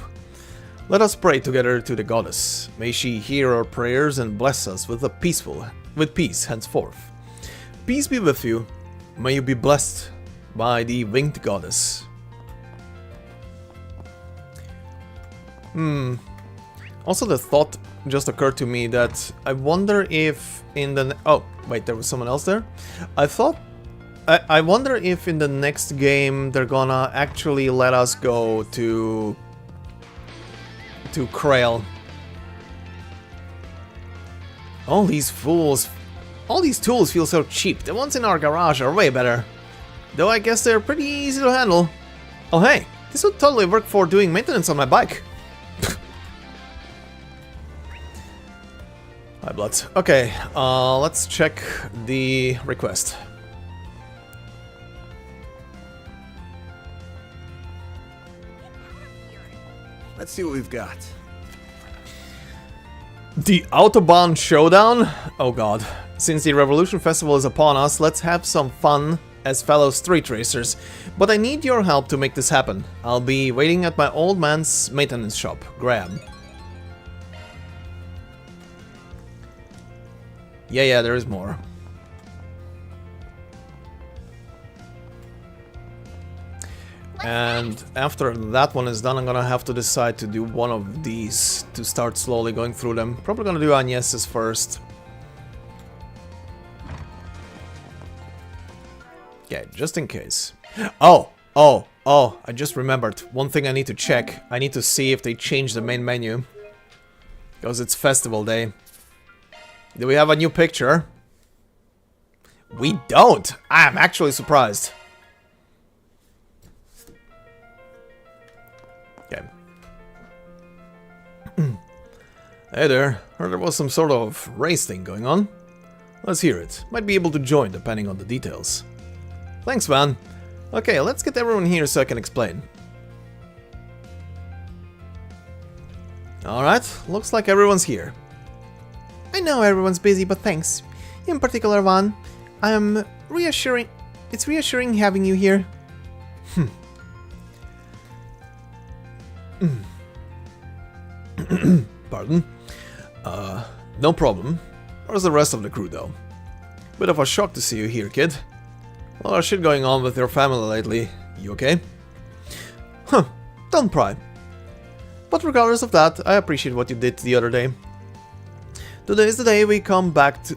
Let us pray together to the goddess. May she hear our prayers and bless us with peace henceforth. Peace be with you. May you be blessed by the winged goddess. Also, the thought just occurred to me that I wonder if in the... Oh, wait, there was someone else there? I wonder if in the next game they're gonna actually let us go to Krail. All these tools feel so cheap. The ones in our garage are way better. Though I guess they're pretty easy to handle. Oh hey, this would totally work for doing maintenance on my bike. Hi, Bloods. Okay, let's check the request. Let's see what we've got. The Autobahn Showdown? Oh god. Since the Revolution Festival is upon us, let's have some fun as fellow street racers. But I need your help to make this happen. I'll be waiting at my old man's maintenance shop, Graham. Yeah, there is more. And after that one is done, I'm gonna have to decide to do one of these to start slowly going through them. Probably gonna do Agnes's first. Okay, just in case. Oh, I just remembered. One thing I need to check. I need to see if they changed the main menu. Because it's festival day. Do we have a new picture? We don't! I'm actually surprised. Okay. Hey there. Heard there was some sort of race thing going on. Let's hear it. Might be able to join depending on the details. Thanks, man. Okay, let's get everyone here so I can explain. Alright, looks like everyone's here. I know everyone's busy, but thanks. In particular, Van. I'm reassuring... It's reassuring having you here. Pardon? No problem. Where's the rest of the crew, though? Bit of a shock to see you here, kid. A lot of shit going on with your family lately. You okay? Huh, don't pry. But regardless of that, I appreciate what you did the other day. Today is the day we come back to,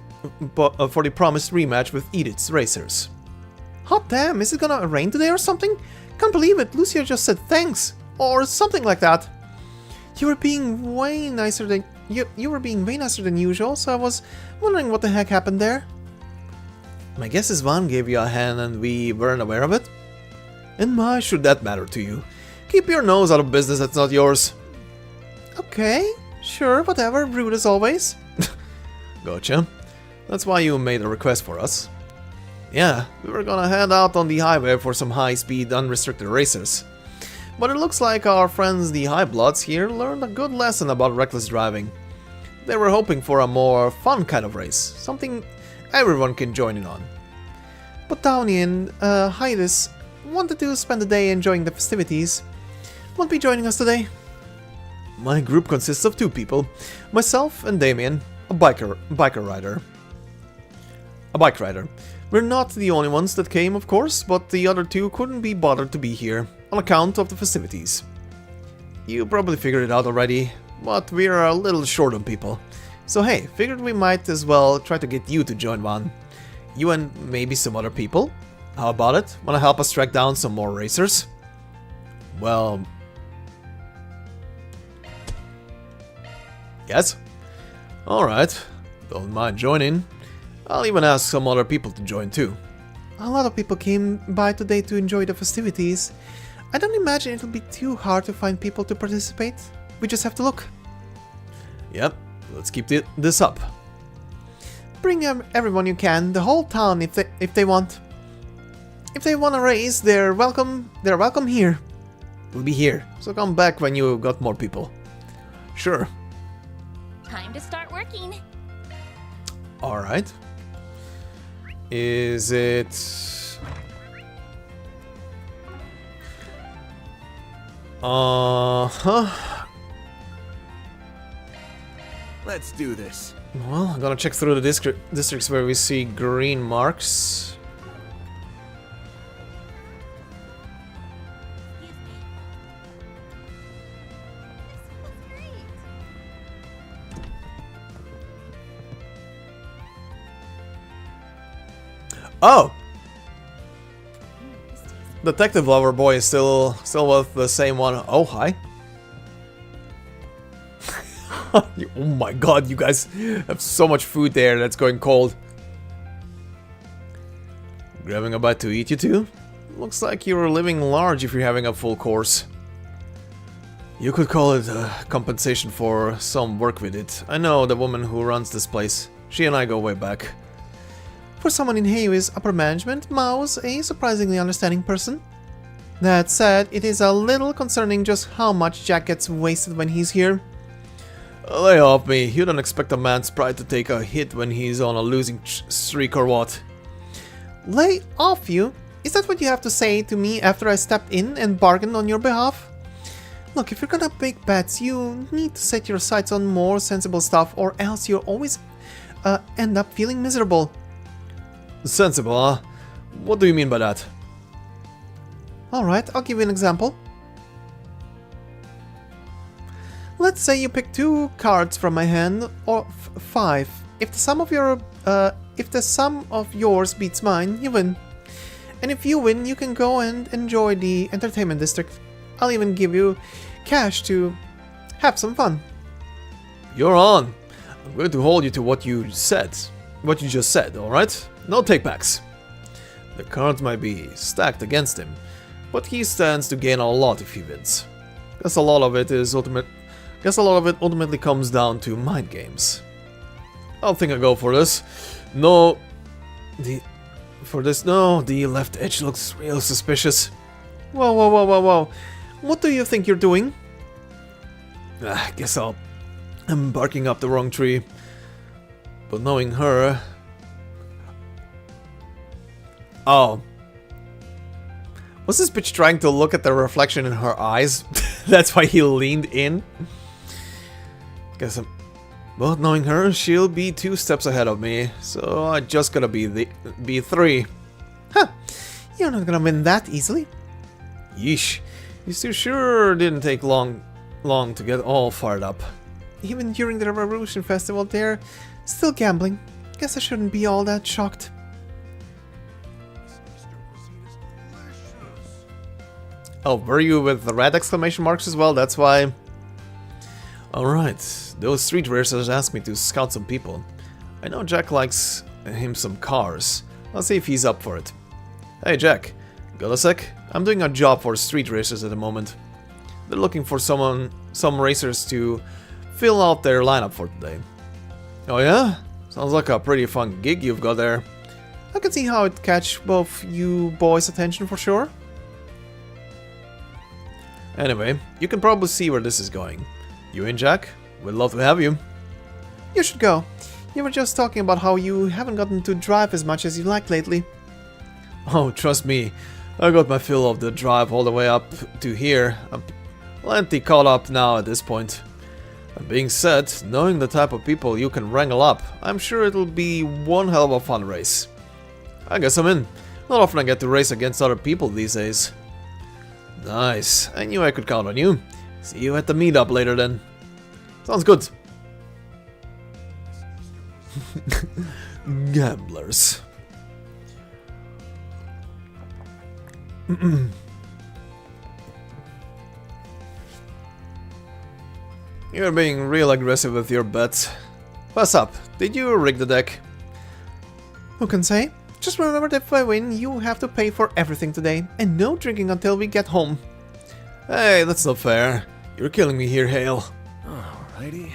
for the promised rematch with Edith's racers. Hot damn, is it gonna rain today or something? Can't believe it, Lucia just said thanks. Or something like that. You were being way nicer than... You were being way nicer than usual, so I was wondering what the heck happened there. My guess is Van gave you a hand and we weren't aware of it. And why should that matter to you? Keep your nose out of business that's not yours. Okay, sure, whatever, rude as always. Gotcha. That's why you made a request for us. Yeah, we were gonna head out on the highway for some high-speed, unrestricted races. But it looks like our friends the High Bloods here learned a good lesson about reckless driving. They were hoping for a more fun kind of race, something everyone can join in on. But Downey and Hydas wanted to spend the day enjoying the festivities. Won't be joining us today. My group consists of 2 people, myself and Damien, a bike rider. We're not the only ones that came, of course, but the other 2 couldn't be bothered to be here on account of the festivities. You probably figured it out already, but we're a little short on people. So hey, figured we might as well try to get you to join one. You and maybe some other people? How about it? Wanna help us track down some more racers? Well... yes? Alright, don't mind joining. I'll even ask some other people to join too. A lot of people came by today to enjoy the festivities. I don't imagine it'll be too hard to find people to participate. We just have to look. Yep, let's keep this up. Bring everyone you can, the whole town if they want. If they want to race, they're welcome here. We'll be here, so come back when you got more people. Sure. Time to start working. Alright. Is it... Let's do this. Well, I'm gonna check through the districts where we see green marks. Oh! Detective Lover Boy is still with the same one. Oh, hi. Oh my god, you guys have so much food there that's going cold. Grabbing a bite to eat, you two? Looks like you're living large if you're having a full course. You could call it compensation for some work we did. I know the woman who runs this place. She and I go way back. For someone in Heiwi's upper management, Mao's a surprisingly understanding person. That said, it is a little concerning just how much Jack gets wasted when he's here. Lay off me. You don't expect a man's pride to take a hit when he's on a losing streak or what? Lay off you? Is that what you have to say to me after I stepped in and bargained on your behalf? Look, if you're gonna make bets, you need to set your sights on more sensible stuff, or else you'll always end up feeling miserable. Sensible, huh? What do you mean by that? Alright, I'll give you an example. Let's say you pick 2 cards from my hand, or 5. If the sum of yours beats mine, you win. And if you win, you can go and enjoy the entertainment district. I'll even give you cash to have some fun. You're on. I'm going to hold you to what you said. What you just said, alright? No takebacks. The cards might be stacked against him, but he stands to gain a lot if he wins. Guess a lot of it ultimately comes down to mind games. I'll think I'll go for this. No, the left edge looks real suspicious. Whoa, whoa, whoa, whoa, whoa. What do you think you're doing? Guess I'm barking up the wrong tree. But knowing her... Oh. Was this bitch trying to look at the reflection in her eyes? That's why he leaned in? Guess I'm... Well, knowing her, she'll be 2 steps ahead of me, so I just gotta be 3. Huh. You're not gonna win that easily. Yeesh. These 2 sure didn't take long to get all fired up. Even during the Revolution Festival, they're still gambling. Guess I shouldn't be all that shocked. Oh, were you with the red exclamation marks as well? That's why... Alright, those street racers asked me to scout some people. I know Jack likes him some cars. I'll see if he's up for it. Hey Jack, got a sec? I'm doing a job for street racers at the moment. They're looking for some racers to fill out their lineup for today. Oh yeah? Sounds like a pretty fun gig you've got there. I can see how it'd catch both you boys' attention for sure. Anyway, you can probably see where this is going. You in, Jack? We'd love to have you. You should go. You were just talking about how you haven't gotten to drive as much as you like lately. Oh, trust me. I got my fill of the drive all the way up to here. I'm plenty caught up now at this point. That being said, knowing the type of people you can wrangle up, I'm sure it'll be one hell of a fun race. I guess I'm in. Not often I get to race against other people these days. Nice. I knew I could count on you. See you at the meetup later then. Sounds good. Gamblers. You're being real aggressive with your bets. What's up? Did you rig the deck? Who can say? Just remember that if I win, you have to pay for everything today, and no drinking until we get home. Hey, that's not fair. You're killing me here, Hale. Alrighty.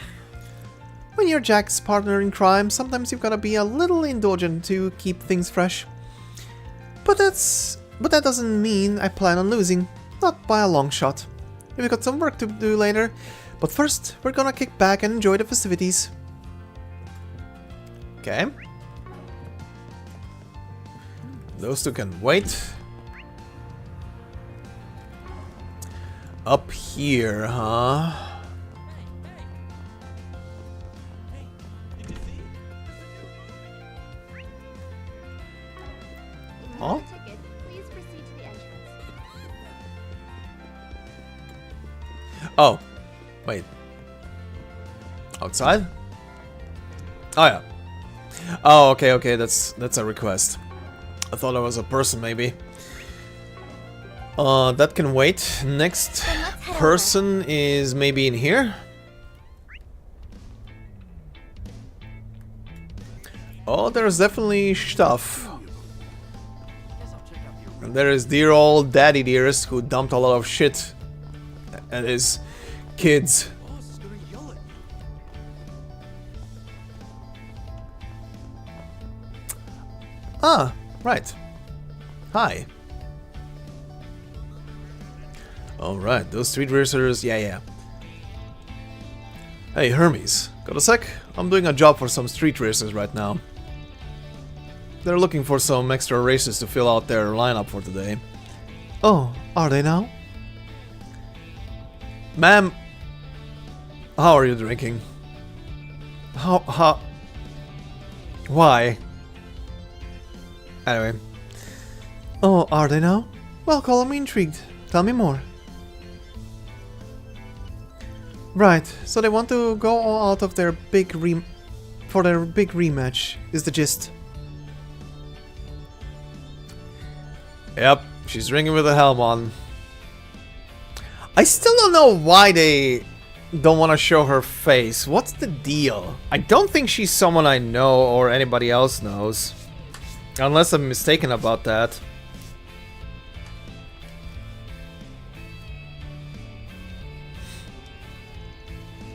When you're Jack's partner in crime, sometimes you've gotta be a little indulgent to keep things fresh. But that doesn't mean I plan on losing. Not by a long shot. We've got some work to do later, but first, we're gonna kick back and enjoy the festivities. Okay. Those 2 can wait. Up here, huh? Huh? Oh, wait. Outside? Oh yeah. Oh, okay, that's a request. I thought I was a person, maybe. That can wait. Next person is maybe in here. Oh, there's definitely stuff. And there is dear old Daddy Dearest who dumped a lot of shit at his kids. Ah, right. Hi. Alright, those street racers, yeah. Hey, Hermes, got a sec? I'm doing a job for some street racers right now. They're looking for some extra races to fill out their lineup for today. Oh, are they now? Ma'am, how are you drinking? Why? Anyway. Oh, are they now? Well, call me intrigued. Tell me more. Right, so they want to go all out of their big rematch, is the gist. Yep, she's drinking with a helm on. I still don't know why they don't want to show her face. What's the deal? I don't think she's someone I know or anybody else knows. Unless I'm mistaken about that.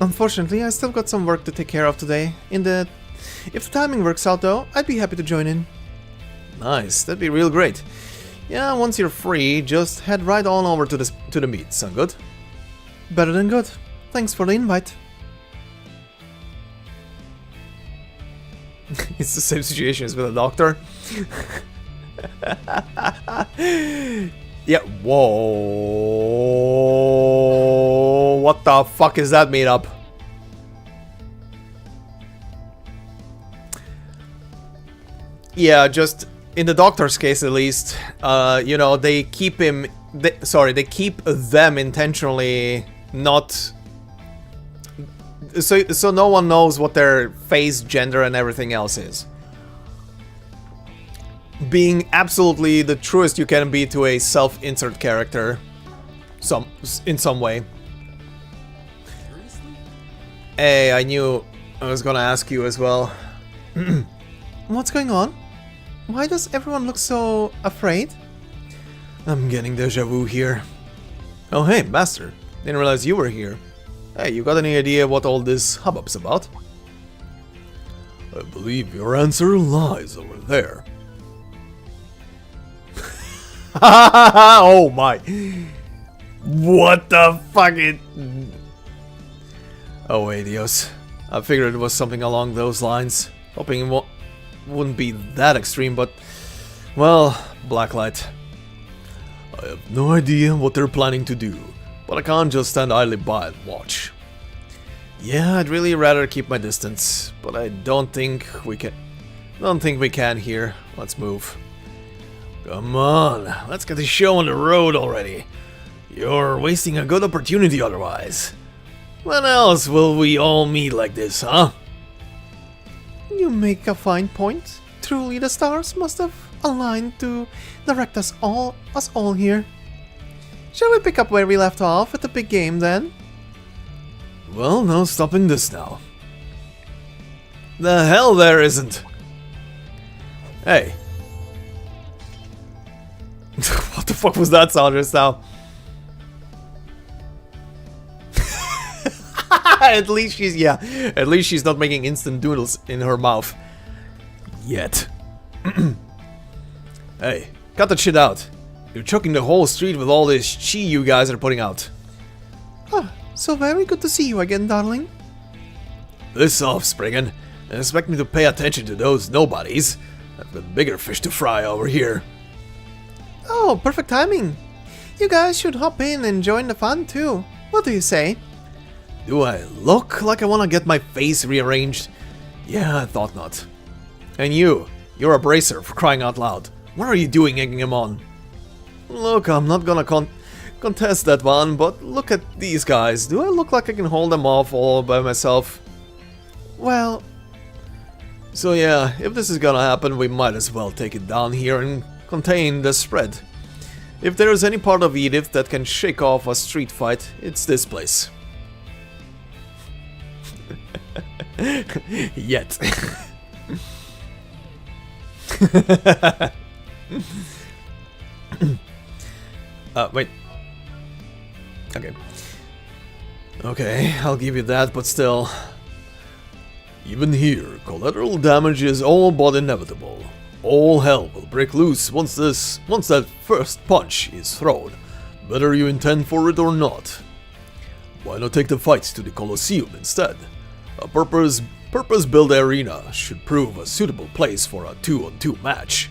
Unfortunately, I still got some work to take care of today. If the timing works out though, I'd be happy to join in. Nice, that'd be real great. Yeah, once you're free, just head right on over to the meet. Sound good? Better than good. Thanks for the invite. It's the same situation as with a doctor. Yeah, whoa. What the fuck is that made up? Yeah, just in the doctor's case at least, you know, they keep him... they keep them intentionally not... So no one knows what their face, gender, and everything else is. Being absolutely the truest you can be to a self-insert character, in some way. Hey, I knew I was gonna ask you as well. What's going on? Why does everyone look so afraid? I'm getting deja vu here. Oh hey, Master. Didn't realize you were here. Hey, you got any idea what all this hubbub's about? I believe your answer lies over there. Oh my! What the fucking... Oh wait, Dios. I figured it was something along those lines. Hoping it wouldn't be that extreme, but... Well, blacklight. I have no idea what they're planning to do, but I can't just stand idly by and watch. Yeah, I'd really rather keep my distance, but I don't think we can... here. Let's move. Come on, let's get the show on the road already. You're wasting a good opportunity otherwise. When else will we all meet like this, huh? You make a fine point. Truly, the stars must have aligned to direct us all here. Shall we pick up where we left off at the big game then? Well, no stopping this now. The hell there isn't. Hey. What the fuck was that sound just now? At least she's not making instant noodles in her mouth. Yet. Hey, cut that shit out. You're choking the whole street with all this chi you guys are putting out. Ah, so very good to see you again, darling. This off, Spriggan, and expect me to pay attention to those nobodies. I've got bigger fish to fry over here. Oh, perfect timing. You guys should hop in and join the fun too. What do you say? Do I look like I want to get my face rearranged? Yeah, I thought not. And you're a bracer for crying out loud. What are you doing egging him on? Look, I'm not gonna contest that one, but look at these guys. Do I look like I can hold them off all by myself? Well... So yeah, if this is gonna happen, we might as well take it down here and contain the spread. If there's any part of Edith that can shake off a street fight, it's this place. Yet. Wait. Okay. Okay, I'll give you that, but still. Even here, collateral damage is all but inevitable. All hell will break loose once that first punch is thrown, whether you intend for it or not. Why not take the fights to the Colosseum instead? A purpose-built arena should prove a suitable place for a 2-on-2 match.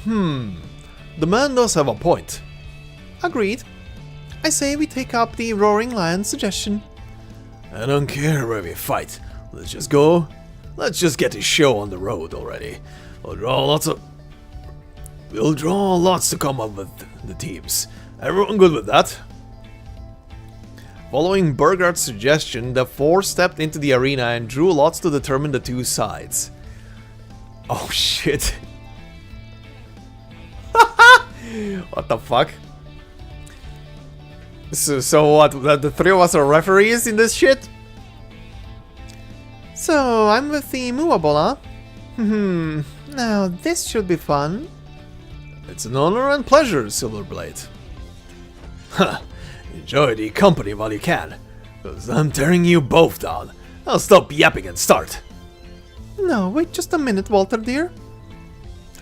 The man does have a point. Agreed. I say we take up the Roaring Lion's suggestion. I don't care where we fight. Let's just go. Let's just get this show on the road already. We'll draw lots to come up with the teams. Everyone good with that? Following Burgard's suggestion, the four stepped into the arena and drew lots to determine the two sides. Oh shit. What the fuck? So what, the three of us are referees in this shit? So, I'm with the Muabola. Now this should be fun. It's an honor and pleasure, Silverblade. Huh. Enjoy the company while you can, cause I'm tearing you both down. I'll stop yapping and start. No, wait just a minute, Walter dear.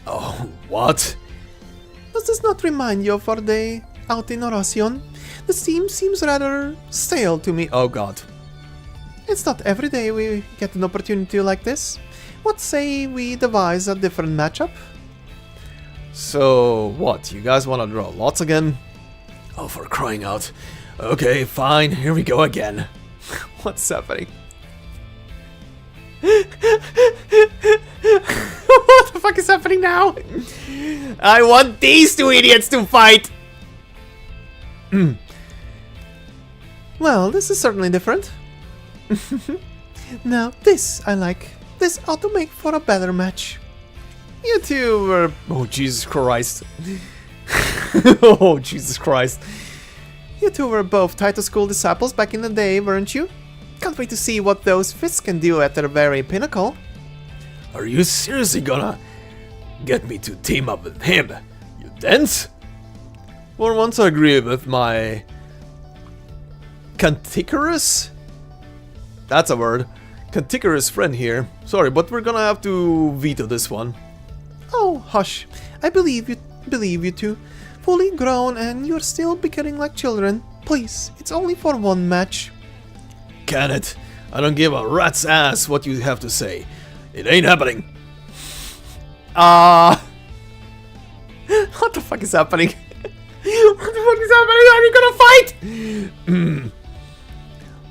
Oh, what? Does this not remind you of our day out in Oracion? The theme seems rather stale to me. Oh god. It's not every day we get an opportunity like this. What say we devise a different matchup? So, what? You guys wanna draw lots again? Oh, for crying out. Okay, fine, here we go again. What's happening? What the fuck is happening now? I want these two idiots to fight! Well, this is certainly different. Now, this I like. This ought to make for a better match. You two were... Oh, Jesus Christ. Oh, Jesus Christ. You two were both Title School disciples back in the day, weren't you? Can't wait to see what those fists can do at their very pinnacle. Are you seriously gonna get me to team up with him, you dense? For once I agree with my... cantankerous? That's a word. Cantankerous friend here. Sorry, but we're gonna have to veto this one. Oh, hush. I believe you two. Fully grown and you're still bickering like children. Please, it's only for one match. Can it? I don't give a rat's ass what you have to say. It ain't happening. What the fuck is happening? What the fuck is happening? Are you gonna fight?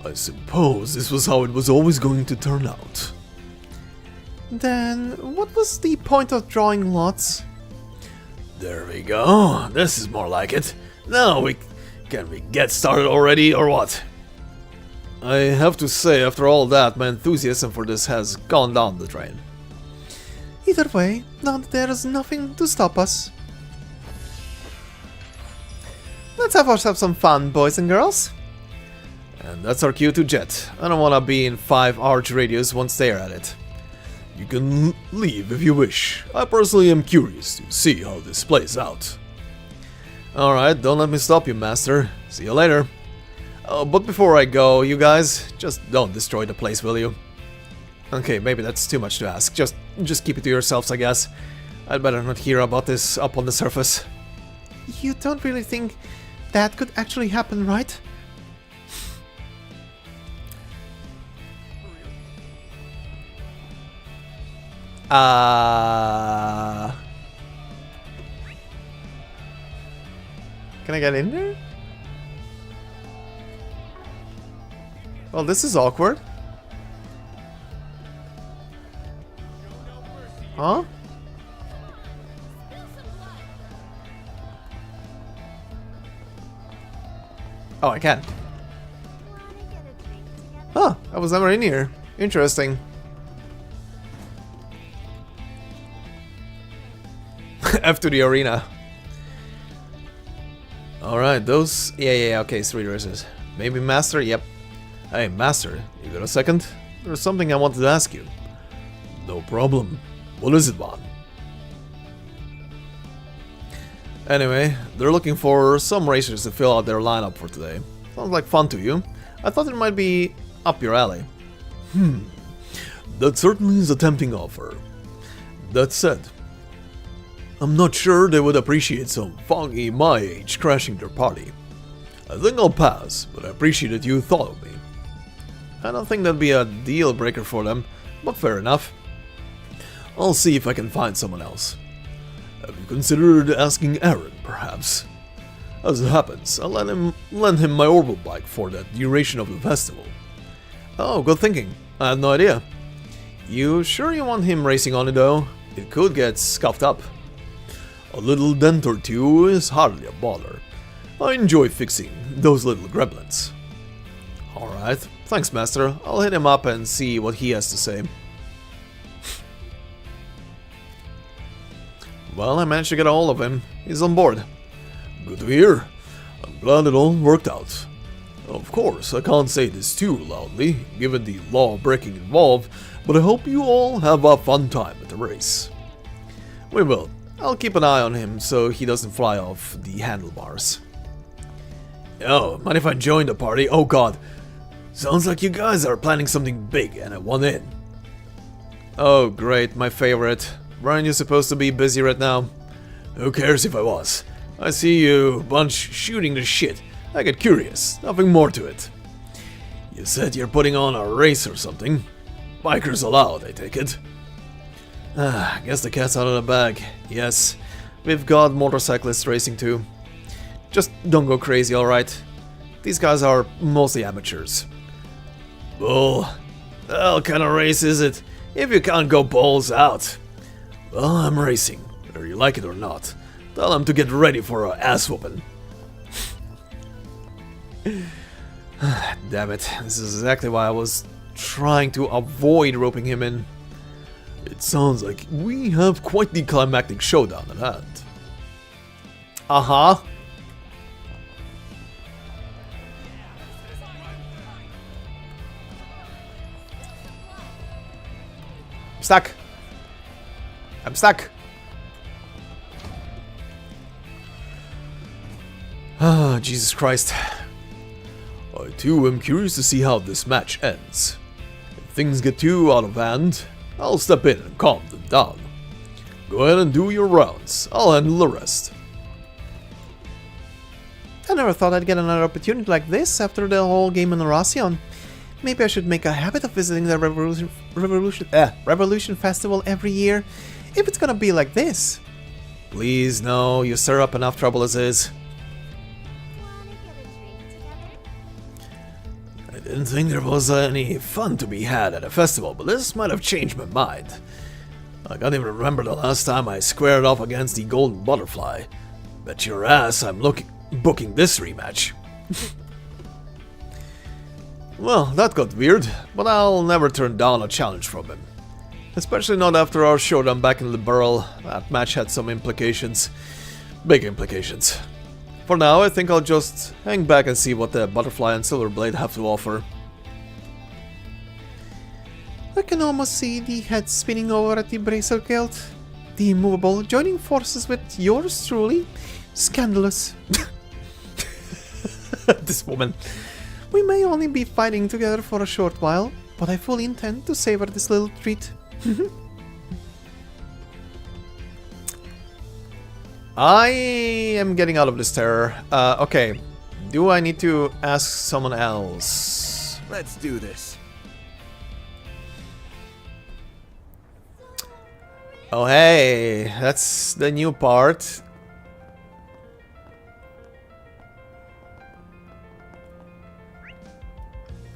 I suppose this was how it was always going to turn out. Then, what was the point of drawing lots? There we go. This is more like it. Now can we get started already, or what? I have to say, after all that, my enthusiasm for this has gone down the drain. Either way, now there's nothing to stop us. Let's have ourselves some fun, boys and girls. And that's our cue to jet. I don't want to be in 5 arch radius once they're at it. You can leave if you wish. I personally am curious to see how this plays out. Alright, don't let me stop you, Master. See you later. But before I go, you guys, just don't destroy the place, will you? Okay, maybe that's too much to ask. Just keep it to yourselves, I guess. I'd better not hear about this up on the surface. You don't really think that could actually happen, right? Can I get in there? Well, this is awkward. Huh? Oh, I can. Huh, I was never in here. Interesting. F to the arena. Alright, those... Yeah, okay, 3 races. Maybe Master? Yep. Hey, Master, you got a second? There's something I wanted to ask you. No problem. What is it, man? Anyway, they're looking for some racers to fill out their lineup for today. Sounds like fun to you. I thought it might be up your alley. That certainly is a tempting offer. That said, I'm not sure they would appreciate some foggy my age crashing their party. I think I'll pass, but I appreciate that you thought of me. I don't think that'd be a deal breaker for them, but fair enough. I'll see if I can find someone else. Have you considered asking Aaron, perhaps? As it happens, I'll lend him my orbital bike for the duration of the festival. Oh, good thinking. I had no idea. You sure you want him racing on it though? It could get scuffed up. A little dent or two is hardly a bother. I enjoy fixing those little gremlins. Alright, thanks master. I'll hit him up and see what he has to say. Well, I managed to get a hold of him. He's on board. Good to hear. I'm glad it all worked out. Of course, I can't say this too loudly, given the law breaking involved, but I hope you all have a fun time at the race. We will. I'll keep an eye on him so he doesn't fly off the handlebars. Yo, mind if I join the party? Oh god. Sounds like you guys are planning something big and I want in. Oh great, my favorite. Weren't you supposed to be busy right now? Who cares if I was? I see you bunch shooting the shit. I get curious, nothing more to it. You said you're putting on a race or something. Bikers allowed, I take it. Guess the cat's out of the bag. Yes, we've got motorcyclists racing too. Just don't go crazy, alright? These guys are mostly amateurs. Bull. The hell kind of race is it, if you can't go balls out? Well, I'm racing, whether you like it or not. Tell them to get ready for a ass whooping. Damn it, this is exactly why I was trying to avoid roping him in. It sounds like we have quite the climactic showdown at hand. Uh-huh. Stuck. I'm stuck. Ah, Jesus Christ. I too am curious to see how this match ends. If things get too out of hand, I'll step in and calm them down. Go ahead and do your rounds, I'll handle the rest. I never thought I'd get another opportunity like this after the whole game in Racion. Maybe I should make a habit of visiting the Revolution Festival every year, if it's gonna be like this. Please, no, you stir up enough trouble as is. I didn't think there was any fun to be had at a festival, but this might have changed my mind. I can't even remember the last time I squared off against the Golden Butterfly. Bet your ass I'm booking this rematch. Well, that got weird, but I'll never turn down a challenge from him. Especially not after our showdown back in the barrel. That match had some implications. Big implications. For now, I think I'll just hang back and see what the Butterfly and Silverblade have to offer. I can almost see the head spinning over at the Bracer Guild. The immovable joining forces with yours truly. Scandalous. This woman. We may only be fighting together for a short while, but I fully intend to savor this little treat. I am getting out of this terror. Okay. Do I need to ask someone else? Let's do this. Oh hey, that's the new part.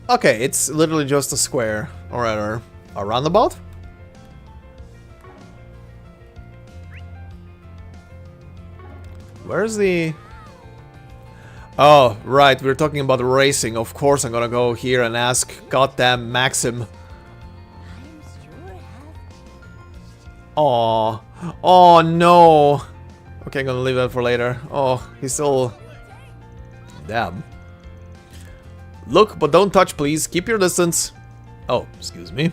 Okay, it's literally just a square, or rather, a roundabout? Where's the... Oh, right, we're talking about racing. Of course I'm gonna go here and ask goddamn Maxim. Oh, oh no. Okay, I'm gonna leave that for later. Oh, he's still... Damn. Look, but don't touch, please. Keep your distance. Oh, excuse me.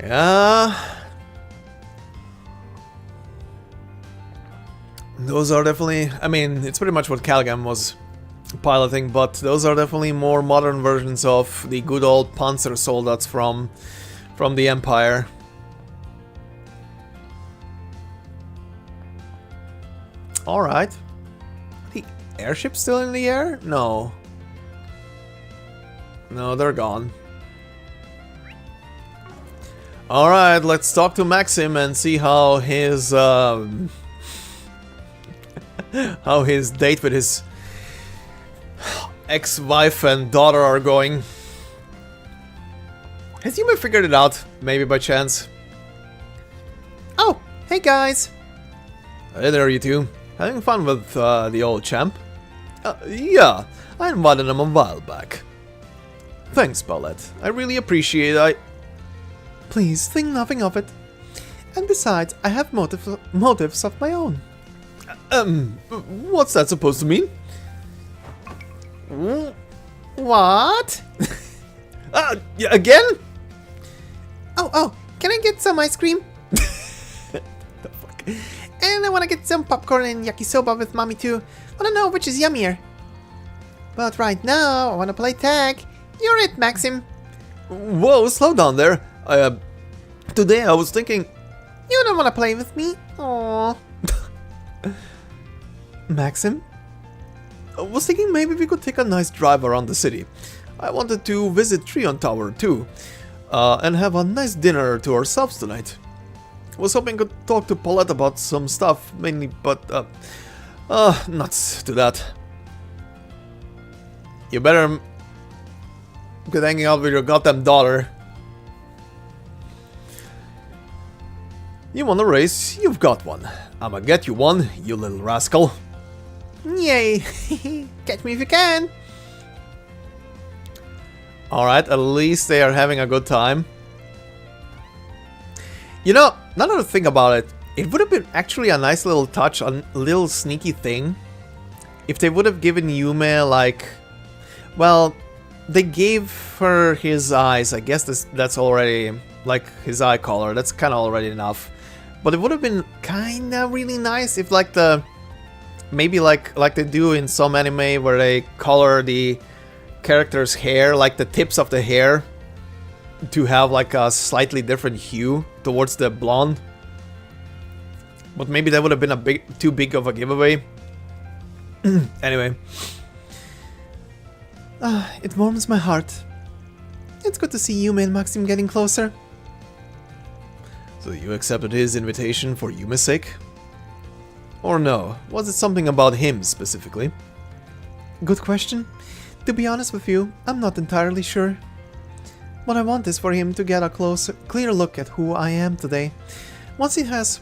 Yeah. Those are definitely... I mean, it's pretty much what Calgam was piloting, but those are definitely more modern versions of the good old Panzer Soldates from the Empire. Alright. The airship's still in the air? No. No, they're gone. Alright, let's talk to Maxim and see how his how his date with his ex-wife and daughter are going. Has Yume figured it out, maybe by chance? Oh, hey guys! Hey there, you two. Having fun with the old champ? Yeah, I invited him a while back. Thanks, Paulette. I really appreciate it. Please, think nothing of it. And besides, I have motives of my own. What's that supposed to mean? What? Yeah, again? Oh, can I get some ice cream? The fuck? And I want to get some popcorn and yakisoba with mommy too. Want to know which is yummier. But right now, I want to play tag. You're it, Maxim. Whoa, slow down there. Today I was thinking... You don't want to play with me? Aww. Maxim? I was thinking maybe we could take a nice drive around the city. I wanted to visit Trion Tower too. And have a nice dinner to ourselves tonight. Was hoping to talk to Paulette about some stuff, mainly, but... nuts to that. You better... get hanging out with your goddamn daughter. You want a race? You've got one. I'ma get you one, you little rascal. Yay! Catch me if you can! Alright, at least they are having a good time. You know, now that I think about it, it would have been actually a nice little touch, a little sneaky thing, if they would have given Yume, like... Well, they gave her his eyes. I guess that's already, like, his eye color. That's kind of already enough. But it would have been kind of really nice if, like, the... Maybe like they do in some anime where they color the character's hair, like the tips of the hair, to have like a slightly different hue towards the blonde. But maybe that would have been too big of a giveaway. Anyway. It warms my heart. It's good to see Yume and Maxim getting closer. So you accepted his invitation for Yume's sake? Or no? Was it something about him specifically? Good question. To be honest with you, I'm not entirely sure. What I want is for him to get a clear look at who I am today. Once he has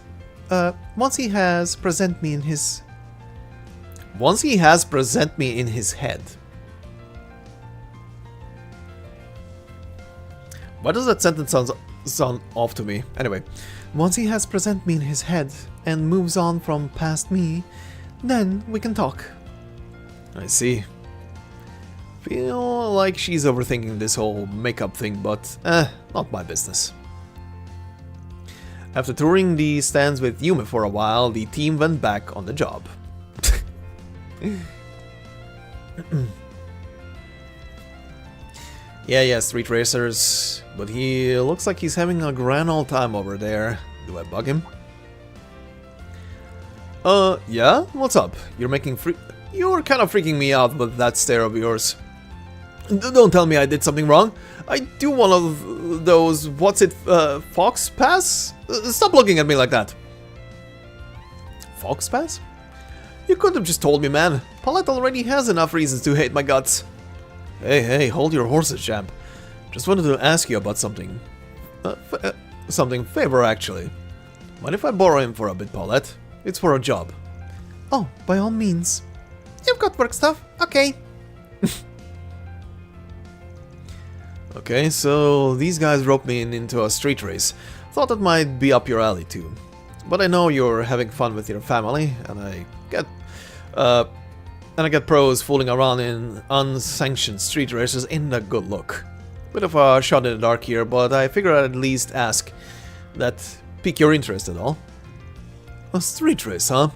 present me in his... Once he has present me in his head. Why does that sentence sound off to me? Anyway. Once he has present me in his head and moves on from past me, then we can talk. I see. Feel like she's overthinking this whole makeup thing, but not my business. After touring the stands with Yume for a while, the team went back on the job. Yeah, Street Racers, but he looks like he's having a grand old time over there. Do I bug him? Yeah? What's up? You're kind of freaking me out with that stare of yours. Don't tell me I did something wrong. I do one of those, Fox Pass? Stop looking at me like that. Fox Pass? You could have just told me, man. Paulette already has enough reasons to hate my guts. Hey, hold your horses, champ. Just wanted to ask you about something. Favor, actually. Mind if I borrow him for a bit, Paulette? It's for a job. Oh, by all means. You've got work stuff? Okay. Okay, so these guys roped me into a street race. Thought that might be up your alley too. But I know you're having fun with your family, and I get pros fooling around in unsanctioned street races in a good look. Bit of a shot in the dark here, but I figured I'd at least ask. That pique your interest at all? A street race, huh?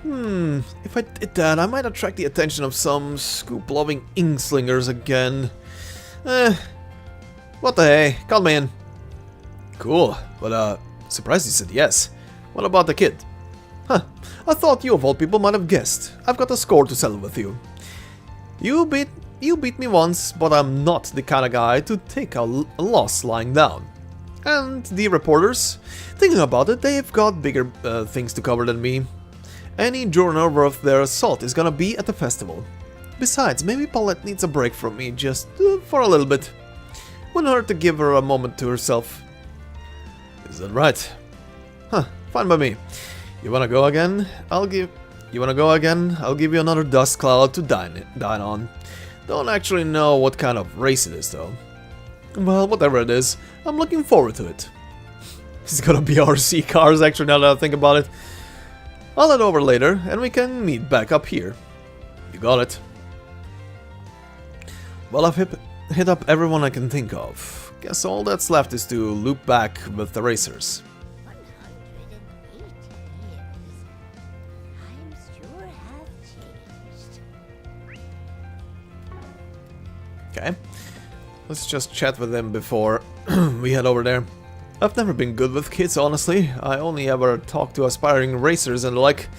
If I did that, I might attract the attention of some scoop-loving ink-slingers again. What the hey, call me in. Cool, but surprised you said yes. What about the kid? Huh, I thought you of all people might have guessed. I've got a score to settle with you. You beat me once, but I'm not the kind of guy to take a loss lying down. And the reporters, thinking about it, they've got bigger things to cover than me. Any journo worth their salt is gonna be at the festival. Besides, maybe Paulette needs a break from me just for a little bit. Wouldn't hurt to give her a moment to herself. Is that right? Huh, fine by me. You wanna go again? You wanna go again? I'll give you another dust cloud to dine on. Don't actually know what kind of race it is though. Well, whatever it is, I'm looking forward to it. It's gonna be RC cars actually, now that I think about it. I'll head over later and we can meet back up here. You got it. Well, I've hit up everyone I can think of. Guess all that's left is to loop back with the racers. 108 years. Times sure have changed. Okay. Let's just chat with them before we head over there. I've never been good with kids, honestly. I only ever talk to aspiring racers and the like.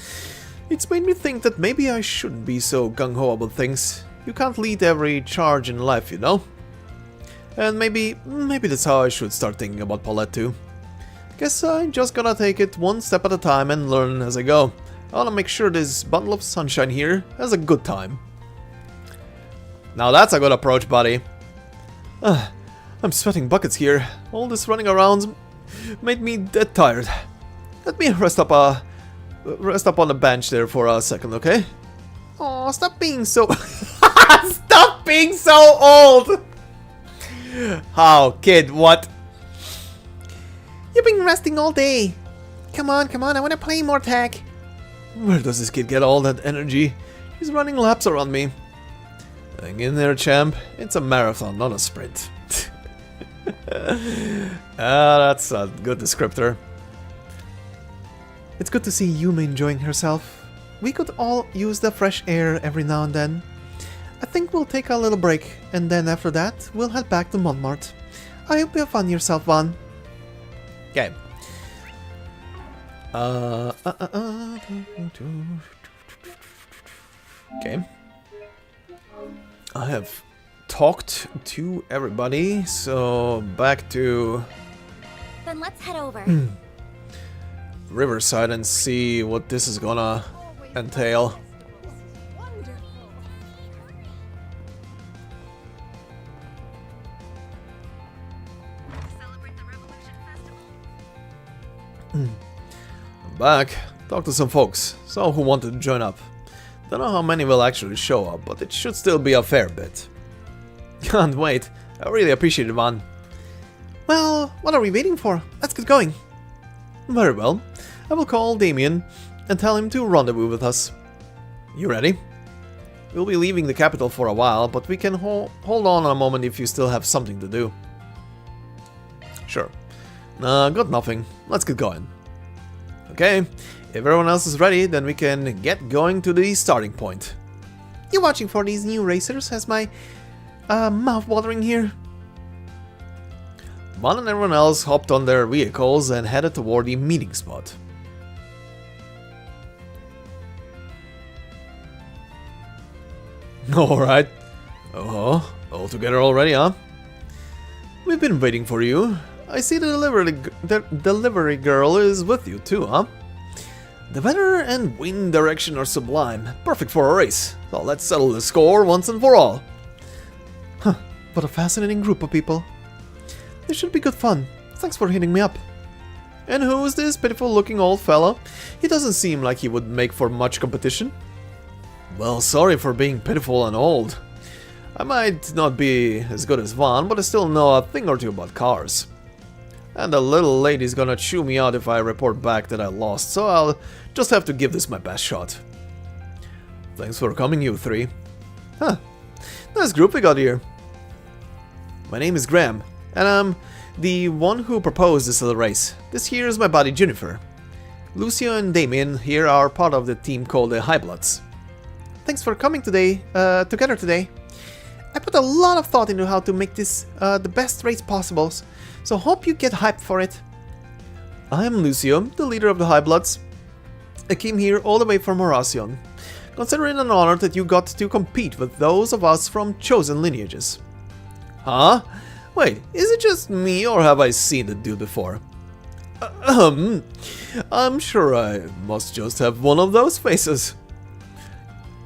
It's made me think that maybe I shouldn't be so gung-ho about things. You can't lead every charge in life, you know? And maybe that's how I should start thinking about Paulette too. Guess I'm just gonna take it one step at a time and learn as I go. I wanna make sure this bundle of sunshine here has a good time. Now that's a good approach, buddy. I'm sweating buckets here. All this running around made me dead tired. Let me rest up on the bench there for a second, okay? Oh, stop being so... Stop being so old! How, kid, what? You've been resting all day. Come on, I want to play more tag. Where does this kid get all that energy? He's running laps around me. Hang in there, champ. It's a marathon, not a sprint. That's a good descriptor. It's good to see Yumi enjoying herself. We could all use the fresh air every now and then. I think we'll take a little break, and then after that, we'll head back to Montmartre. I hope you have fun yourself, Van. Okay. Okay. I have talked to everybody, so back to Then let's head over. Riverside and see what this is gonna entail. I'm back. Talked to some folks, some who wanted to join up. Don't know how many will actually show up, but it should still be a fair bit. Can't wait. I really appreciate it, man. Well, what are we waiting for? Let's get going. Very well. I will call Damien and tell him to rendezvous with us. You ready? We'll be leaving the capital for a while, but we can hold on a moment if you still have something to do. Sure. Got nothing. Let's get going. Okay, if everyone else is ready, then we can get going to the starting point. You watching for these new racers? Has my mouth watering here? Van and everyone else hopped on their vehicles and headed toward the meeting spot. Alright. All together already, huh? We've been waiting for you. I see the delivery girl is with you too, huh? The weather and wind direction are sublime, perfect for a race. So let's settle the score once and for all. Huh, what a fascinating group of people. This should be good fun. Thanks for hitting me up. And who is this pitiful looking old fella? He doesn't seem like he would make for much competition. Well, sorry for being pitiful and old. I might not be as good as Van, but I still know a thing or two about cars. And the little lady's gonna chew me out if I report back that I lost, so I'll just have to give this my best shot. Thanks for coming, you three. Huh, nice group we got here. My name is Graham, and I'm the one who proposed this little race. This here is my buddy Jennifer. Lucio and Damien here are part of the team called the Highbloods. Thanks for coming together today. I put a lot of thought into how to make this the best race possible, so hope you get hyped for it. I'm Lucio, the leader of the Highbloods. I came here all the way from Horacion. Consider it an honor that you got to compete with those of us from chosen lineages. Huh? Wait, is it just me or have I seen the dude before? I'm sure I must just have one of those faces.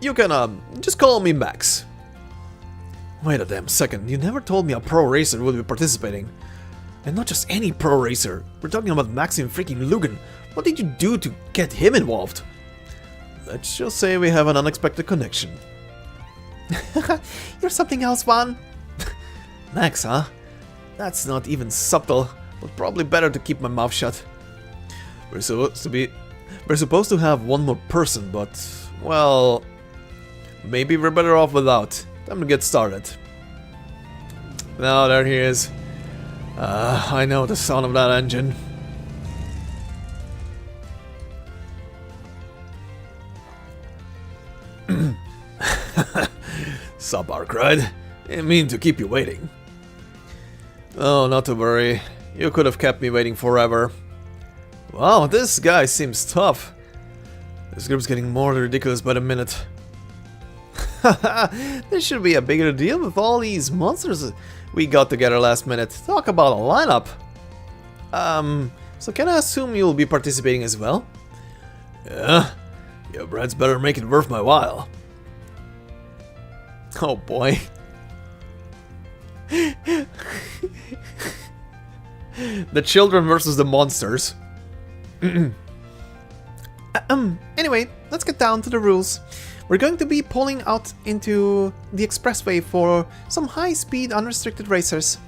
You can, just call me Max. Wait a damn second, you never told me a pro racer would be participating. And not just any pro racer, we're talking about Maxim freaking Lugan. What did you do to get him involved? Let's just say we have an unexpected connection. You're something else, Juan. Max, huh? That's not even subtle, but probably better to keep my mouth shut. We're supposed to have one more person, but, well, maybe we're better off without. Time to get started. Now, there he is. I know the sound of that engine. Sup, Arknight? Didn't mean to keep you waiting. Oh, not to worry. You could have kept me waiting forever. Wow, this guy seems tough. This group's getting more ridiculous by the minute. This should be a bigger deal with all these monsters we got together last minute. Talk about a lineup. So can I assume you'll be participating as well? Yeah, your brats better make it worth my while. Oh boy. The children versus the monsters. Anyway, let's get down to the rules. We're going to be pulling out into the expressway for some high-speed unrestricted racers.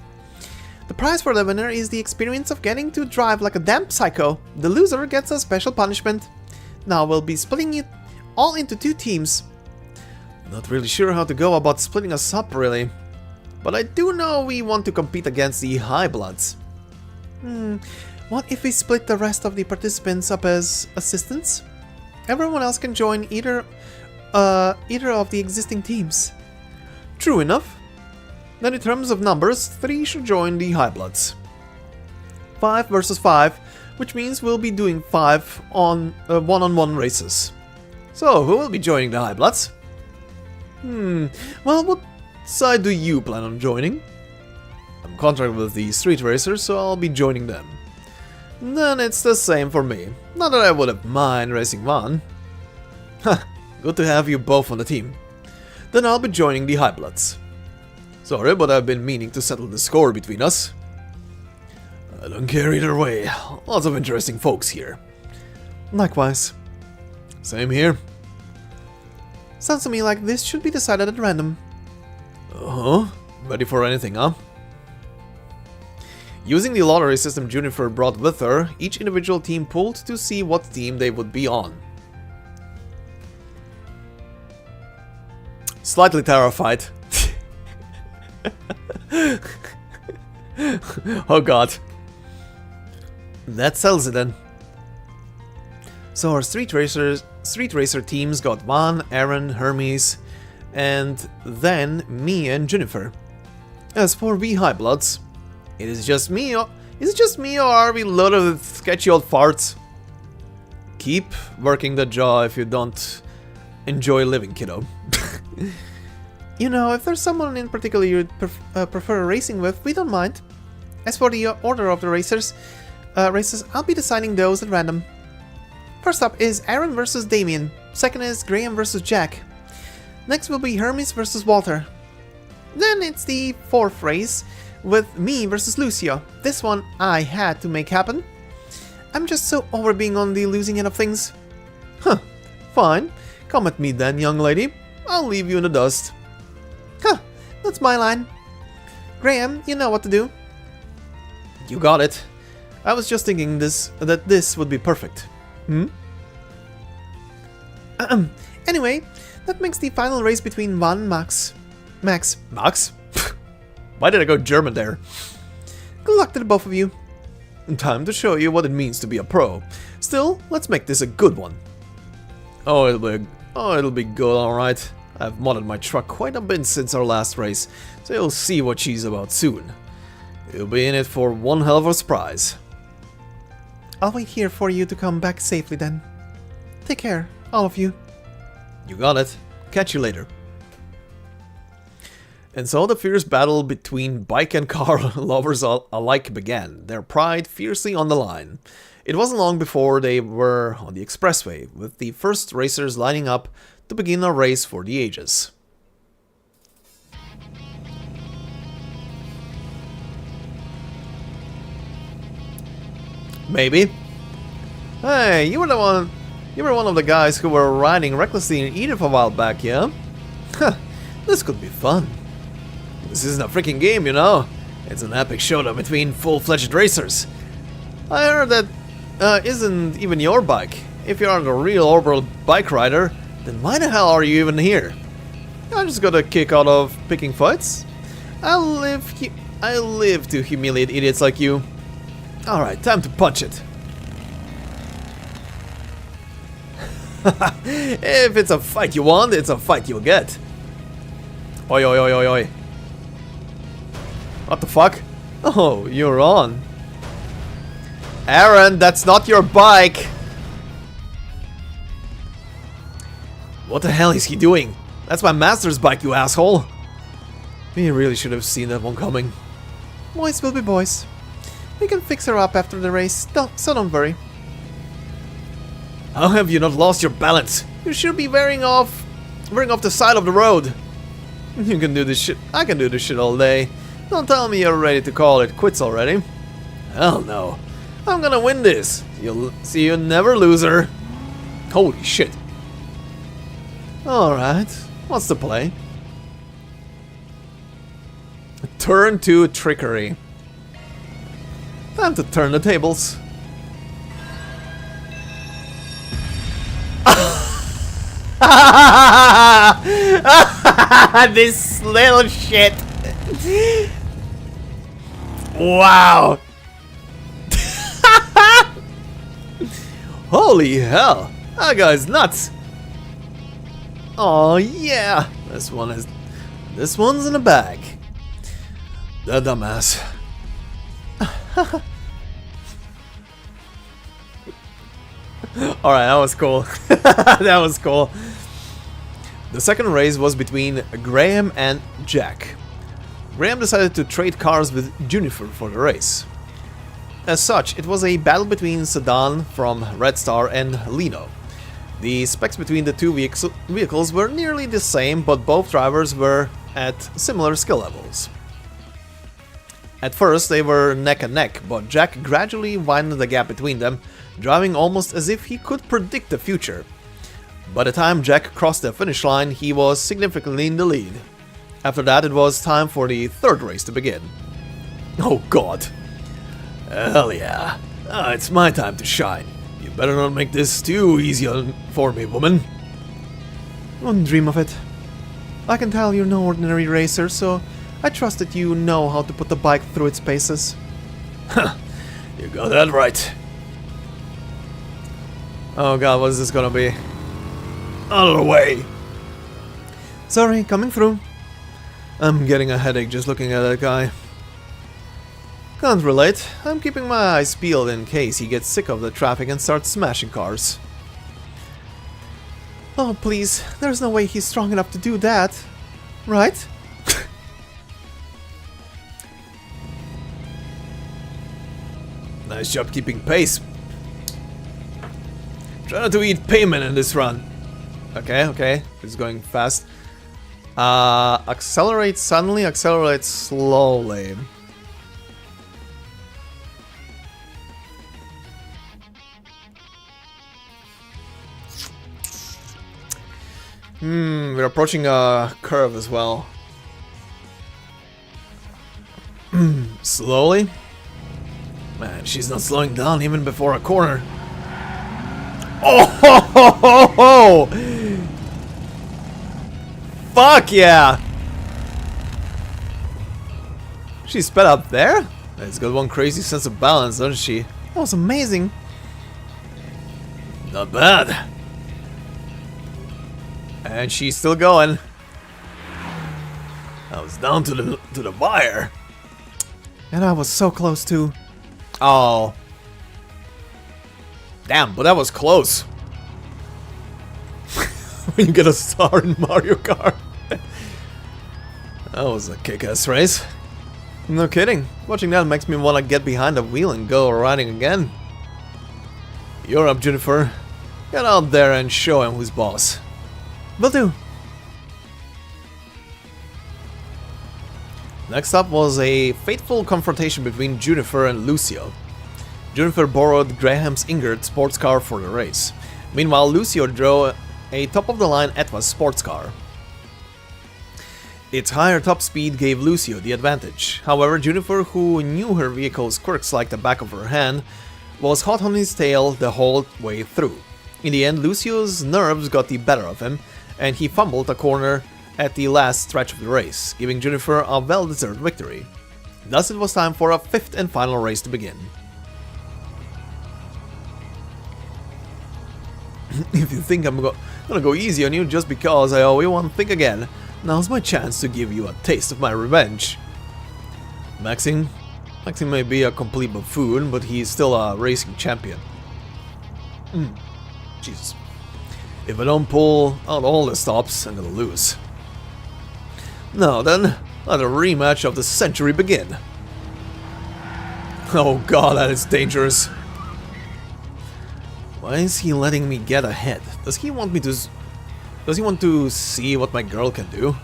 The prize for the winner is the experience of getting to drive like a damn psycho. The loser gets a special punishment. Now we'll be splitting it all into 2 teams. Not really sure how to go about splitting us up, really. But I do know we want to compete against the High Bloods. What if we split the rest of the participants up as assistants? Everyone else can join either of the existing teams. True enough. Then in terms of numbers, 3 should join the High Bloods. 5 versus 5, which means we'll be doing 5 on one-on-one races. So, who will be joining the High Bloods? Well, what side do you plan on joining? I'm contracted with the Street Racers, so I'll be joining them. Then it's the same for me. Not that I would have mind racing one. Good to have you both on the team. Then I'll be joining the High Bloods. Sorry, but I've been meaning to settle the score between us. I don't care either way. Lots of interesting folks here. Likewise. Same here. Sounds to me like this should be decided at random. Ready for anything, huh? Using the lottery system Junifer brought with her, each individual team pulled to see what team they would be on. Slightly terrified. Oh god. That settles it then. So our Street Racer teams got Van, Aaron, Hermes, and then me and Junifer. As for we High Bloods, is it just me or are we loaded with sketchy old farts? Keep working the jaw if you don't enjoy living, kiddo. You know, if there's someone in particular you'd prefer racing with, we don't mind. As for the order of the races, I'll be deciding those at random. First up is Aaron versus Damien. Second is Graham versus Jack. Next will be Hermes versus Walter. Then it's the 4th race with me versus Lucio. This one I had to make happen. I'm just so over being on the losing end of things. Fine. Come at me then, young lady. I'll leave you in the dust. That's my line. Graham, you know what to do. You got it. I was just thinking that this would be perfect. Anyway, that makes the final race between Van and Max. Max? Why did I go German there? Good luck to the both of you. Time to show you what it means to be a pro. Still, let's make this a good one. It'll be good, alright. I've modded my truck quite a bit since our last race, so you'll see what she's about soon. You'll be in it for one hell of a surprise. I'll wait here for you to come back safely then. Take care, all of you. You got it. Catch you later. And so the fierce battle between bike and car lovers alike began, their pride fiercely on the line. It wasn't long before they were on the expressway, with the first racers lining up to begin a race for the ages. Maybe. Hey, you were one of the guys who were riding recklessly in Edith a while back, yeah? Huh, this could be fun. This isn't a freaking game, you know? It's an epic showdown between full-fledged racers. I heard that isn't even your bike. If you aren't a real orbital bike rider, then why the hell are you even here? I just got a kick out of picking fights. I live to humiliate idiots like you. Alright, time to punch it. If it's a fight you want, it's a fight you'll get. Oi, oi, oi, oi, oi. What the fuck? Oh, you're on. Aaron, that's not your bike. What the hell is he doing? That's my master's bike, you asshole. We really should have seen that one coming. Boys will be boys. We can fix her up after the race, so don't worry. How have you not lost your balance? You should be veering off the side of the road. You can do this shit. I can do this shit all day. Don't tell me you're ready to call it quits already. Hell no. I'm gonna win this. You'll see, you never loser. Holy shit. Alright. What's the play? Turn to trickery. Time to turn the tables. This little shit. Wow. Holy hell. That guy's nuts. Oh yeah. This one's in the bag. The dumbass. Alright, that was cool. That was cool. The second race was between Graham and Jack. Graham decided to trade cars with Junifer for the race. As such, it was a battle between Sedan from Red Star and Lino. The specs between the two vehicles were nearly the same, but both drivers were at similar skill levels. At first they were neck and neck, but Jack gradually widened the gap between them, driving almost as if he could predict the future. By the time Jack crossed the finish line, he was significantly in the lead. After that, it was time for the third race to begin. Oh god. Hell yeah. It's my time to shine. You better not make this too easy for me, woman. Wouldn't dream of it. I can tell you're no ordinary racer, so I trust that you know how to put the bike through its paces. Huh. You got that right. Oh god, what is this gonna be? Out of the way! Sorry, coming through. I'm getting a headache just looking at that guy. Can't relate. I'm keeping my eyes peeled in case he gets sick of the traffic and starts smashing cars. Oh please, there's no way he's strong enough to do that. Right? Nice job keeping pace. Try not to eat payment in this run. Okay, it's going fast. Accelerate suddenly, accelerate slowly. We're approaching a curve as well. Slowly? Man, she's not slowing down even before a corner. Oh ho ho ho ho! Fuck yeah! She sped up there? She's got one crazy sense of balance, doesn't she? That was amazing. Not bad. And she's still going. I was down to the wire. And I was so close too. Oh. Damn, but that was close. when you get a star in Mario Kart. That was a kick-ass race. No kidding. Watching that makes me want to get behind the wheel and go riding again. You're up, Jennifer. Get out there and show him who's boss. Will do. Next up was a fateful confrontation between Junifer and Lucio. Junifer borrowed Graham's Ingrid sports car for the race. Meanwhile, Lucio drove a top-of-the-line Etwas sports car. Its higher top speed gave Lucio the advantage. However, Junifer, who knew her vehicle's quirks like the back of her hand, was hot on his tail the whole way through. In the end, Lucio's nerves got the better of him, and he fumbled a corner at the last stretch of the race, giving Junifer a well-deserved victory. Thus it was time for a fifth and final race to begin. If you think I'm gonna go easy on you just because I owe you one, think again. Now's my chance to give you a taste of my revenge. Maxine may be a complete buffoon, but he's still a racing champion. Jesus. If I don't pull out all the stops, I'm gonna lose. Now then, let the rematch of the century begin. Oh god, that is dangerous. Why is he letting me get ahead? Does he want to see what my girl can do?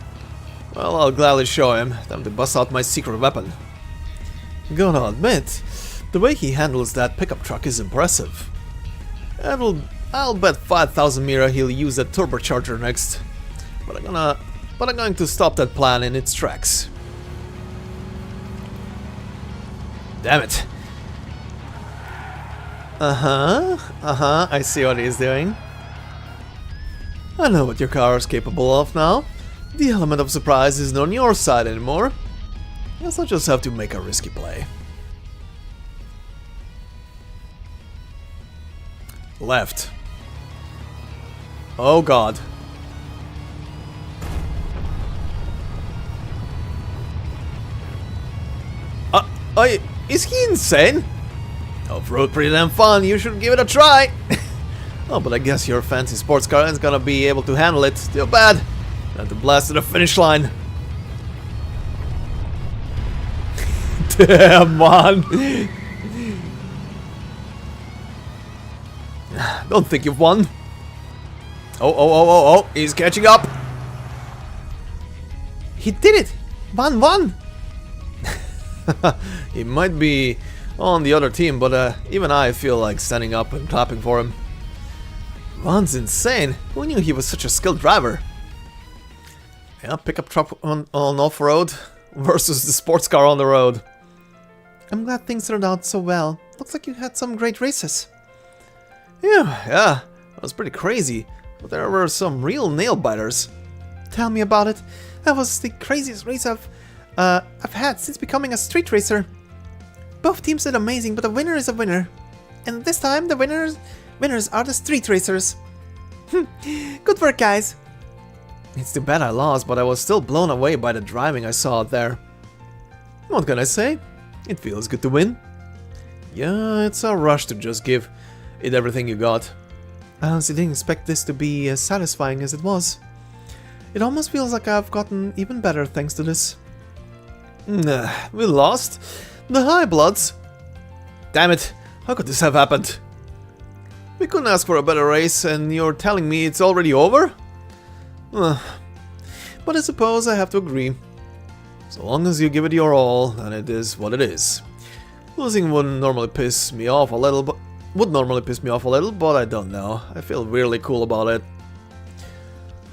Well, I'll gladly show him. Time to bust out my secret weapon. Gotta admit, the way he handles that pickup truck is impressive. I'll bet 5,000 Mira he'll use that turbocharger next. But I'm going to stop that plan in its tracks. Damn it. I see what he's doing. I know what your car is capable of now. The element of surprise isn't on your side anymore. Guess I'll just have to make a risky play. Left. Oh god. Is he insane? Off-road pretty damn fun, you should give it a try! Oh, but I guess your fancy sports car isn't gonna be able to handle it. Too bad. Have to blast to the finish line. Damn, man! Don't think you've won. Oh, he's catching up. He did it! Van won! He might be on the other team, but even I feel like standing up and clapping for him. Van's insane. Who knew he was such a skilled driver? Yeah, pickup truck on off-road versus the sports car on the road. I'm glad things turned out so well. Looks like you had some great races. Yeah, it was pretty crazy, but there were some real nail-biters. Tell me about it. That was the craziest race I've had since becoming a street racer. Both teams did amazing, but a winner is a winner. And this time, the winners are the street racers. Good work, guys. It's too bad I lost, but I was still blown away by the driving I saw out there. What can I say? It feels good to win. Yeah, it's a rush to just give it everything you got. I honestly didn't expect this to be as satisfying as it was. It almost feels like I've gotten even better thanks to this. We lost? The High Bloods? Damn it, how could this have happened? We couldn't ask for a better race, and you're telling me it's already over? But I suppose I have to agree. So long as you give it your all, then it is what it is. Losing would normally piss me off a little, but I don't know. I feel really cool about it.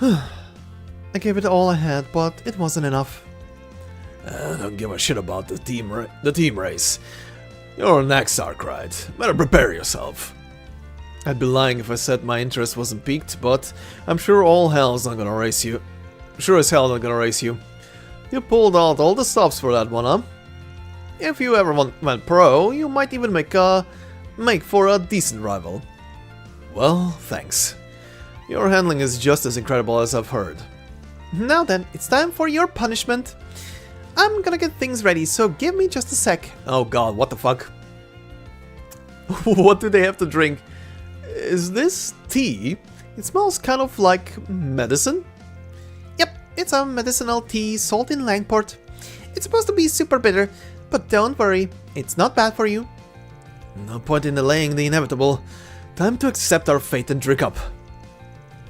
I gave it all I had, but it wasn't enough. Don't give a shit about the team race. You're next, Arknight. Better prepare yourself. I'd be lying if I said my interest wasn't piqued, but I'm sure all hell's not gonna race you. Sure as hell not gonna race you. You pulled out all the stops for that one, huh? If you ever went pro, you might even make for a decent rival. Well, thanks. Your handling is just as incredible as I've heard. Now then, it's time for your punishment. I'm gonna get things ready, so give me just a sec. Oh god, what the fuck? What do they have to drink? Is this tea? It smells kind of like medicine. Yep, it's a medicinal tea sold in Langport. It's supposed to be super bitter, but don't worry, it's not bad for you. No point in delaying the inevitable. Time to accept our fate and drink up.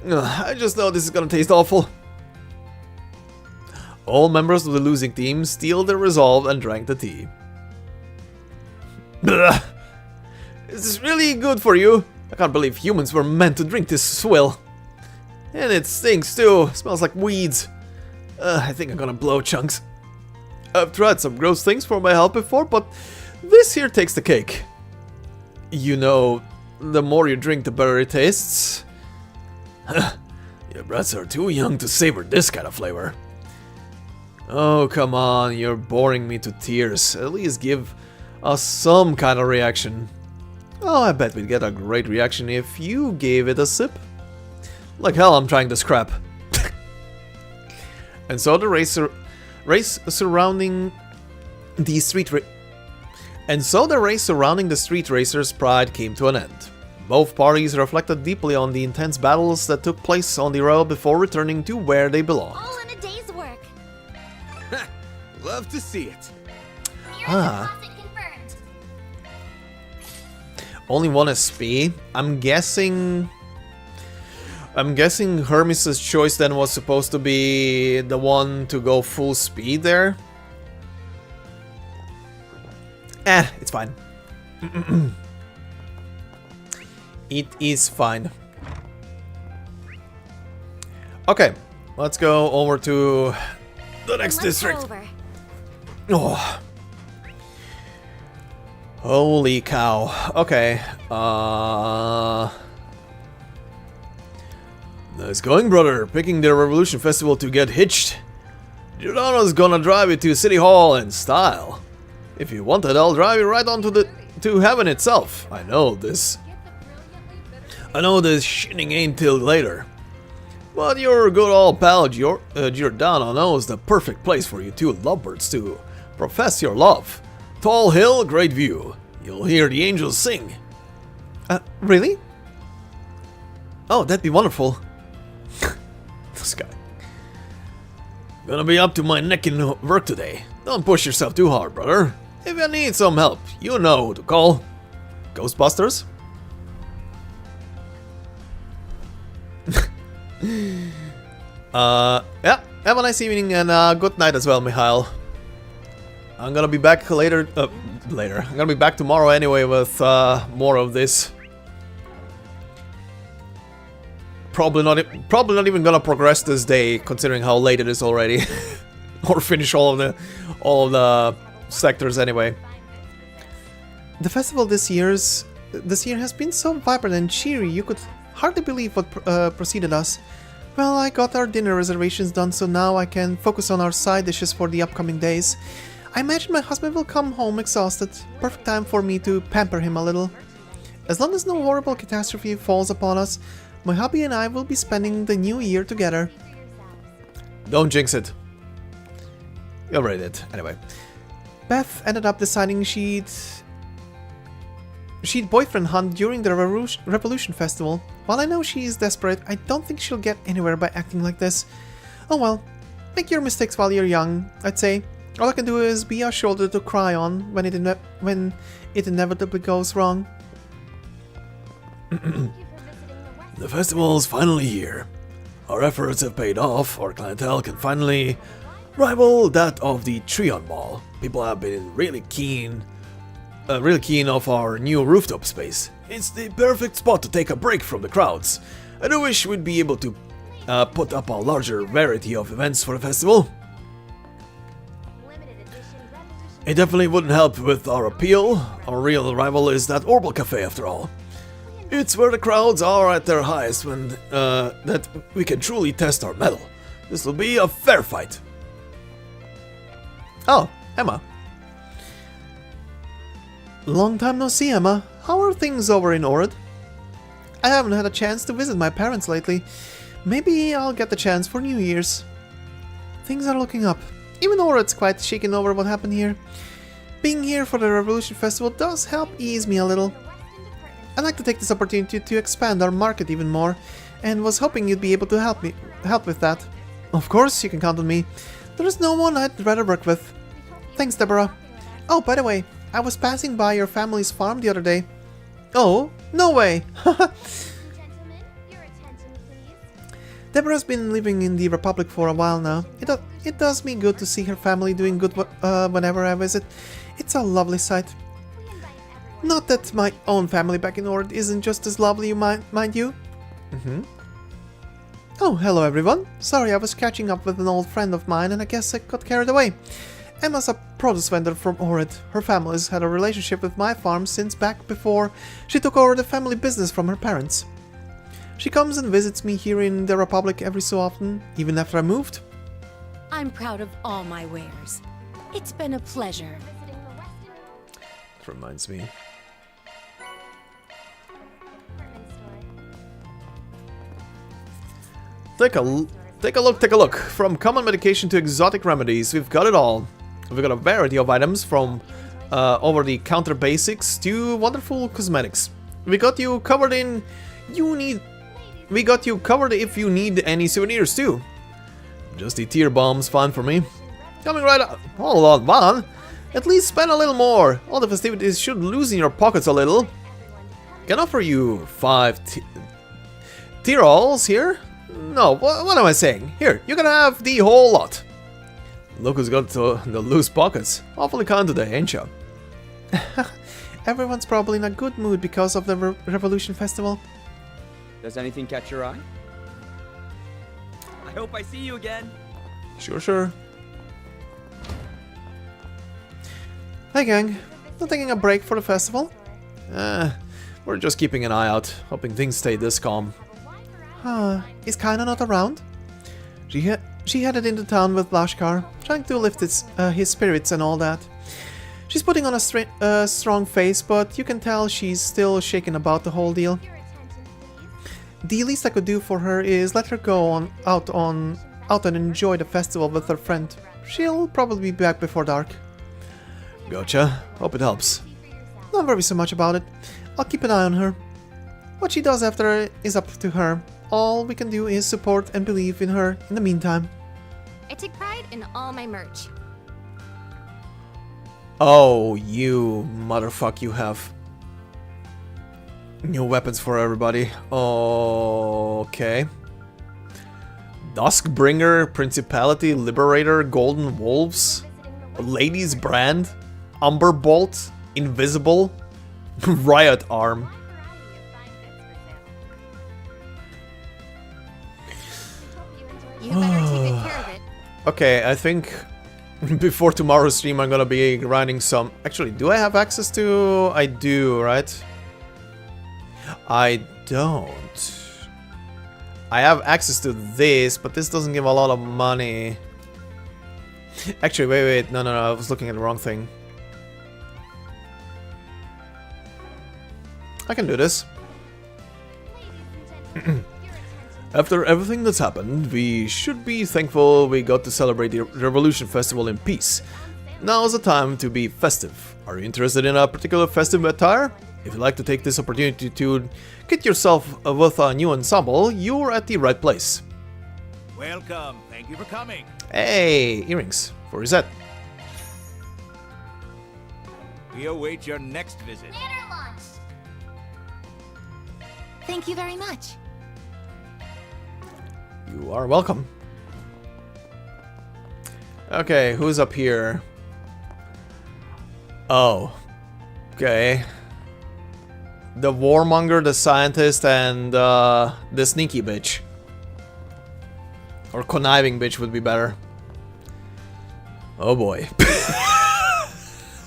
Ugh, I just know this is gonna taste awful. All members of the losing team steeled their resolve and drank the tea. Blah. Is this really good for you? I can't believe humans were meant to drink this swill. And it stinks too. Smells like weeds. I think I'm gonna blow chunks. I've tried some gross things for my health before, but this here takes the cake. You know, the more you drink, the better it tastes. Your breaths are too young to savor this kind of flavor. Oh, come on, you're boring me to tears. At least give us some kind of reaction. Oh, I bet we'd get a great reaction if you gave it a sip. Like hell, I'm trying this crap. And so the race surrounding the street racers' pride came to an end. Both parties reflected deeply on the intense battles that took place on the road before returning to where they belonged. All in a day's work. Love to see it. Ah. Only one SP. I'm guessing Hermes' choice then was supposed to be the one to go full speed there. It's fine. It is fine. Okay, let's go over to the next district. Oh. Holy cow. Okay. Nice going, brother. Picking the Revolution Festival to get hitched. Giordano's gonna drive you to City Hall in style. If you want it, I'll drive you right on to heaven itself. I know this shitting ain't till later. But your good old pal Giordano knows the perfect place for you two lovebirds to profess your love. Tall hill, great view. You'll hear the angels sing. Really? Oh, that'd be wonderful. This guy. Gonna be up to my neck in work today. Don't push yourself too hard, brother. If you need some help, you know who to call. Ghostbusters? Yeah, have a nice evening and good night as well, Mikhail. I'm gonna be back later. I'm gonna be back tomorrow anyway with more of this. Probably not even gonna progress this day, considering how late it is already, or finish all of the sectors anyway. The festival this year has been so vibrant and cheery. You could hardly believe what preceded us. Well, I got our dinner reservations done, so now I can focus on our side dishes for the upcoming days. I imagine my husband will come home exhausted. Perfect time for me to pamper him a little. As long as no horrible catastrophe falls upon us, my hubby and I will be spending the new year together. Don't jinx it. You already did. Anyway. Beth ended up deciding she'd boyfriend hunt during the Revolution Festival. While I know she is desperate, I don't think she'll get anywhere by acting like this. Oh well, make your mistakes while you're young, I'd say. All I can do is be a shoulder to cry on when it inevitably goes wrong. The festival's finally here. Our efforts have paid off. Our clientele can finally rival that of the Trion Mall. People have been really keen of our new rooftop space. It's the perfect spot to take a break from the crowds. I do wish we'd be able to put up a larger variety of events for the festival. It definitely wouldn't help with our appeal. Our real rival is that Orbital Cafe after all. It's where the crowds are at their highest when that we can truly test our mettle. This will be a fair fight. Oh, Emma. Long time no see, Emma. How are things over in Orid? I haven't had a chance to visit my parents lately. Maybe I'll get the chance for New Year's. Things are looking up. Even Orid's quite shaken over what happened here. Being here for the Revolution Festival does help ease me a little. I'd like to take this opportunity to expand our market even more, and was hoping you'd be able to help with that. Of course, you can count on me. There is no one I'd rather work with. Thanks, Deborah. Oh, by the way, I was passing by your family's farm the other day. Oh, no way! Deborah's been living in the Republic for a while now. It does me good to see her family doing good whenever I visit. It's a lovely sight. Not that my own family back in Ord isn't just as lovely, mind you. Oh, hello everyone. Sorry, I was catching up with an old friend of mine and I guess I got carried away. Emma's a produce vendor from Orid. Her family's had a relationship with my farm since back before she took over the family business from her parents. She comes and visits me here in the Republic every so often, even after I moved. I'm proud of all my wares. It's been a pleasure. That reminds me. Take a look. From common medication to exotic remedies, we've got it all. We've got a variety of items from over-the-counter basics to wonderful cosmetics. We got you covered if you need any souvenirs too. Just the tier bomb's fine for me. Coming right up. Hold on, man. At least spend a little more. All the festivities should loosen your pockets a little. Can offer you 5 tier-alls here? No, what am I saying? Here, you can have the whole lot. Look who's got the loose pockets. Awfully kind today, ain't ya? Everyone's probably in a good mood because of the Revolution Festival. Does anything catch your eye? I hope I see you again. Sure. Hey gang, not taking a break for the festival? We're just keeping an eye out, hoping things stay this calm. Is Kaina not around? She headed into town with Lashkar, trying to lift his spirits and all that. She's putting on a strong face, but you can tell she's still shaken about the whole deal. The least I could do for her is let her go out and enjoy the festival with her friend. She'll probably be back before dark. Gotcha. Hope it helps. Don't worry so much about it. I'll keep an eye on her. What she does after is up to her. All we can do is support and believe in her in the meantime. I take pride in all my merch. Oh, you motherfuck, you have new weapons for everybody. Okay. Duskbringer, Principality, Liberator, Golden Wolves, Ladies Brand, Umber Bolt, Invisible, Riot Arm. You better take good care of it. Okay, I think before tomorrow's stream I'm gonna be grinding some... Actually, do I have access to... I do, right? I don't. I have access to this, but this doesn't give a lot of money. Actually, wait, no, I was looking at the wrong thing. I can do this. After everything that's happened, we should be thankful we got to celebrate the Revolution Festival in peace. Now's the time to be festive. Are you interested in a particular festive attire? If you'd like to take this opportunity to get yourself with a new ensemble, you're at the right place. Welcome. Thank you for coming. Hey, earrings for Rosette. We await your next visit. Thank you very much. You are welcome. Okay, who's up here? Oh. Okay. The warmonger, the scientist, and the sneaky bitch. Or conniving bitch would be better. Oh boy.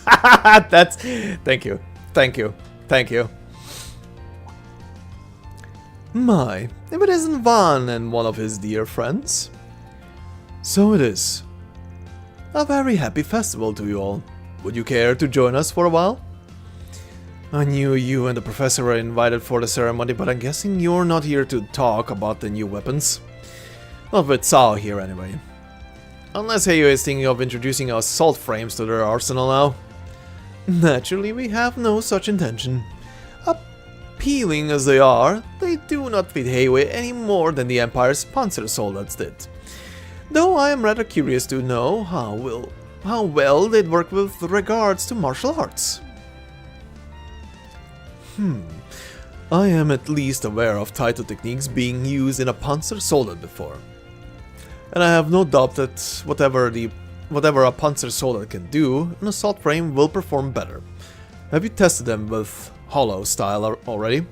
That's... Thank you. My, if it isn't Van and one of his dear friends. So it is. A very happy festival to you all. Would you care to join us for a while? I knew you and the professor were invited for the ceremony, but I'm guessing you're not here to talk about the new weapons. Not with Sao here anyway. Unless Heyo is thinking of introducing assault frames to their arsenal now. Naturally, we have no such intention. Appealing as they are, they do not fit Heiwe any more than the Empire's Panzer soldiers did. Though I am rather curious to know how well they'd work with regards to martial arts. I am at least aware of Taito techniques being used in a Panzer soldier before. And I have no doubt that whatever a Panzer soldier can do, an assault frame will perform better. Have you tested them with hollow style already?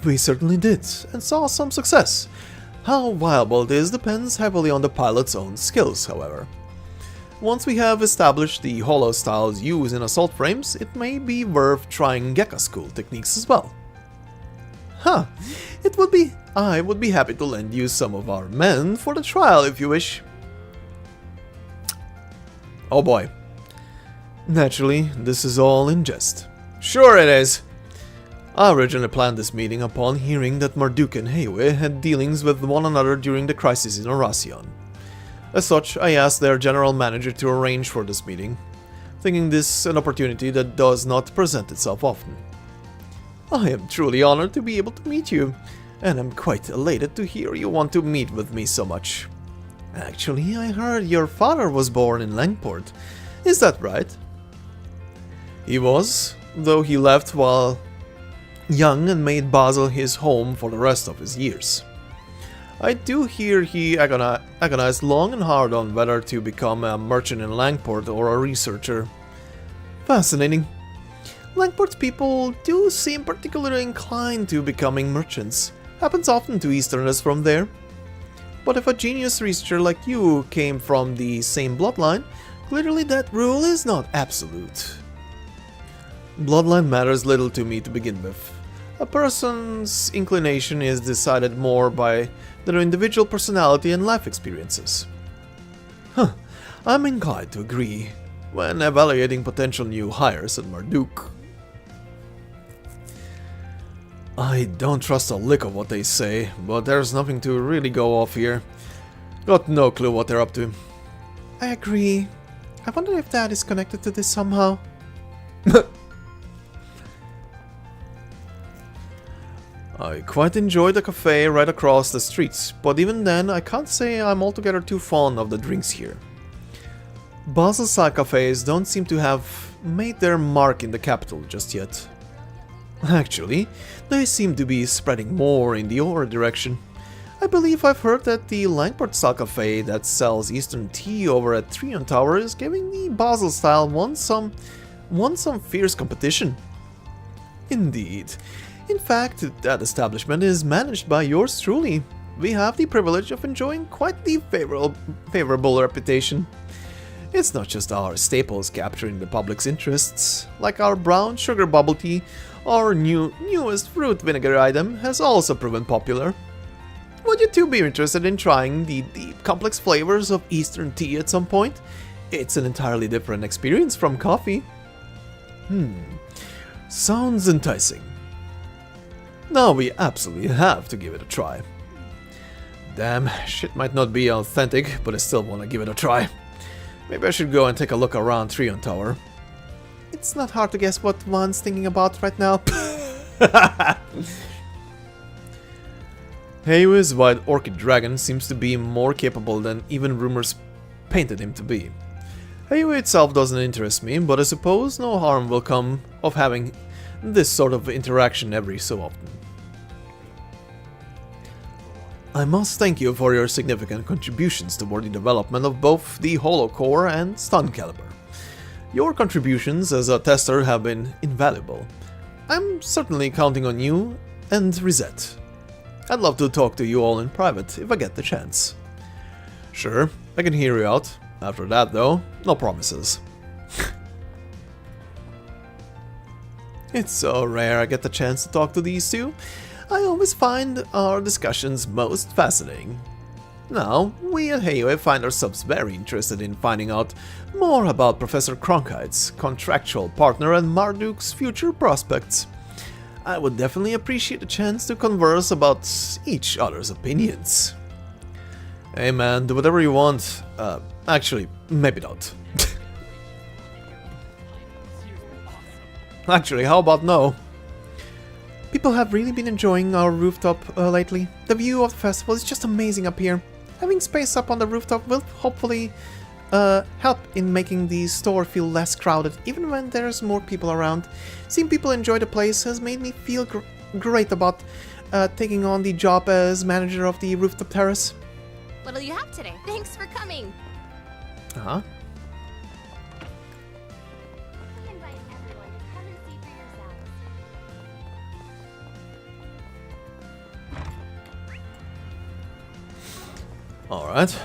We certainly did, and saw some success. How viable it is depends heavily on the pilot's own skills, however. Once we have established the hollow style's use in assault frames, it may be worth trying Gekka school techniques as well. I would be happy to lend you some of our men for the trial if you wish. Oh boy. Naturally, this is all in jest. Sure it is. I originally planned this meeting upon hearing that Marduk and Heiwe had dealings with one another during the crisis in Oracion. As such, I asked their general manager to arrange for this meeting, thinking this an opportunity that does not present itself often. I am truly honored to be able to meet you, and I'm quite elated to hear you want to meet with me so much. Actually, I heard your father was born in Langport. Is that right? He was, though he left while young and made Basel his home for the rest of his years. I do hear he agonized long and hard on whether to become a merchant in Langport or a researcher. Fascinating. Langport's people do seem particularly inclined to becoming merchants. Happens often to Easterners from there. But if a genius researcher like you came from the same bloodline, clearly that rule is not absolute. Bloodline matters little to me to begin with. A person's inclination is decided more by their individual personality and life experiences. I'm inclined to agree when evaluating potential new hires at Marduk. I don't trust a lick of what they say, but there's nothing to really go off here. Got no clue what they're up to. I agree. I wonder if that is connected to this somehow. I quite enjoy the cafe right across the streets, but even then I can't say I'm altogether too fond of the drinks here. Basel-style cafes don't seem to have made their mark in the capital just yet. Actually, they seem to be spreading more in the other direction. I believe I've heard that the Langport-style cafe that sells Eastern tea over at Trion Tower is giving the Basel-style one some fierce competition. Indeed. In fact, that establishment is managed by yours truly. We have the privilege of enjoying quite the favorable reputation. It's not just our staples capturing the public's interests, like our brown sugar bubble tea. Our newest fruit vinegar item has also proven popular. Would you two be interested in trying the deep, complex flavors of Eastern tea at some point? It's an entirely different experience from coffee. Sounds enticing. Now we absolutely have to give it a try. Damn, shit might not be authentic, but I still want to give it a try. Maybe I should go and take a look around Trion Tower. It's not hard to guess what one's thinking about right now. Heiwe's White Orchid Dragon seems to be more capable than even rumors painted him to be. Heiwe itself doesn't interest me, but I suppose no harm will come of having this sort of interaction every so often. I must thank you for your significant contributions toward the development of both the Holocore and Stun Caliber. Your contributions as a tester have been invaluable. I'm certainly counting on you and Risette. I'd love to talk to you all in private if I get the chance. Sure, I can hear you out. After that though, no promises. It's so rare I get the chance to talk to these two. I always find our discussions most fascinating. Now, we at Heiwe find ourselves very interested in finding out more about Professor Arknights, contractual partner and Marduk's future prospects. I would definitely appreciate a chance to converse about each other's opinions. Hey man, do whatever you want. Actually, maybe not. Actually, how about no? People have really been enjoying our rooftop lately. The view of the festival is just amazing up here. Having space up on the rooftop will hopefully help in making the store feel less crowded, even when there's more people around. Seeing people enjoy the place has made me feel great about taking on the job as manager of the rooftop terrace. What'll you have today? Thanks for coming. Uh-huh. We invite everyone to come and see for yourselves. Alright.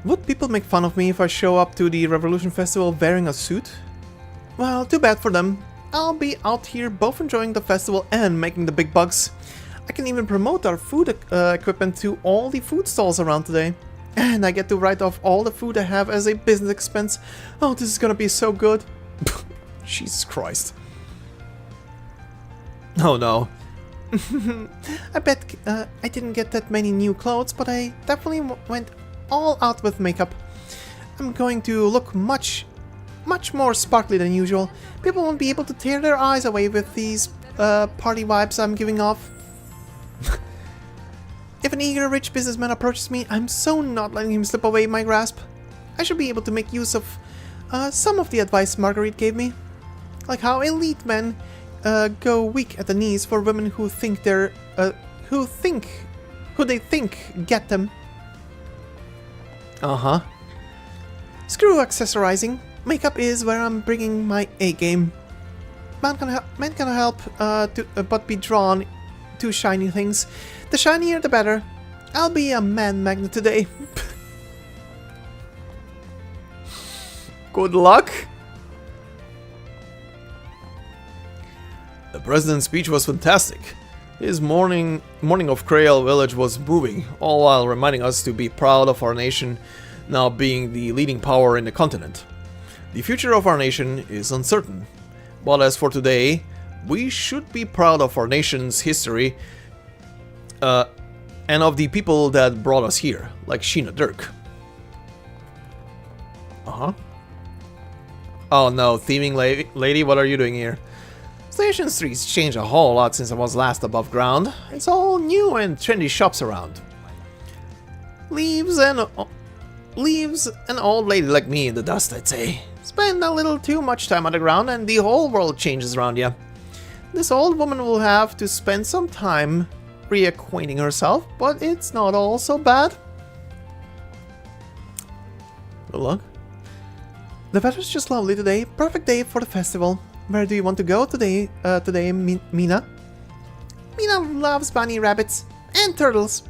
Would people make fun of me if I show up to the Revolution Festival wearing a suit? Well, too bad for them. I'll be out here both enjoying the festival and making the big bucks. I can even promote our food equipment to all the food stalls around today. And I get to write off all the food I have as a business expense. Oh, this is gonna be so good. Jesus Christ. Oh no. I bet I didn't get that many new clothes, but I definitely went all out with makeup. I'm going to look much more sparkly than usual. People won't be able to tear their eyes away with these party vibes I'm giving off. If an eager rich businessman approaches me, I'm so not letting him slip away my grasp. I should be able to make use of some of the advice Marguerite gave me. Like how elite men go weak at the knees for women who think they're who they think get them. Uh-huh. Screw accessorizing. Makeup is where I'm bringing my A game. Man can help but be drawn to shiny things. The shinier the better. I'll be a man magnet today. Good luck. The president's speech was fantastic. His morning of Creole Village was moving, all while reminding us to be proud of our nation now being the leading power in the continent. The future of our nation is uncertain, but as for today, we should be proud of our nation's history and of the people that brought us here, like Sheena Dirk. Uh-huh. Oh no, theming lady, what are you doing here? Station Street's changed a whole lot since I was last above ground. It's all new and trendy shops around. Leaves an old lady like me in the dust, I'd say. Spend a little too much time on the ground and the whole world changes around you. This old woman will have to spend some time reacquainting herself, but it's not all so bad. Good luck. The weather's just lovely today. Perfect day for the festival. Where do you want to go today, Mina? Mina loves bunny rabbits and turtles.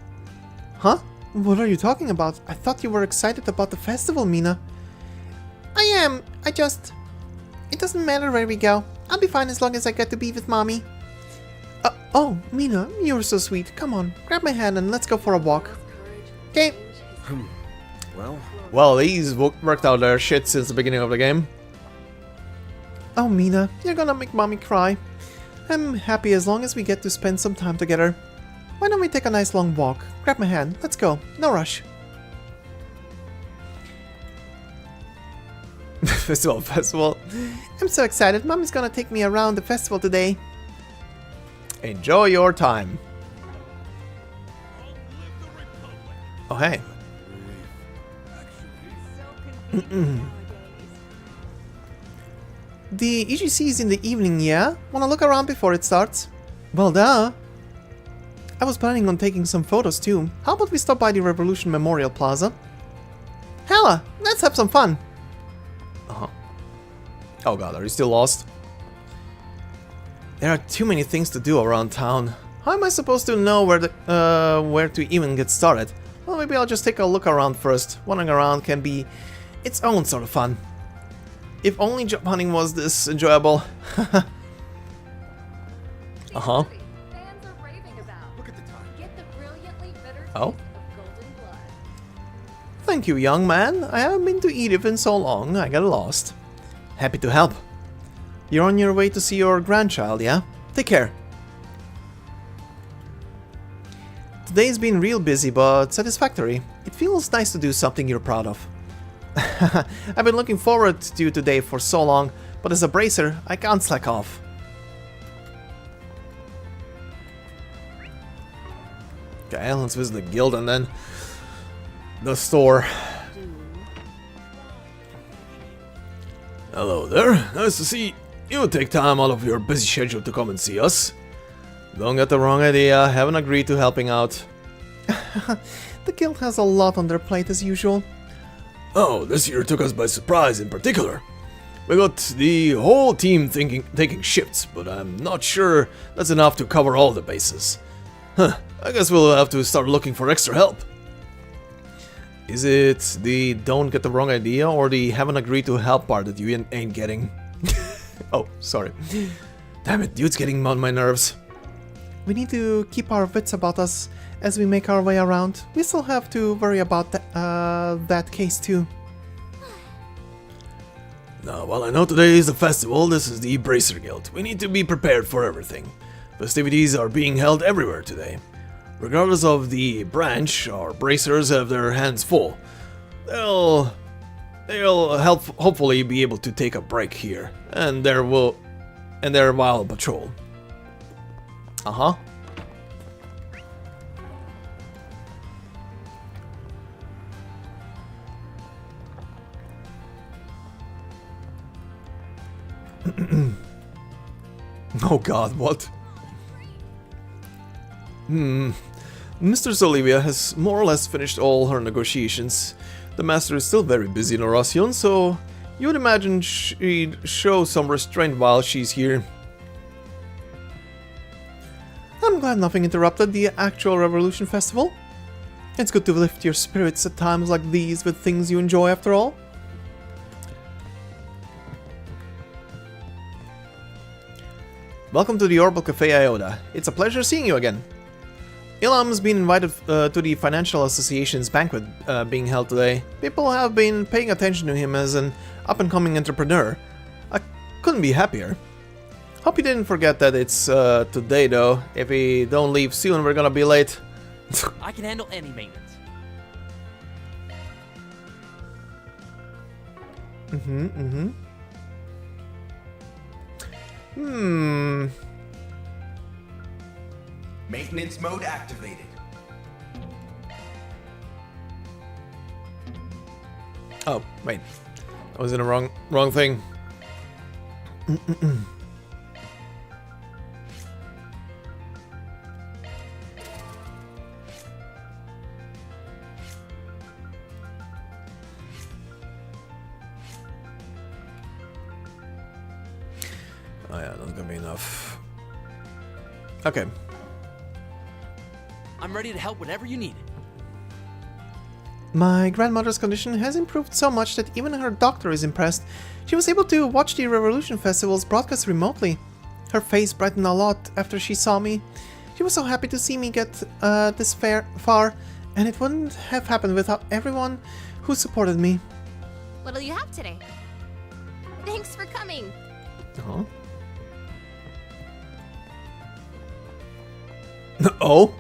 Huh? What are you talking about? I thought you were excited about the festival, Mina. I am. It doesn't matter where we go. I'll be fine as long as I get to be with Mommy. Oh, Mina, you're so sweet. Come on, grab my hand and let's go for a walk. Okay. Well, these worked out their shit since the beginning of the game. Oh, Mina, you're gonna make Mommy cry. I'm happy as long as we get to spend some time together. Why don't we take a nice long walk? Grab my hand. Let's go. No rush. Festival. I'm so excited. Mommy's gonna take me around the festival today. Enjoy your time. Oh, hey. The EGC's in the evening, yeah? Wanna look around before it starts? Well, duh. I was planning on taking some photos too. How about we stop by the Revolution Memorial Plaza? Hella, let's have some fun. Uh-huh. Oh god, are you still lost? There are too many things to do around town. How am I supposed to know where to even get started? Well, maybe I'll just take a look around first. Wandering around can be its own sort of fun. If only job hunting was this enjoyable. Uh-huh. Oh? Thank you, young man. I haven't been to Edith in so long, I got lost. Happy to help. You're on your way to see your grandchild, yeah? Take care. Today's been real busy, but satisfactory. It feels nice to do something you're proud of. I've been looking forward to today for so long, but as a bracer, I can't slack off. Okay, let's visit the guild and then the store. Hello there, nice to see you take time out of your busy schedule to come and see us. Don't get the wrong idea, I haven't agreed to helping out. The guild has a lot on their plate as usual. Oh, this year took us by surprise in particular. We got the whole team taking shifts, but I'm not sure that's enough to cover all the bases. Huh, I guess we'll have to start looking for extra help. Is it the don't get the wrong idea or the haven't agreed to help part that you ain't getting? Oh, sorry. Damn it, dude's getting on my nerves. We need to keep our wits about us as we make our way around. We still have to worry about that case too. Now, while I know today is a festival, this is the Bracer Guild. We need to be prepared for everything. Festivities are being held everywhere today. Regardless of the branch, our bracers have their hands full. They'll hopefully be able to take a break here and their while patrol. Uh-huh. Oh god, what? Mistress Olivia has more or less finished all her negotiations. The master is still very busy in Oracion, so you would imagine she'd show some restraint while she's here. I'm glad nothing interrupted the actual Revolution Festival. It's good to lift your spirits at times like these with things you enjoy after all. Welcome to the Orbital Cafe Iota. It's a pleasure seeing you again. Ilham's been invited to the Financial Association's banquet being held today. People have been paying attention to him as an up-and-coming entrepreneur. I couldn't be happier. Hope you didn't forget that it's today though. If we don't leave soon, we're gonna be late. I can handle any maintenance. Maintenance mode activated. Oh, wait. I was in the wrong thing. Oh yeah, that's gonna be enough. Okay. I'm ready to help whenever you need it. My grandmother's condition has improved so much that even her doctor is impressed. She was able to watch the Revolution Festival's broadcast remotely. Her face brightened a lot after she saw me. She was so happy to see me get this far, and it wouldn't have happened without everyone who supported me. What'll you have today? Thanks for coming. Oh. Oh?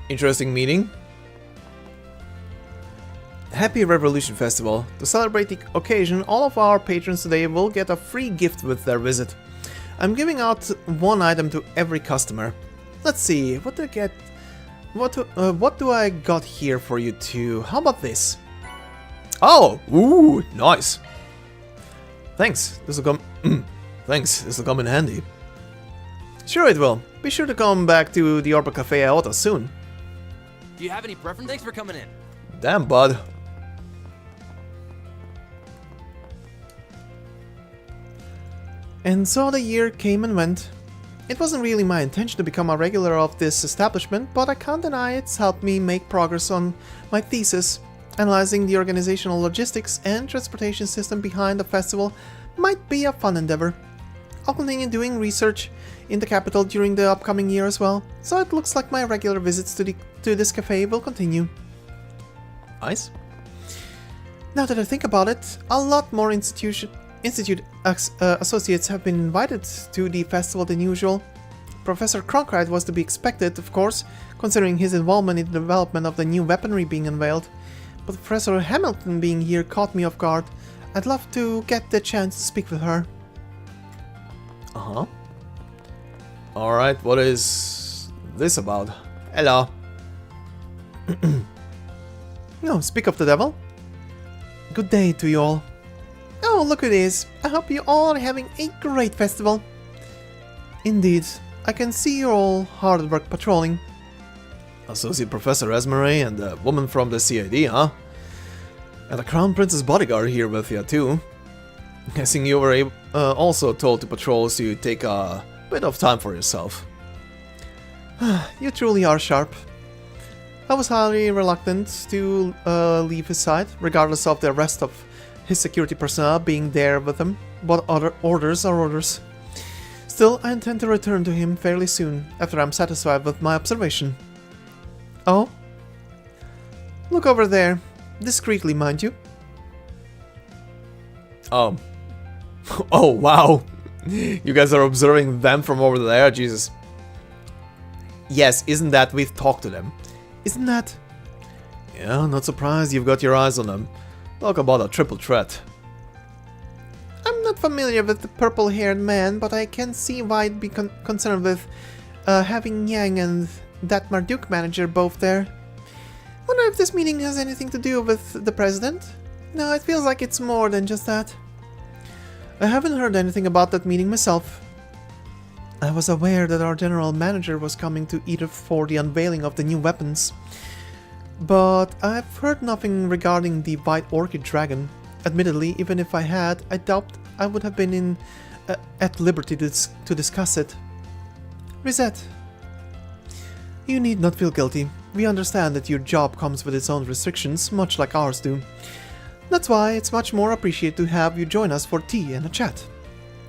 Interesting meeting. Happy Revolution Festival. To celebrate the occasion, all of our patrons today will get a free gift with their visit. I'm giving out one item to every customer. Let's see, what do I get? What do I got here for you two? How about this? Oh, ooh, nice. Thanks. This will come. Thanks. This will come in handy. Sure, it will. Be sure to come back to the Orbital Cafe Iota soon. Do you have any preference? Thanks for coming in. Damn, bud. And so the year came and went. It wasn't really my intention to become a regular of this establishment, but I can't deny it's helped me make progress on my thesis. Analyzing the organizational logistics and transportation system behind the festival might be a fun endeavor. I'll continue doing research in the capital during the upcoming year as well, so it looks like my regular visits to this cafe will continue. Nice. Now that I think about it, a lot more Institute associates have been invited to the festival than usual. Professor Arknight was to be expected, of course, considering his involvement in the development of the new weaponry being unveiled. but Professor Hamilton being here caught me off guard. I'd love to get the chance to speak with her. Uh-huh. Alright, what is this about? Hello. No, speak of the devil. Good day to you all. Oh, look at this. I hope you all are having a great festival. Indeed, I can see you're all hard at work patrolling. Associate Professor Esmeray and the woman from the CID, huh? And the Crown Prince's bodyguard here with you, too. Guessing you were also told to patrol so you take a bit of time for yourself. You truly are sharp. I was highly reluctant to leave his side, regardless of the rest of his security personnel being there with him, but other orders are orders. Still, I intend to return to him fairly soon, after I'm satisfied with my observation. Oh? Look over there. Discreetly, mind you. Oh, wow. You guys are observing them from over there? Jesus. Yes, isn't that we've talked to them? Isn't that? Yeah, not surprised you've got your eyes on them. Talk about a triple threat. I'm not familiar with the purple-haired man, but I can see why I'd be concerned with having Yang and that Marduk manager both there. Wonder if this meeting has anything to do with the president? No, it feels like it's more than just that. I haven't heard anything about that meeting myself. I was aware that our general manager was coming to Edith for the unveiling of the new weapons, but I've heard nothing regarding the White Orchid Dragon. Admittedly, even if I had, I doubt I would have been at liberty to discuss it. Reset. You need not feel guilty. We understand that your job comes with its own restrictions, much like ours do. That's why it's much more appreciated to have you join us for tea and a chat.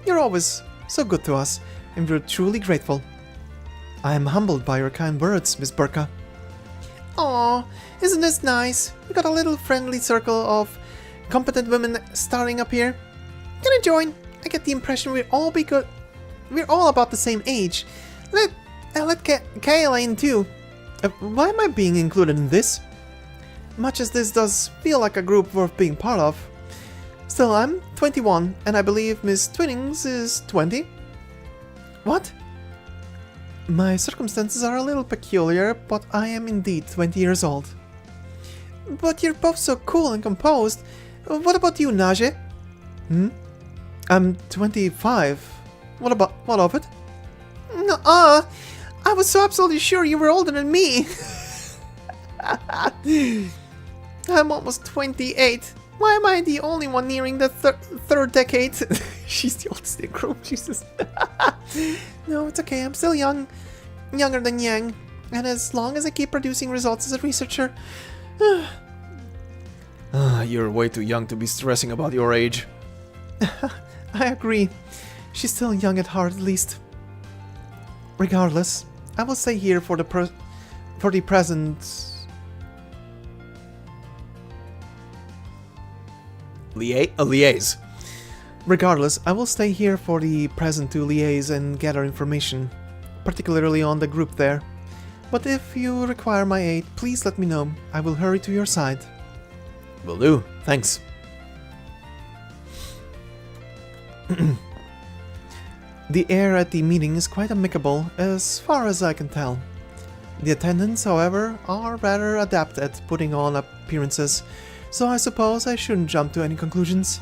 You're always so good to us, and we're truly grateful. I am humbled by your kind words, Miss Burka. Aw, isn't this nice? We got a little friendly circle of competent women starting up here. Can I join? I get the impression we're all about the same age. Let Kayla in too. Why am I being included in this? Much as this does feel like a group worth being part of. Still, I'm 21, and I believe Miss Twinnings is 20. What? My circumstances are a little peculiar, but I am indeed 20 years old. But you're both so cool and composed. What about you, Najee? I'm 25. What of it? Nuh-uh! I was so absolutely sure you were older than me! I'm almost 28. Why am I the only one nearing the third decade? She's the oldest in the group, Jesus. No, it's okay, I'm still young. Younger than Yang. And as long as I keep producing results as a researcher... You're way too young to be stressing about your age. I agree. She's still young at heart, at least. Regardless, I will stay here for the present... Liaise. Regardless, I will stay here for the present to liaise and gather information, particularly on the group there. But if you require my aid, please let me know. I will hurry to your side. Will do. Thanks. The air at the meeting is quite amicable, as far as I can tell. The attendants, however, are rather adept at putting on appearances, so I suppose I shouldn't jump to any conclusions.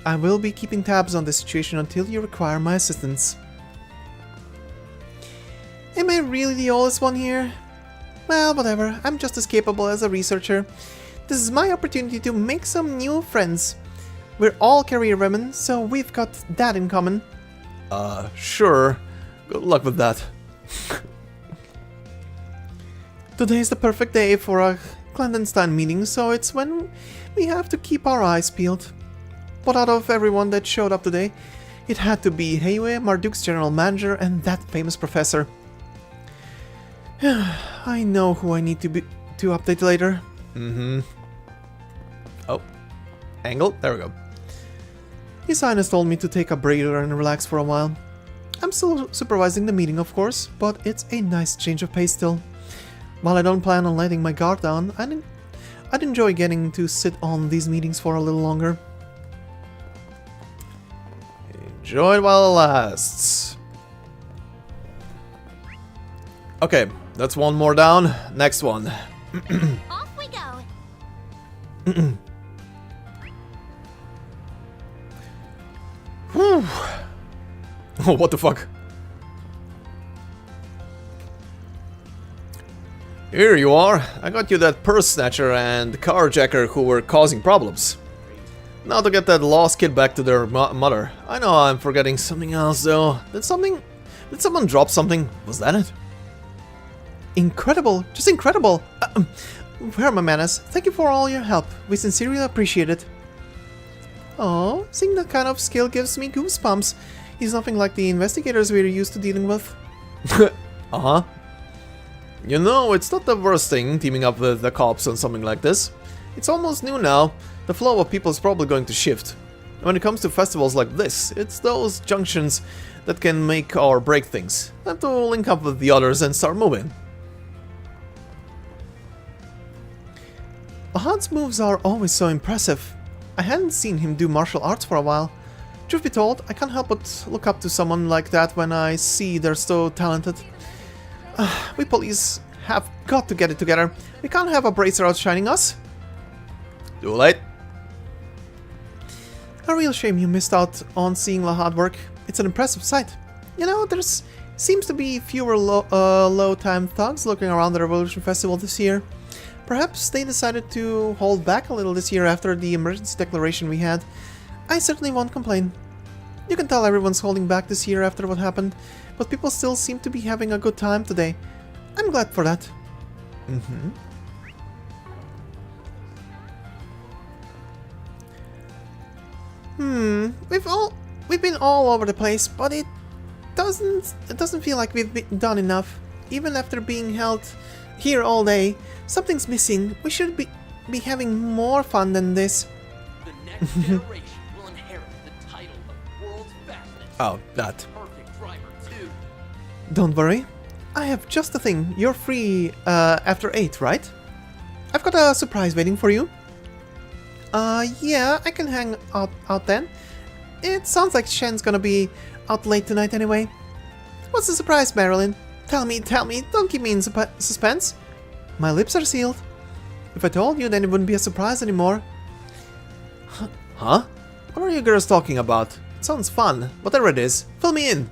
I will be keeping tabs on the situation until you require my assistance. Am I really the oldest one here? Well, whatever, I'm just as capable as a researcher. This is my opportunity to make some new friends. We're all career women, so we've got that in common. Sure. Good luck with that. Today is the perfect day for a clandestine meeting, so it's when we have to keep our eyes peeled. But out of everyone that showed up today, it had to be Heiwe, Marduk's general manager, and that famous professor. I know who I need to update later. Oh. Angle? There we go. His Highness told me to take a breather and relax for a while. I'm still supervising the meeting, of course, but it's a nice change of pace still. While I don't plan on letting my guard down, I'd enjoy getting to sit on these meetings for a little longer. Enjoy it while it lasts. Okay, that's one more down. Next one. Off we go. Whew. Oh, what the fuck? Here you are. I got you that purse snatcher and carjacker who were causing problems. Now to get that lost kid back to their mother. I know I'm forgetting something else though. Did someone drop something? Was that it? Incredible! Just incredible! Herman Manus, thank you for all your help. We sincerely appreciate it. Oh, seeing that kind of skill gives me goosebumps. He's nothing like the investigators we're used to dealing with. Uh-huh. You know, it's not the worst thing teaming up with the cops on something like this. It's almost new now. The flow of people is probably going to shift. When it comes to festivals like this, it's those junctions that can make or break things. Have to link up with the others and start moving. Ahad's moves are always so impressive. I hadn't seen him do martial arts for a while. Truth be told, I can't help but look up to someone like that when I see they're so talented. We police have got to get it together. We can't have a bracer outshining us. Too late. A real shame you missed out on seeing Lahad work. It's an impressive sight. You know, there's seems to be fewer low-time thugs looking around the Revolution Festival this year. Perhaps they decided to hold back a little this year after the emergency declaration we had. I certainly won't complain. You can tell everyone's holding back this year after what happened, but people still seem to be having a good time today. I'm glad for that. Mm-hmm. We've been all over the place, but it doesn't feel like we've done enough. Even after being held here all day, something's missing. We should be having more fun than this. The next generation will inherit the title of world's fastest. Oh, that. Perfect driver too. Don't worry. I have just the thing. You're free after 8, right? I've got a surprise waiting for you. Yeah, I can hang out then. It sounds like Shen's gonna be out late tonight anyway. What's the surprise, Marilyn? Tell me, don't keep me in suspense. My lips are sealed. If I told you, then it wouldn't be a surprise anymore. Huh? What are you girls talking about? It sounds fun. Whatever it is, fill me in.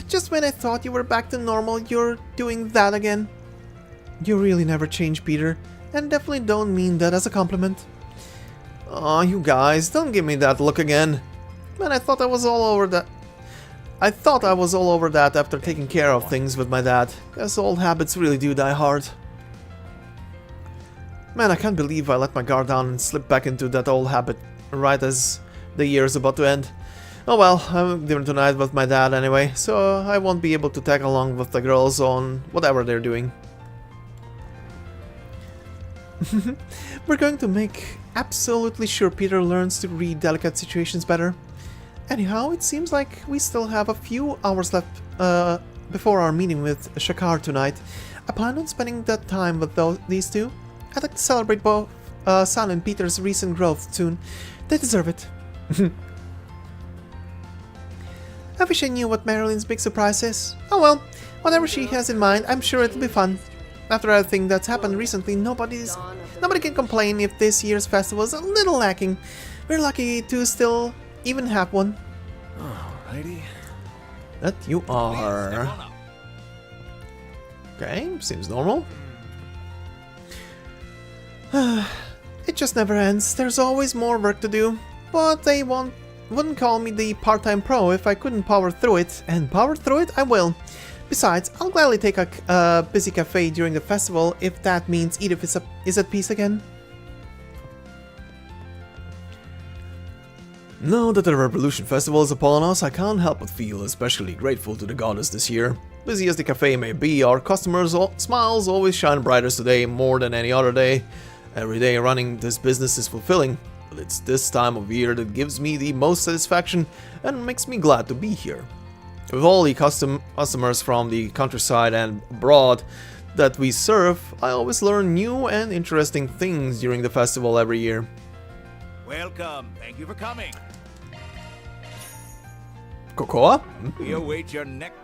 Just when I thought you were back to normal, you're doing that again. You really never change, Peter, and definitely don't mean that as a compliment. Aw, you guys, don't give me that look again. Man, I thought I was all over that. After taking care of things with my dad. Guess old habits really do die hard. Man, I can't believe I let my guard down and slip back into that old habit right as the year's about to end. Oh well, I'm dinner tonight with my dad anyway, so I won't be able to tag along with the girls on whatever they're doing. We're going to make absolutely sure Peter learns to read delicate situations better. Anyhow, it seems like we still have a few hours left before our meeting with Shakar tonight. I plan on spending that time with these two. I'd like to celebrate both San and Peter's recent growth soon. They deserve it. I wish I knew what Marilyn's big surprise is. Oh well, whatever she has in mind, I'm sure it'll be fun. After everything that's happened recently, nobody can complain if this year's festival is a little lacking. We're lucky to still even have one. Alrighty. That you are. Okay, seems normal. It just never ends. There's always more work to do. But they wouldn't call me the part-time pro if I couldn't power through it. And power through it I will. Besides, I'll gladly take a busy cafe during the festival if that means Edith is at peace again. Now that the Revolution Festival is upon us, I can't help but feel especially grateful to the goddess this year. Busy as the cafe may be, our customers' smiles always shine brightest today more than any other day. Every day running this business is fulfilling, but it's this time of year that gives me the most satisfaction and makes me glad to be here. With all the customers from the countryside and abroad, that we serve, I always learn new and interesting things during the festival every year. Welcome. Thank you for coming. Cocoa? We await your next.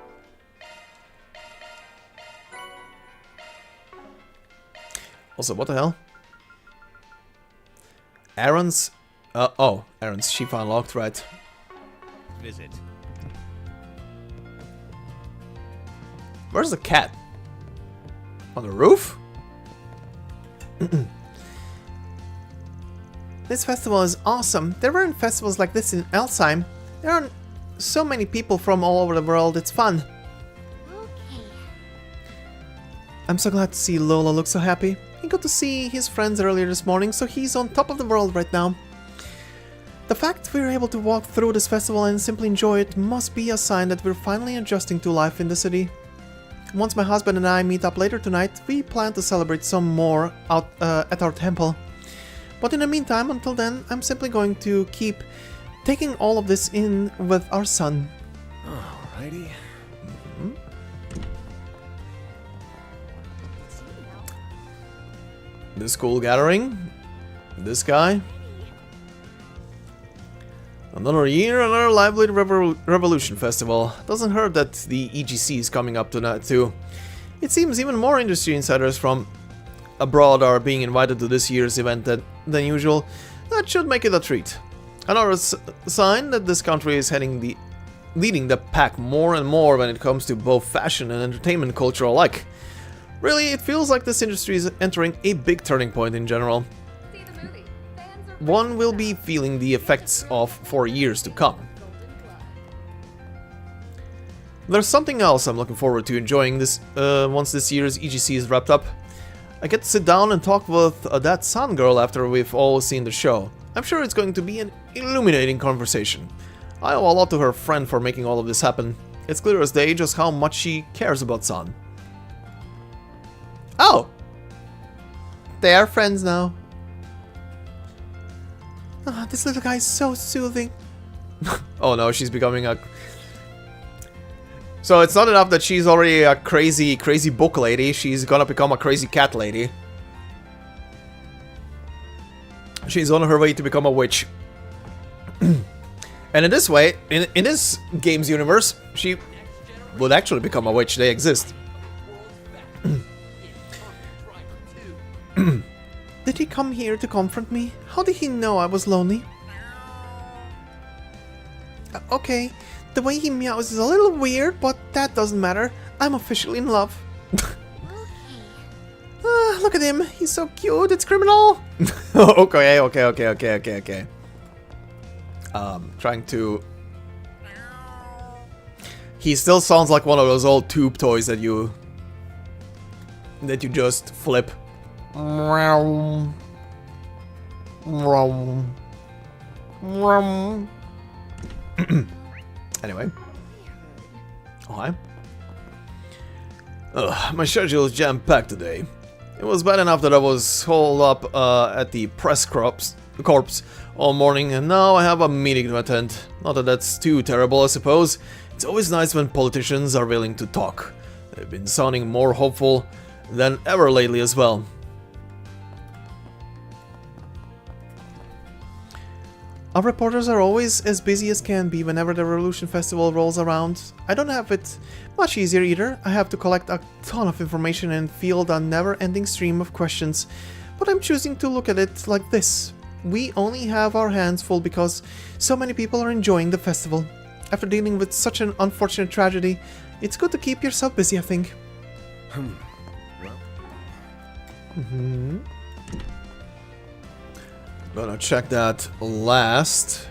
Also, what the hell? Aaron's... Aaron's Shifa unlocked, right. Visit. Where's the cat? On the roof? This festival is awesome. There weren't festivals like this in Elsheim. There are so many people from all over the world. It's fun. Okay. I'm so glad to see Lola look so happy. He got to see his friends earlier this morning, so he's on top of the world right now. The fact we're able to walk through this festival and simply enjoy it must be a sign that we're finally adjusting to life in the city. Once my husband and I meet up later tonight, we plan to celebrate some more out at our temple. But in the meantime, until then, I'm simply going to keep taking all of this in with our son. Alrighty. The school gathering. This guy. Another year, another lively revolution festival. Doesn't hurt that the EGC is coming up tonight too. It seems even more industry insiders from abroad are being invited to this year's event than usual. That should make it a treat. Another sign that this country is leading the pack more and more when it comes to both fashion and entertainment culture alike. Really, it feels like this industry is entering a big turning point in general. One will be feeling the effects of for years to come. There's something else I'm looking forward to enjoying this once this year's EGC is wrapped up. I get to sit down and talk with that Sun girl after we've all seen the show. I'm sure it's going to be an illuminating conversation. I owe a lot to her friend for making all of this happen. It's clear as day just how much she cares about Sun. Oh! They are friends now. Oh, this little guy is so soothing. Oh no, she's becoming a... So it's not enough that she's already a crazy book lady, she's gonna become a crazy cat lady. She's on her way to become a witch. And in this way, in this game's universe, she would actually become a witch, they exist. Did he come here to comfort me? How did he know I was lonely? Okay, the way he meows is a little weird, but that doesn't matter. I'm officially in love. Look at him, he's so cute, it's criminal! Okay. Trying to... He still sounds like one of those old tube toys that you just flip. Anyway. Oh, hi. My schedule is jam-packed today. It was bad enough that I was holed up at the press corps all morning, and now I have a meeting to attend. Not that that's too terrible, I suppose. It's always nice when politicians are willing to talk. They've been sounding more hopeful than ever lately as well. Our reporters are always as busy as can be whenever the Revolution Festival rolls around. I don't have it much easier either. I have to collect a ton of information and field a never-ending stream of questions. But I'm choosing to look at it like this. We only have our hands full because so many people are enjoying the festival. After dealing with such an unfortunate tragedy, it's good to keep yourself busy, I think. Gonna check that last.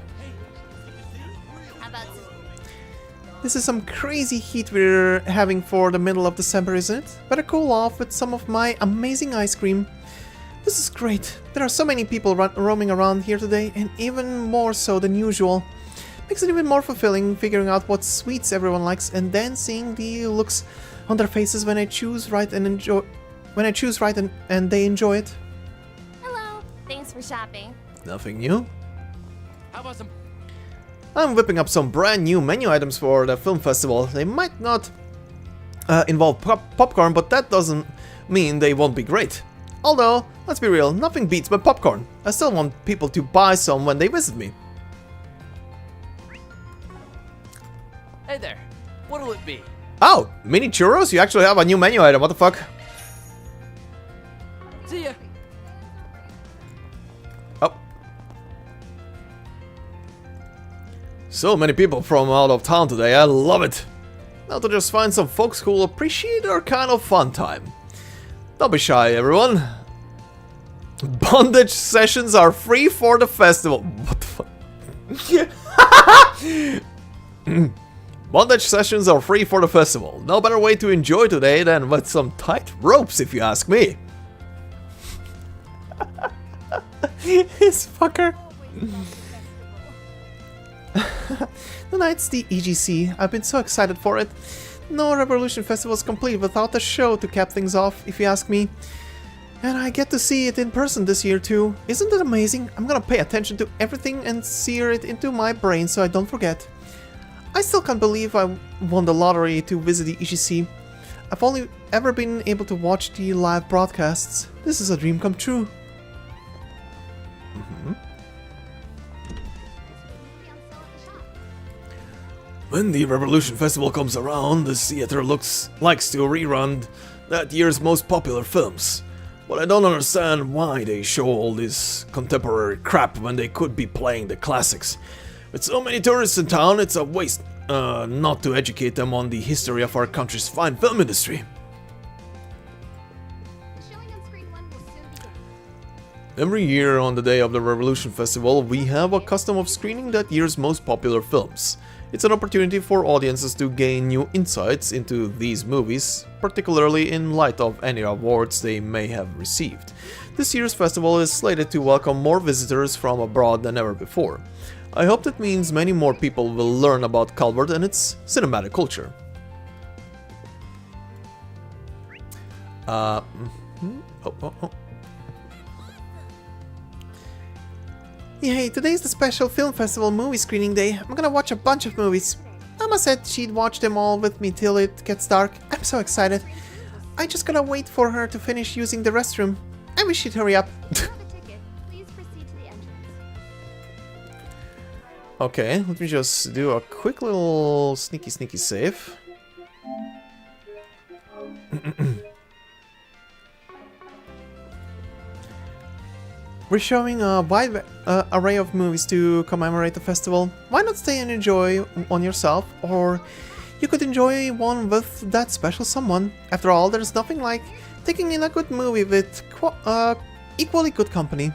This is some crazy heat we're having for the middle of December, isn't it? Better cool off with some of my amazing ice cream. This is great. There are so many people roaming around here today, and even more so than usual. Makes it even more fulfilling figuring out what sweets everyone likes and then seeing the looks on their faces when I choose right and they enjoy it. Hello. Thanks for shopping. Nothing new. How about some... I'm whipping up some brand new menu items for the film festival. They might not involve popcorn, but that doesn't mean they won't be great. Although, let's be real, nothing beats my popcorn. I still want people to buy some when they visit me. Hey there. What'll it be? Oh, mini churros? You actually have a new menu item, what the fuck? See ya. Oh. So many people from out of town today, I love it. Now to just find some folks who will appreciate our kind of fun time. Don't be shy, everyone. Bondage sessions are free for the festival. What the fuck? Bondage sessions are free for the festival. No better way to enjoy today than with some tight ropes, if you ask me. This fucker. Tonight's the EGC. I've been so excited for it. No Revolution Festival is complete without a show to cap things off, if you ask me. And I get to see it in person this year too. Isn't it amazing? I'm gonna pay attention to everything and sear it into my brain so I don't forget. I still can't believe I won the lottery to visit the EGC. I've only ever been able to watch the live broadcasts. This is a dream come true. When the Revolution Festival comes around, the theater likes to rerun that year's most popular films. But I don't understand why they show all this contemporary crap when they could be playing the classics. With so many tourists in town, it's a waste not to educate them on the history of our country's fine film industry. Every year on the day of the Revolution Festival, we have a custom of screening that year's most popular films. It's an opportunity for audiences to gain new insights into these movies, particularly in light of any awards they may have received. This year's festival is slated to welcome more visitors from abroad than ever before. I hope that means many more people will learn about Calvard and its cinematic culture. Yay, today's the special film festival movie screening day. I'm gonna watch a bunch of movies. Mama said she'd watch them all with me till it gets dark. I'm so excited. I just gotta wait for her to finish using the restroom. I wish she'd hurry up. Okay, let me just do a quick little sneaky save. We're showing a wide array of movies to commemorate the festival. Why not stay and enjoy one yourself? Or you could enjoy one with that special someone. After all, there's nothing like taking in a good movie with equally good company.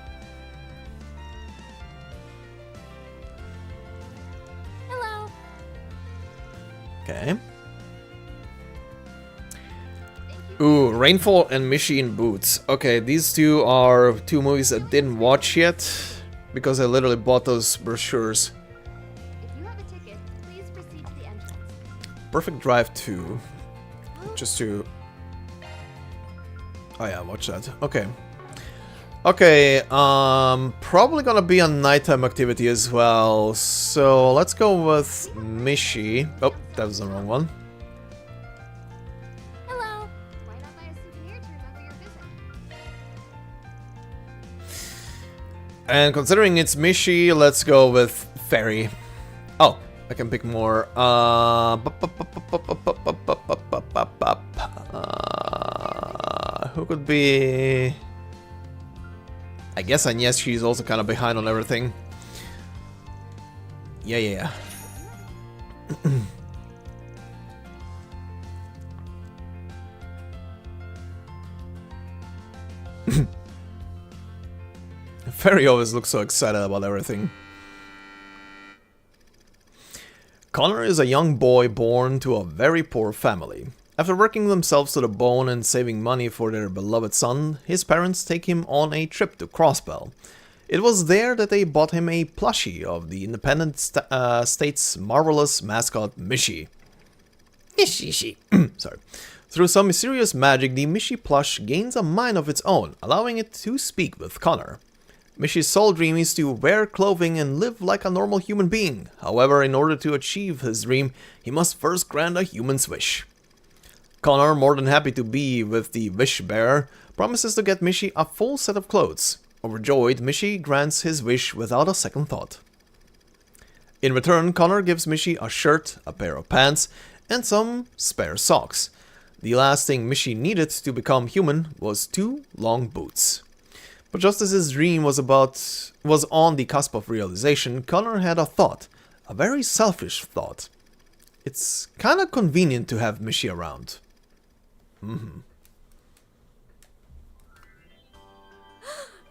Hello. Okay. Ooh, Rainfall and Machine Boots. Okay, these two are two movies I didn't watch yet because I literally bought those brochures. If you have a ticket, please proceed to the entrance. Perfect Drive 2. Just to... Oh yeah, watch that. Okay. Okay, probably gonna be a nighttime activity as well. So let's go with Mishi. Oh, that was the wrong one. And considering it's Mishi, let's go with Fairy. Oh, I can pick more. Who could be... I guess Agnes, she's also kind of behind on everything. Yeah. Fairy always looks so excited about everything. Connor is a young boy born to a very poor family. After working themselves to the bone and saving money for their beloved son, his parents take him on a trip to Crossbell. It was there that they bought him a plushie of the independent state's marvelous mascot, Mishi. Sorry. Through some mysterious magic, the Mishi plush gains a mind of its own, allowing it to speak with Connor. Mishi's sole dream is to wear clothing and live like a normal human being. However, in order to achieve his dream, he must first grant a human's wish. Connor, more than happy to be with the wish bearer, promises to get Mishi a full set of clothes. Overjoyed, Mishi grants his wish without a second thought. In return, Connor gives Mishi a shirt, a pair of pants, and some spare socks. The last thing Mishi needed to become human was 2 long boots. But just as his dream was on the cusp of realization, Connor had a thought. A very selfish thought. It's kinda convenient to have Mishi around.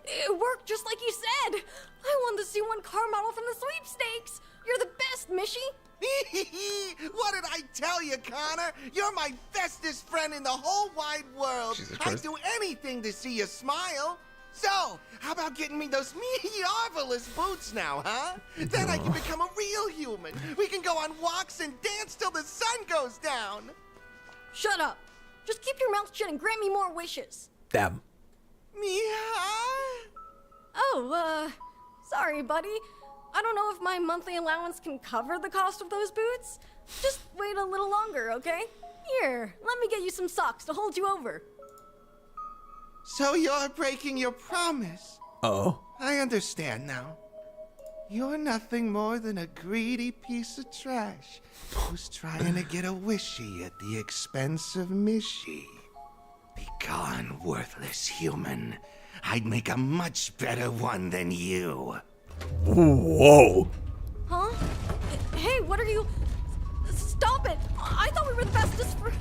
It worked just like you said. I won the C1 car model from the sweepstakes. You're the best, Mishi. What did I tell you, Connor? You're my bestest friend in the whole wide world. I'd do anything to see you smile. So, how about getting me those marvelous boots now, huh? Then I can become a real human. We can go on walks and dance till the sun goes down. Shut up. Just keep your mouth shut and grant me more wishes. Damn. Oh, sorry, buddy. I don't know if my monthly allowance can cover the cost of those boots. Just wait a little longer, okay? Here, let me get you some socks to hold you over. So you're breaking your promise. Oh. I understand now. You're nothing more than a greedy piece of trash who's trying to get a wishy at the expense of Mishi. Be gone, worthless human. I'd make a much better one than you. Whoa. Huh? Hey, what are you... Stop it! I thought we were the bestest for...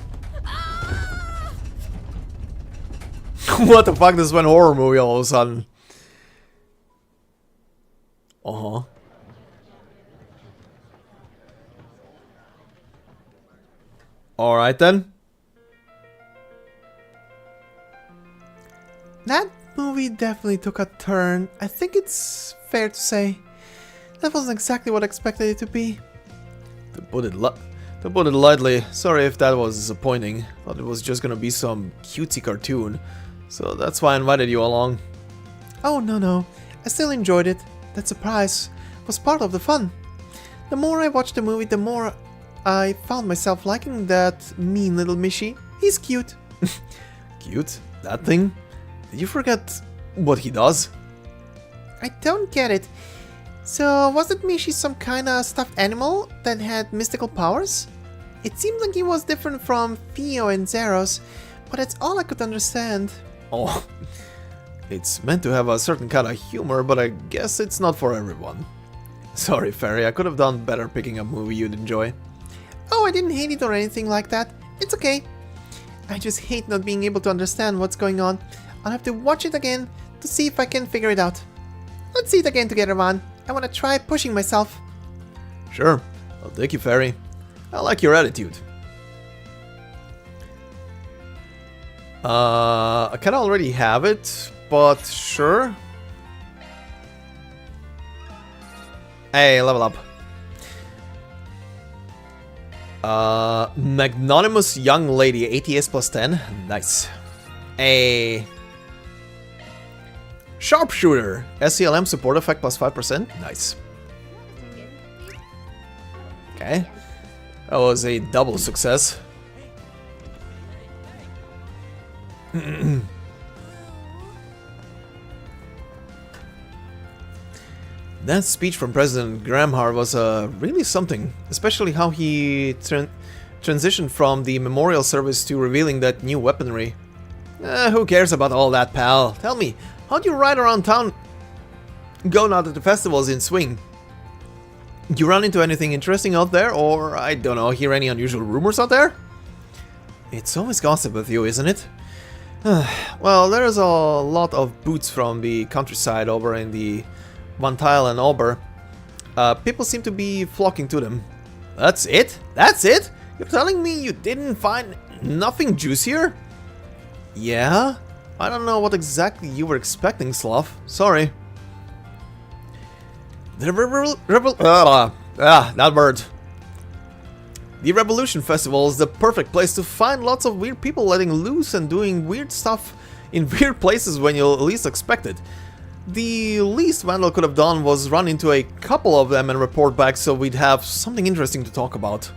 Ah! What the fuck, this went horror movie all of a sudden. Uh-huh. Alright then. That movie definitely took a turn. I think it's fair to say. That wasn't exactly what I expected it to be. To put it lightly, sorry if that was disappointing. Thought it was just gonna be some cutesy cartoon. So that's why I invited you along. Oh, no. I still enjoyed it. That surprise was part of the fun. The more I watched the movie, the more I found myself liking that mean little Mishi. He's cute. Cute? That thing? Did you forget what he does? I don't get it. So, wasn't Mishi some kinda stuffed animal that had mystical powers? It seemed like he was different from Theo and Zeros, but that's all I could understand. Oh, it's meant to have a certain kind of humor, but I guess it's not for everyone. Sorry, Fairy, I could have done better picking a movie you'd enjoy. Oh, I didn't hate it or anything like that. It's okay. I just hate not being able to understand what's going on. I'll have to watch it again to see if I can figure it out. Let's see it again together, man. I want to try pushing myself. Sure, I'll take you, Fairy. I like your attitude. I kinda already have it, but sure. Hey, level up. Magnanimous young lady, ATS plus 10. Nice. A sharpshooter, SCLM support effect plus 5%. Nice. Okay. That was a double success. That speech from President Gramhart was really something, especially how he transitioned from the memorial service to revealing that new weaponry. Who cares about all that, pal? Tell me, how'd you ride around town go now that the festival's in swing? You run into anything interesting out there, or, I don't know, hear any unusual rumors out there? It's always gossip with you, isn't it? Well, there's a lot of boots from the countryside over in the Vantile and Auber. People seem to be flocking to them. That's it? That's it? You're telling me you didn't find nothing juicier? Yeah? I don't know what exactly you were expecting, Sloth. Sorry. The that word. The Revolution Festival is the perfect place to find lots of weird people letting loose and doing weird stuff in weird places when you'll least expect it. The least Vandal could have done was run into a couple of them and report back so we'd have something interesting to talk about.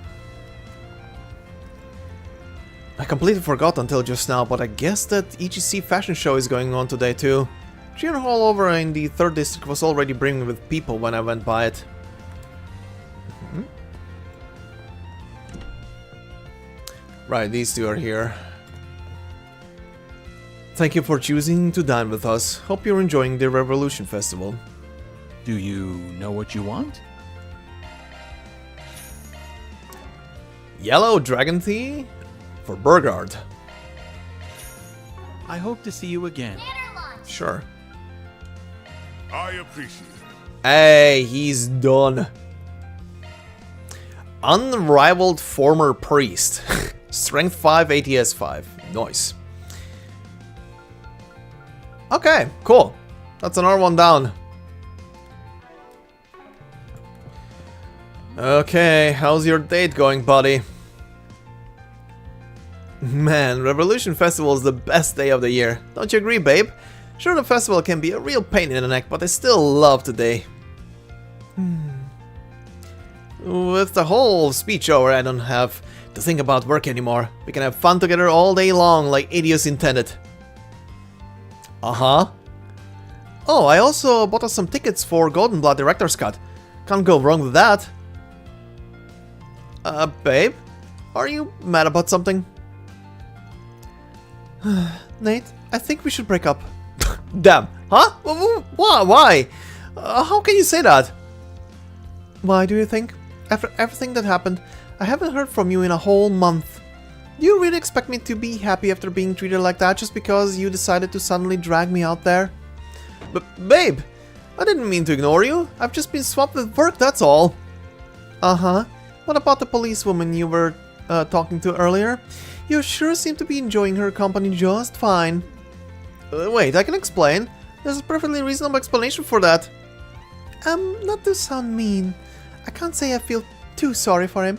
I completely forgot until just now, but I guess that EGC fashion show is going on today too. Cheer Hall over in the 3rd district was already brimming with people when I went by it. Right, these two are here. Thank you for choosing to dine with us. Hope you're enjoying the Revolution Festival. Do you know what you want? Yellow dragon tea for Burgard. I hope to see you again. Sure. I appreciate it. Hey, he's done. Unrivaled former priest. Strength 5, ATS 5. Nice. Okay, cool. That's another one down. Okay, how's your date going, buddy? Man, Revolution Festival is the best day of the year. Don't you agree, babe? Sure, the festival can be a real pain in the neck, but I still love today. With the whole speech over, I don't have to think about work anymore. We can have fun together all day long, like Idios intended. Uh-huh. Oh, I also bought us some tickets for Golden Blood Director's Cut. Can't go wrong with that. Babe? Are you mad about something? Nate, I think we should break up. Damn. Huh? Why? How can you say that? Why do you think? After everything that happened, I haven't heard from you in a whole month. Do you really expect me to be happy after being treated like that just because you decided to suddenly drag me out there? But babe, I didn't mean to ignore you. I've just been swamped with work, that's all. Uh-huh. What about the policewoman you were talking to earlier? You sure seem to be enjoying her company just fine. Wait, I can explain. There's a perfectly reasonable explanation for that. Not to sound mean, I can't say I feel too sorry for him.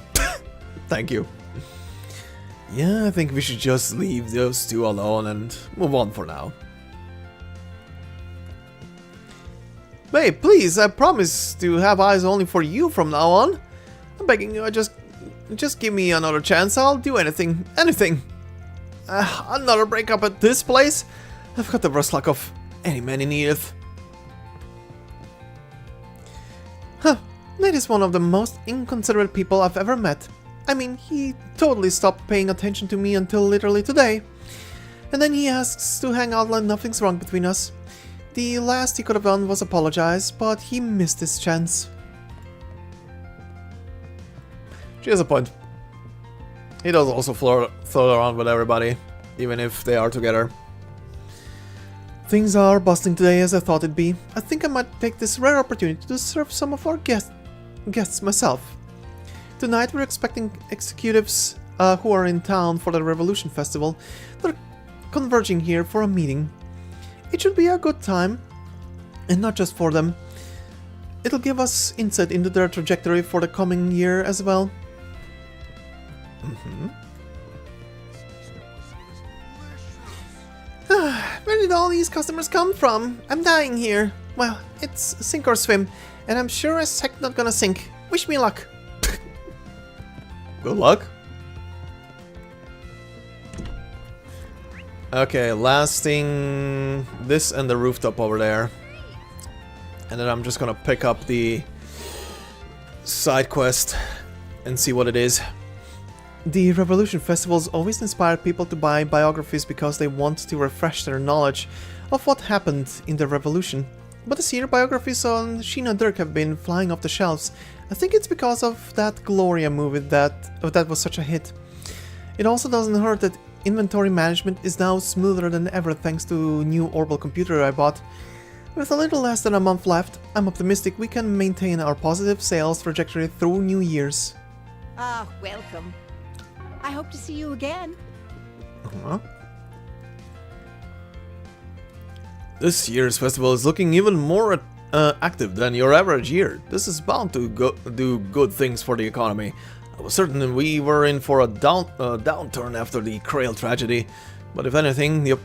Thank you. Yeah, I think we should just leave those two alone and move on for now. Babe, please, I promise to have eyes only for you from now on. I'm begging you, just give me another chance. I'll do anything. Another breakup at this place? I've got the worst luck of any man in Edith. Huh, Nate is one of the most inconsiderate people I've ever met. I mean, he totally stopped paying attention to me until literally today. And then he asks to hang out like nothing's wrong between us. The last he could have done was apologize, but he missed his chance. She has a point. He does also flirt around with everybody, even if they are together. Things are busting today as I thought it'd be. I think I might take this rare opportunity to serve some of our guests myself. Tonight we're expecting executives who are in town for the Revolution Festival. They're converging here for a meeting. It should be a good time, and not just for them. It'll give us insight into their trajectory for the coming year as well. Where did all these customers come from? I'm dying here. Well, it's sink or swim, and I'm sure as heck not gonna sink. Wish me luck. Good luck. Okay, last thing, this and the rooftop over there. And then I'm just gonna pick up the side quest and see what it is. The Revolution Festivals always inspire people to buy biographies because they want to refresh their knowledge of what happened in the Revolution. But this year, biographies on Sheena Dirk have been flying off the shelves. I think it's because of that Gloria movie that was such a hit. It also doesn't hurt that inventory management is now smoother than ever thanks to new Orbital computer I bought. With a little less than a month left, I'm optimistic we can maintain our positive sales trajectory through New Year's. Ah, welcome. I hope to see you again. This year's festival is looking even more active than your average year. This is bound to do good things for the economy. I was certain we were in for a downturn after the Krail tragedy, but if anything, the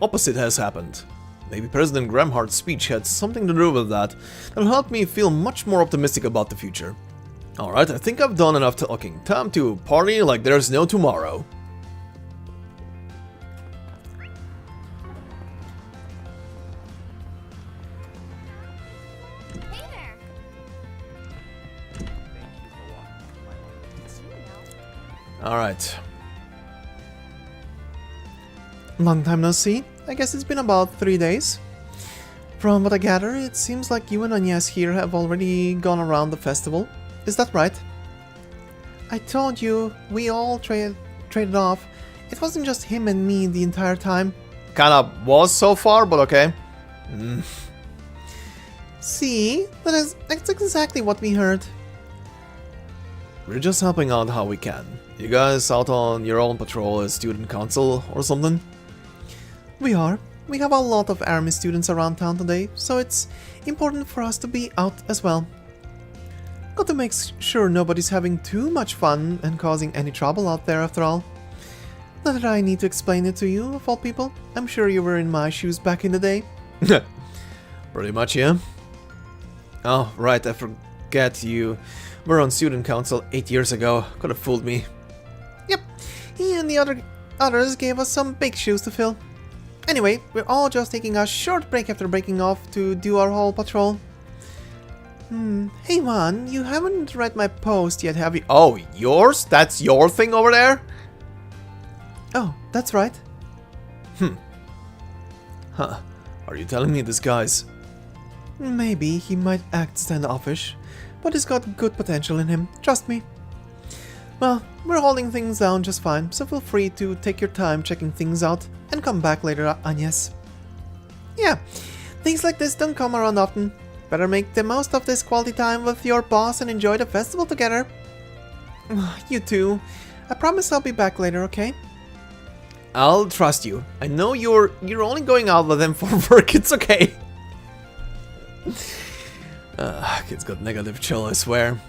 opposite has happened. Maybe President Gramhart's speech had something to do with that. That'll help me feel much more optimistic about the future. Alright, I think I've done enough talking. Time to party like there's no tomorrow. Hey there. Alright. Long time no see. I guess it's been about 3 days. From what I gather, it seems like you and Agnes here have already gone around the festival. Is that right? I told you, we all traded off. It wasn't just him and me the entire time. Kinda was so far, but okay. See? That's exactly what we heard. We're just helping out how we can. You guys out on your own patrol as student council or something? We are. We have a lot of army students around town today, so it's important for us to be out as well. Got to make sure nobody's having too much fun and causing any trouble out there after all. Not that I need to explain it to you, of all people. I'm sure you were in my shoes back in the day. Pretty much, yeah. Oh, right, I forget you were on student council 8 years ago. Could have fooled me. Yep, he and the others gave us some big shoes to fill. Anyway, we're all just taking a short break after breaking off to do our whole patrol. Hey man, you haven't read my post yet, have you? Oh, yours? That's your thing over there? Oh, that's right. Huh. Are you telling me this guy's... Maybe he might act standoffish, but he's got good potential in him, trust me. Well, we're holding things down just fine, so feel free to take your time checking things out and come back later, Agnes. Yeah, things like this don't come around often. Better make the most of this quality time with your boss and enjoy the festival together. You too. I promise I'll be back later, okay? I'll trust you. I know you're only going out with him for work, it's okay. Kid's got negative chill, I swear.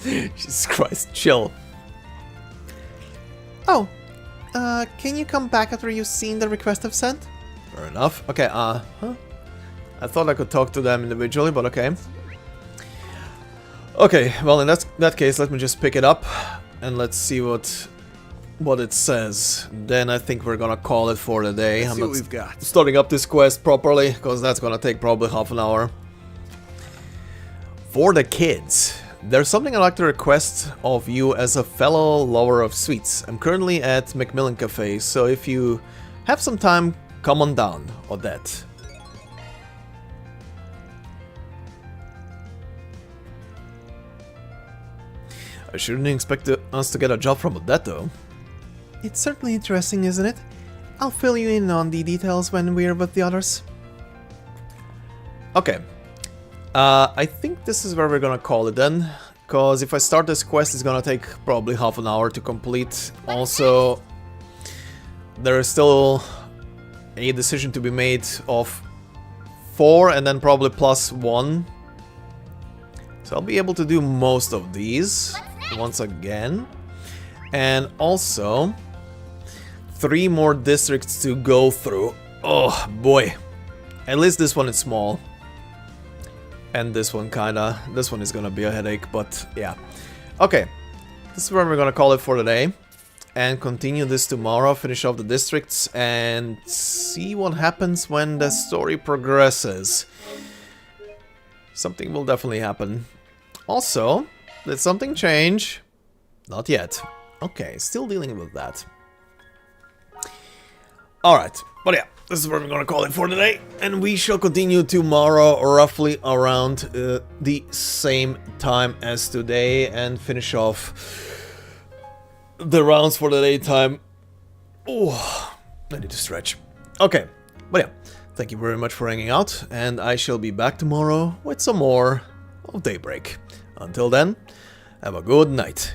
Jesus Christ, chill. Oh, can you come back after you've seen the request I've sent? Fair enough. Okay, I thought I could talk to them individually, but okay. Okay, well in that case, let me just pick it up and let's see what it says. Then I think we're gonna call it for the day. Let's see what we've got. Starting up this quest properly, because that's gonna take probably half an hour. For the kids. There's something I'd like to request of you as a fellow lover of sweets. I'm currently at Macmillan Cafe, so if you have some time, come on down, Odette. I shouldn't expect us to get a job from Odette, though. It's certainly interesting, isn't it? I'll fill you in on the details when we're with the others. Okay. I think this is where we're gonna call it then, because if I start this quest, it's gonna take probably half an hour to complete. Also, there is still a decision to be made of 4 and then probably +1. So I'll be able to do most of these once again. And also, 3 more districts to go through. Oh boy. At least this one is small. And this one kinda. This one is gonna be a headache, but yeah. Okay. This is where we're gonna call it for today. And continue this tomorrow, finish off the districts, and see what happens when the story progresses. Something will definitely happen. Also, did something change? Not yet. Okay, still dealing with that. Alright, but yeah, this is where we're gonna call it for today. And we shall continue tomorrow, roughly around the same time as today, and finish off the rounds for the daytime. Oh, I need to stretch. Okay, but yeah, thank you very much for hanging out, and I shall be back tomorrow with some more of Daybreak. Until then, have a good night.